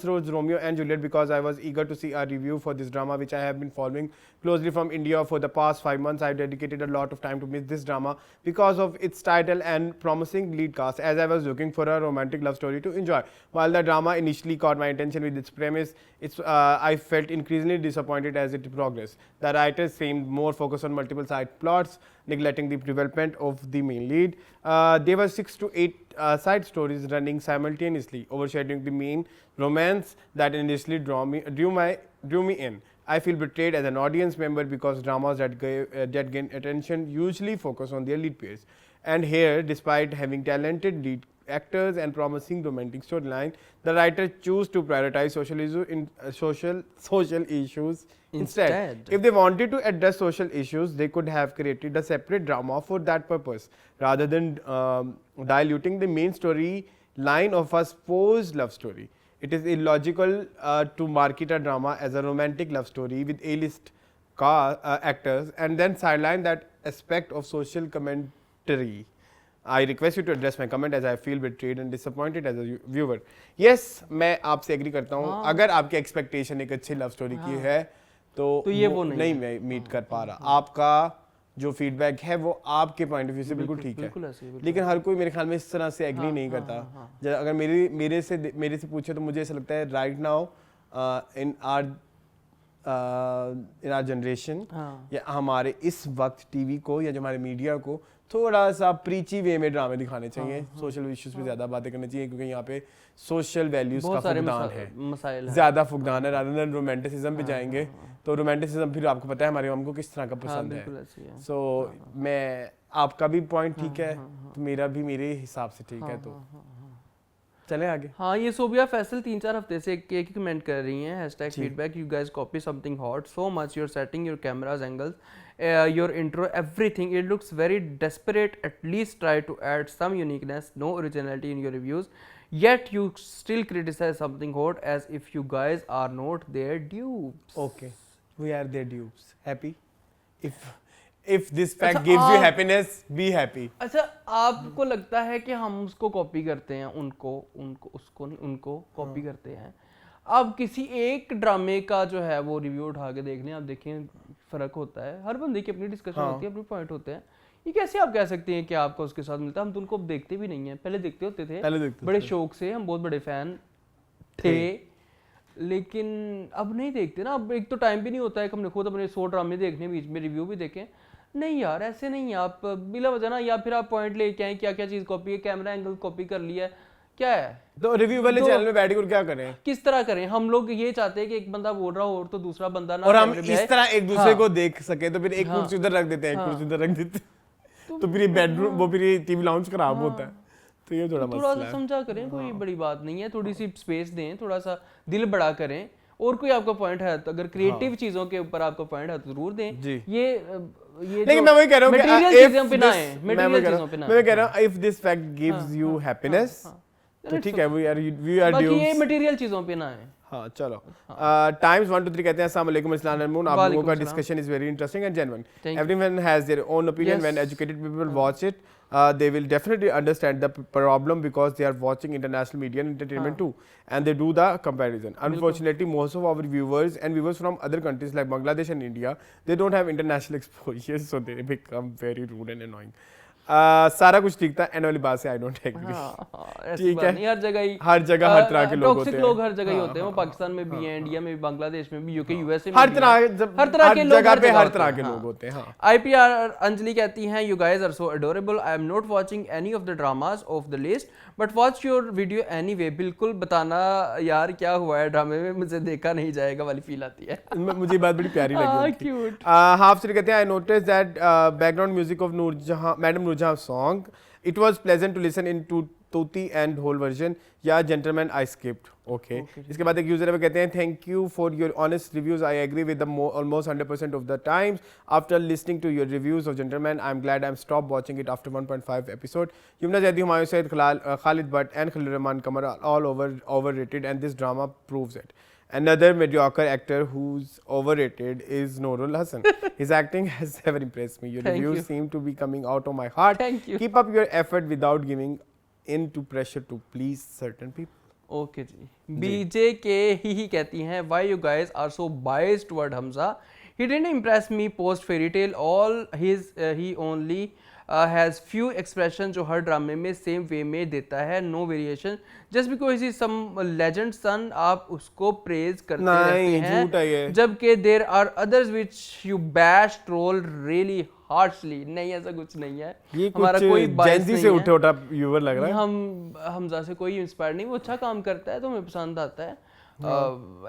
road Romeo and Juliet because I was eager to see a review for this drama which I have been following closely from India for the past 5 months. I've dedicated a lot of time to miss this drama because of its title and promising lead cast, as I was looking for a romantic love story to enjoy. While the drama initially caught my attention with its premise, I felt increasingly disappointed as it progressed. The writers seemed more focused on multiple side plots, neglecting the development of the main lead. There were 6 to 8 side stories running simultaneously, overshadowing the main romance that initially drew me in. I feel betrayed as an audience member because dramas that gain attention usually focus on their lead pairs. And here, despite having talented lead actors and promising romantic storyline, the writers choose to prioritize social issues instead. If they wanted to address social issues, they could have created a separate drama for that purpose, rather than diluting the main story line of a supposed love story. It is illogical to market a drama as a romantic love story with A-list actors and then sideline that aspect of social commentary. I request you to address my comment as I feel betrayed and disappointed as a viewer. Yes, मैं आपसे agree करता हूँ। अगर आपकी expectation एक अच्छी love story की है तो ये वो नहीं मैं मीट कर पा रहा। आपका जो फीडबैक है वो आपके पॉइंट ऑफ व्यू से बिल्कुल ठीक है, लेकिन हर कोई मेरे ख्याल में इस तरह से एग्री नहीं करता। अगर मेरे से पूछे तो मुझे ऐसा लगता है right now in our generation या हमारे इस वक्त टीवी को या जो हमारे मीडिया को थोड़ा सा प्रीची वे में ड्रामे दिखाने चाहिए, सोशल इश्यूज पे ज़्यादा बातें करनी चाहिए, क्योंकि यहाँ पे सोशल वैल्यूज का फुकदान है, ज़्यादा फुकदान है। रादर देन रोमांटिसिज्म पे जाएंगे तो रोमांटिसिज्म फिर आपको पता है हमारे हमको किस तरह का पसंद है। सो मैं आपका भी पॉइंट ठीक है तो मेरा भी मेरे हिसाब से ठीक है, तो चले आगे। हाँ, ये सोबिया फैसल 3-4 हफ्ते से एक ही कमेंट कर रही हैं #feedback you guys copy something hot so much, you're setting your cameras angles, your intro, everything, it looks very desperate. At least try to add some uniqueness, no originality in your reviews, yet you still criticize something hot as if you guys are not their dupes. Okay, we are their dupes. Happy? If this fact gives you happiness, be happy. अच्छा, आपको लगता है कि हम उसको copy करते हैं, उनको कॉपी करते हैं। अब किसी एक ड्रामे का जो है वो रिव्यू उठा के देख लें, आप देखें फ़र्क होता है। हर बंदे की अपनी डिस्कशन होती है, अपने पॉइंट होते हैं। ये कैसे आप कह सकते हैं कि आपको उसके साथ मिलता है? हम तो उनको अब देखते भी नहीं हैं, पहले देखते होते थे बड़े शौक से, हम बहुत बड़े फ़ैन थे, लेकिन अब नहीं देखते ना। अब एक तो टाइम भी नहीं होता है कि हमने खुद अपने 100 ड्रामे देखने, बीच में रिव्यू भी देखें। नहीं यार, ऐसे नहीं है। आप बिला वजह ना, या फिर आप पॉइंट लेके आए क्या क्या चीज़ कॉपी है, कैमरा एंगल कॉपी कर लिया है, क्या है? तो रिव्यू वाले चैनल में बैठ कर क्या करें? किस तरह करें? हम लोग ये चाहते हैं कि एक बंदा बोल रहा हो और तो दूसरा बंदा ना, और हम इस तरह एक दूसरे को देख सके, तो फिर एक कुर्सी उधर रख देते हैं, एक कुर्सी उधर रख देते हैं, तो फिर ये बेडरूम वो फिर ये टीवी लाउंज खराब होता है। तो ये थोड़ा सा समझा करें, कोई बड़ी बात नहीं है, थोड़ी सी स्पेस दें, थोड़ा सा दिल बड़ा करें। और कोई आपका पॉइंट है तो, अगर क्रिएटिव चीजों के ऊपर आपका पॉइंट है तो जरूर दें। ये लेकिन मैं वही कह रहा हूं मटेरियल चीजों पे ना है, मटेरियल चीजों पे ना। मैं कह रहा हूं if this fact gives you happiness तो ठीक है, वी आर ड्यूज, ये मटेरियल चीजों पे ना है। हाँ, चलो। टाइम्स 1 2 3 कहते हैं अस्सलाम वालेकुम इस्लाम अनमोन, आप लोगों का discussion is very interesting and genuine, everyone has their own opinion, when educated people watch it they will definitely understand the problem because they are watching international media and entertainment too, and they do the comparison. Unfortunately, most of our viewers from other countries like Bangladesh and India, they don't have international exposure, so they become very rude and annoying. सारा कुछ ठीक था, and वाली बात से I don't agree. ठीक है, हर जगह हर तरह के लोग होते हैं, लोग हर जगह ही होते हैं, वो पाकिस्तान में भी हैं, इंडिया में भी, बांग्लादेश में भी, यूके यूएसए में, हर तरह के लोग, हर तरह के लोग होते हैं। IPR अंजलि कहती हैं, you guys are so adorable, I am not watching any of the dramas of the list but watch your video anyway. बिल्कुल बताना यार क्या हुआ है ड्रामे में, मुझे देखा नहीं जाएगा वाली फील आती है। मुझे बात बड़ी प्यारी लगी। क्यूट। हाफ से कहते हैं, I notice that background music of madam Noorjahan song, it was pleasant to listen in to Tuti and whole version, yeah gentlemen I skipped, okay. इसके बाद एक यूजर है कहते हैं, thank you for your honest reviews, I agree with the almost 100% of the times after listening to your reviews of gentlemen, I'm glad I'm stopped watching it after 1.5 episode. Yumna Zaidi, Humayun Said, Khalid Butt and Khalil Rahman Kamar all overrated and this drama proves it. Another mediocre actor who's overrated is Noorul Hassan. His acting has never impressed me. Your Thank reviews you. seem to be coming out of my heart. Thank you. Keep up your effort without giving in to pressure to please certain people. Okay जी बीजे के ही कहती हैं why you guys are so biased toward Hamza. He didn't impress me post fairy tale. All his he only has few expression जो हर ड्रामे में same way में देता है, no variation. Just because he is some legend son आप उसको praise करते नहीं, रहते झूठ है ये। हैं जबकि there are others which you bash troll really harshly. नहीं ऐसा कुछ नहीं है, ये हमारा कोई कुछ bias जेंजी नहीं से है। उठे उठा व्यूअर लग रहा है। हम हमजा से कोई इंस्पायर नहीं, वो अच्छा काम करता है तो हमें पसंद आता है।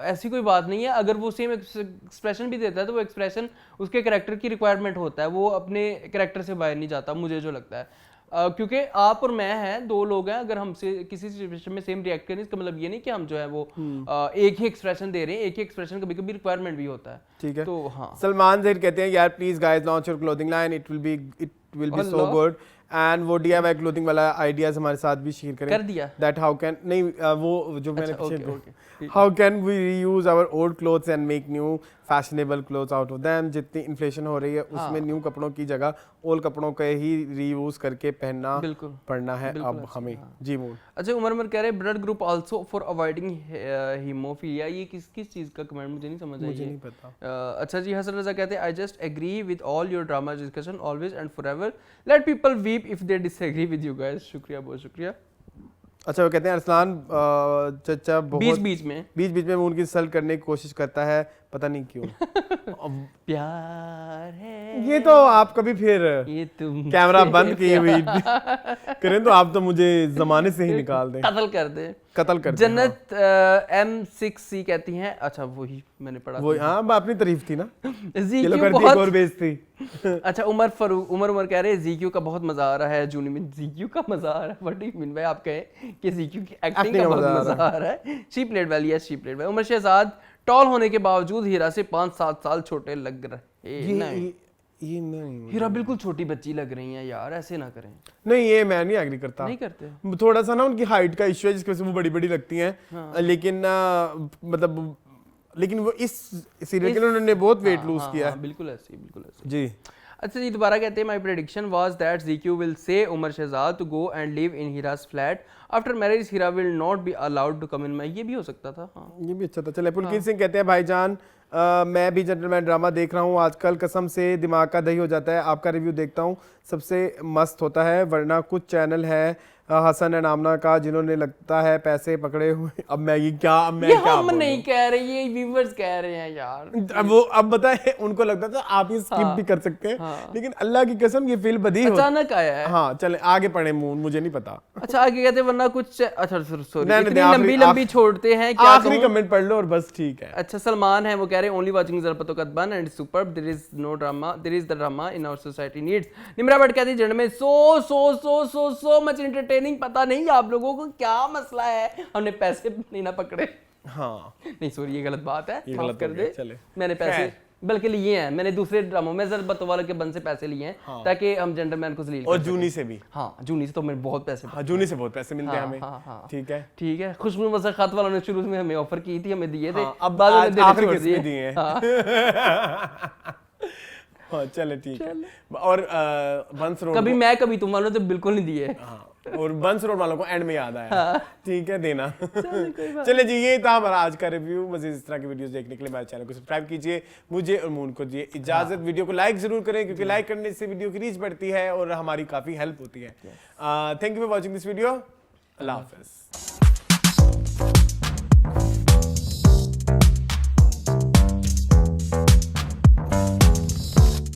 ऐसी कोई बात नहीं है, अगर वो सेम एक्सप्रेशन भी देता है तो वो एक्सप्रेशन उसके कैरेक्टर की रिक्वायरमेंट होता है, वो अपने कैरेक्टर से बाहर नहीं जाता, मुझे जो लगता है। क्योंकि आप और मैं हैं, दो लोग हैं, अगर हमसे किसी सिचुएशन में सेम रिएक्ट करें इसका मतलब ये नहीं कि हम जो है वो एक ही एक्सप्रेशन दे रहे हैं, एक ही एक्सप्रेशन कभी कभी रिक्वायरमेंट भी होता है। ठीक है। तो हाँ, सलमान ज़हीर कहते हैं यार please guys launch your clothing line, it will be so good. And वो DIY क्लोथिंग वाला आइडियाज हमारे साथ भी शेयर करें। कर दिया। दैट हाउ कैन नहीं वो जो मैंने अच्छा, पीछे okay. How can we reuse our old clothes and make new fashionable clothes out of them. जितनी इन्फ्लेशन हो रही है उसमें न्यू कपड़ों की जगह ओल्ड कपड़ों का ही रीयूज करके पहनना बिल्कुल पड़ना है बिल्कुल अब हमें। जी मून। अच्छा उमर कह रहे blood group also for avoiding haemophilia, ये किस चीज़ का कमेंट मुझे नहीं समझ आई। मुझे नहीं पता। अच्छा जी हसन रजा कहते हैं I just agree with all your drama discussion always and forever, let people weep if they disagree with you guys. शुक्रिया, बहुत शुक्रिया। अच्छा वो कहते हैं अरसलान चचा बहुत बीच में वो उनकी इंसल्ट करने की कोशिश करता है, पता नहीं क्यों। प्यार है ये तो आप कभी फिर ये तुम कैमरा बंद किए हुई करें तो आप तो मुझे जमाने से ही निकाल दें, कत्ल कर दे। जन्नत M6C कहती हैं, अच्छा वही मैंने पढ़ा वो हाँ अपनी तारीफ थी ना, ये लोग ZQ करती बहुत एक और बेइज्जती। अच्छा उमर कह रहे हैं ZQ का बहुत मजा आ रहा है। जूनी में ZQ का मजा आ रहा है, व्हाट डू यू मीन भाई? आप कहें कि ZQ की एक्टिंग का बहुत मजा आ रहा है। She played well, yes she played well. Umar Shahzad tall होने के बावजूद हीरा से 5-7 साल छोटे लग रहे। ये नहीं, हीरा बिल्कुल छोटी बच्ची लग रही है यार, ऐसे ना करें। नहीं ये मैं नहीं एग्री करता। नहीं करते? थोड़ा सा ना उनकी हाइट का इश्यू है जिसकी वजह से वो बड़ी बड़ी लगती हैं। हाँ। लेकिन वो इस सीरियल के लिए उन्होंने बहुत वेट लूज किया है। बिल्कुल ऐसे जी। अच्छा जी दोबारा कहते हैं my prediction was that ZQ will say Umar Shahzad to go and live in Heera's flat after marriage, Heera will not be allowed to come in my. ये भी हो सकता था। हाँ ये भी अच्छा था। चले पुलकित सिंह कहते हैं भाईजान मैं भी जेंटलमैन ड्रामा देख रहा हूँ आजकल, कसम से दिमाग का दही हो जाता है। आपका रिव्यू देखता हूँ सबसे मस्त होता है, वरना कुछ चैनल है हसन एंड आमना का जिन्होंने लगता है पैसे पकड़े हुए। अब मैं क्या हम नहीं कह रहे, ये व्यूअर्स कह रहे हैं यार। वो अब बताए उनको लगता था आप ये स्किप भी कर सकते हैं। लेकिन अल्लाह की कसम ये फील बदी अचानक आया है। हाँ चले आगे पढ़े मुझे नहीं पता। अच्छा आगे कहते वरना कुछ अच्छा सॉरी लंबी छोड़ते हैं क्या? आखिरी कमेंट पढ़ लो और बस ठीक है। अच्छा सलमान है वो कह रहे हैं ओनली वाचिंग ज़रपतो कदबन and superb, there is no drama, there is the drama in our society needs. Nimra Bhatt कहती है जन्म में सो मच एंटरटेनिंग, पता नहीं आप लोगों को क्या मसला है, हमने पैसे नहीं ना पकड़े। हाँ नहीं सॉरी ये गलत बात है, माफ कर दे। चले मैंने पैसे बल्कि लिए हैं, मैंने दूसरे ड्रामों में ज़रबतो वाले के बन से पैसे लिए हैं। हाँ। ताकि हम जेंटलमैन को जलील और जूनी से भी। हाँ जूनी से तो मेरे बहुत पैसे। हाँ जूनी से बहुत पैसे मिलते हैं हमें। हाँ। ठीक है ठीक है। खुशबू मसखत वालों ने शुरू में हमें ऑफर की थी, हमें दिए थे। अब बाद में आखिरी किस्त में दिए हैं। हाँ चले ठीक है। और बंस रोड कभी मैं कभी तुम वालों ने तो बिल्कुल नहीं दिए। हाँ और बंस रोड वालों को एंड में याद आया। ठीक है देना। चले जी ये था हमारा आज का रिव्यू। मज़ीद इस तरह की वीडियोस देखने के लिए हमारे चैनल को सब्सक्राइब कीजिए। मुझे और मून को दिए इजाजत। वीडियो को लाइक जरूर करें क्योंकि लाइक करने से वीडियो की रीच बढ़ती है और हमारी काफ़ी हेल्प होती है। Thank you for watching this video. अल्लाह हाफिज़।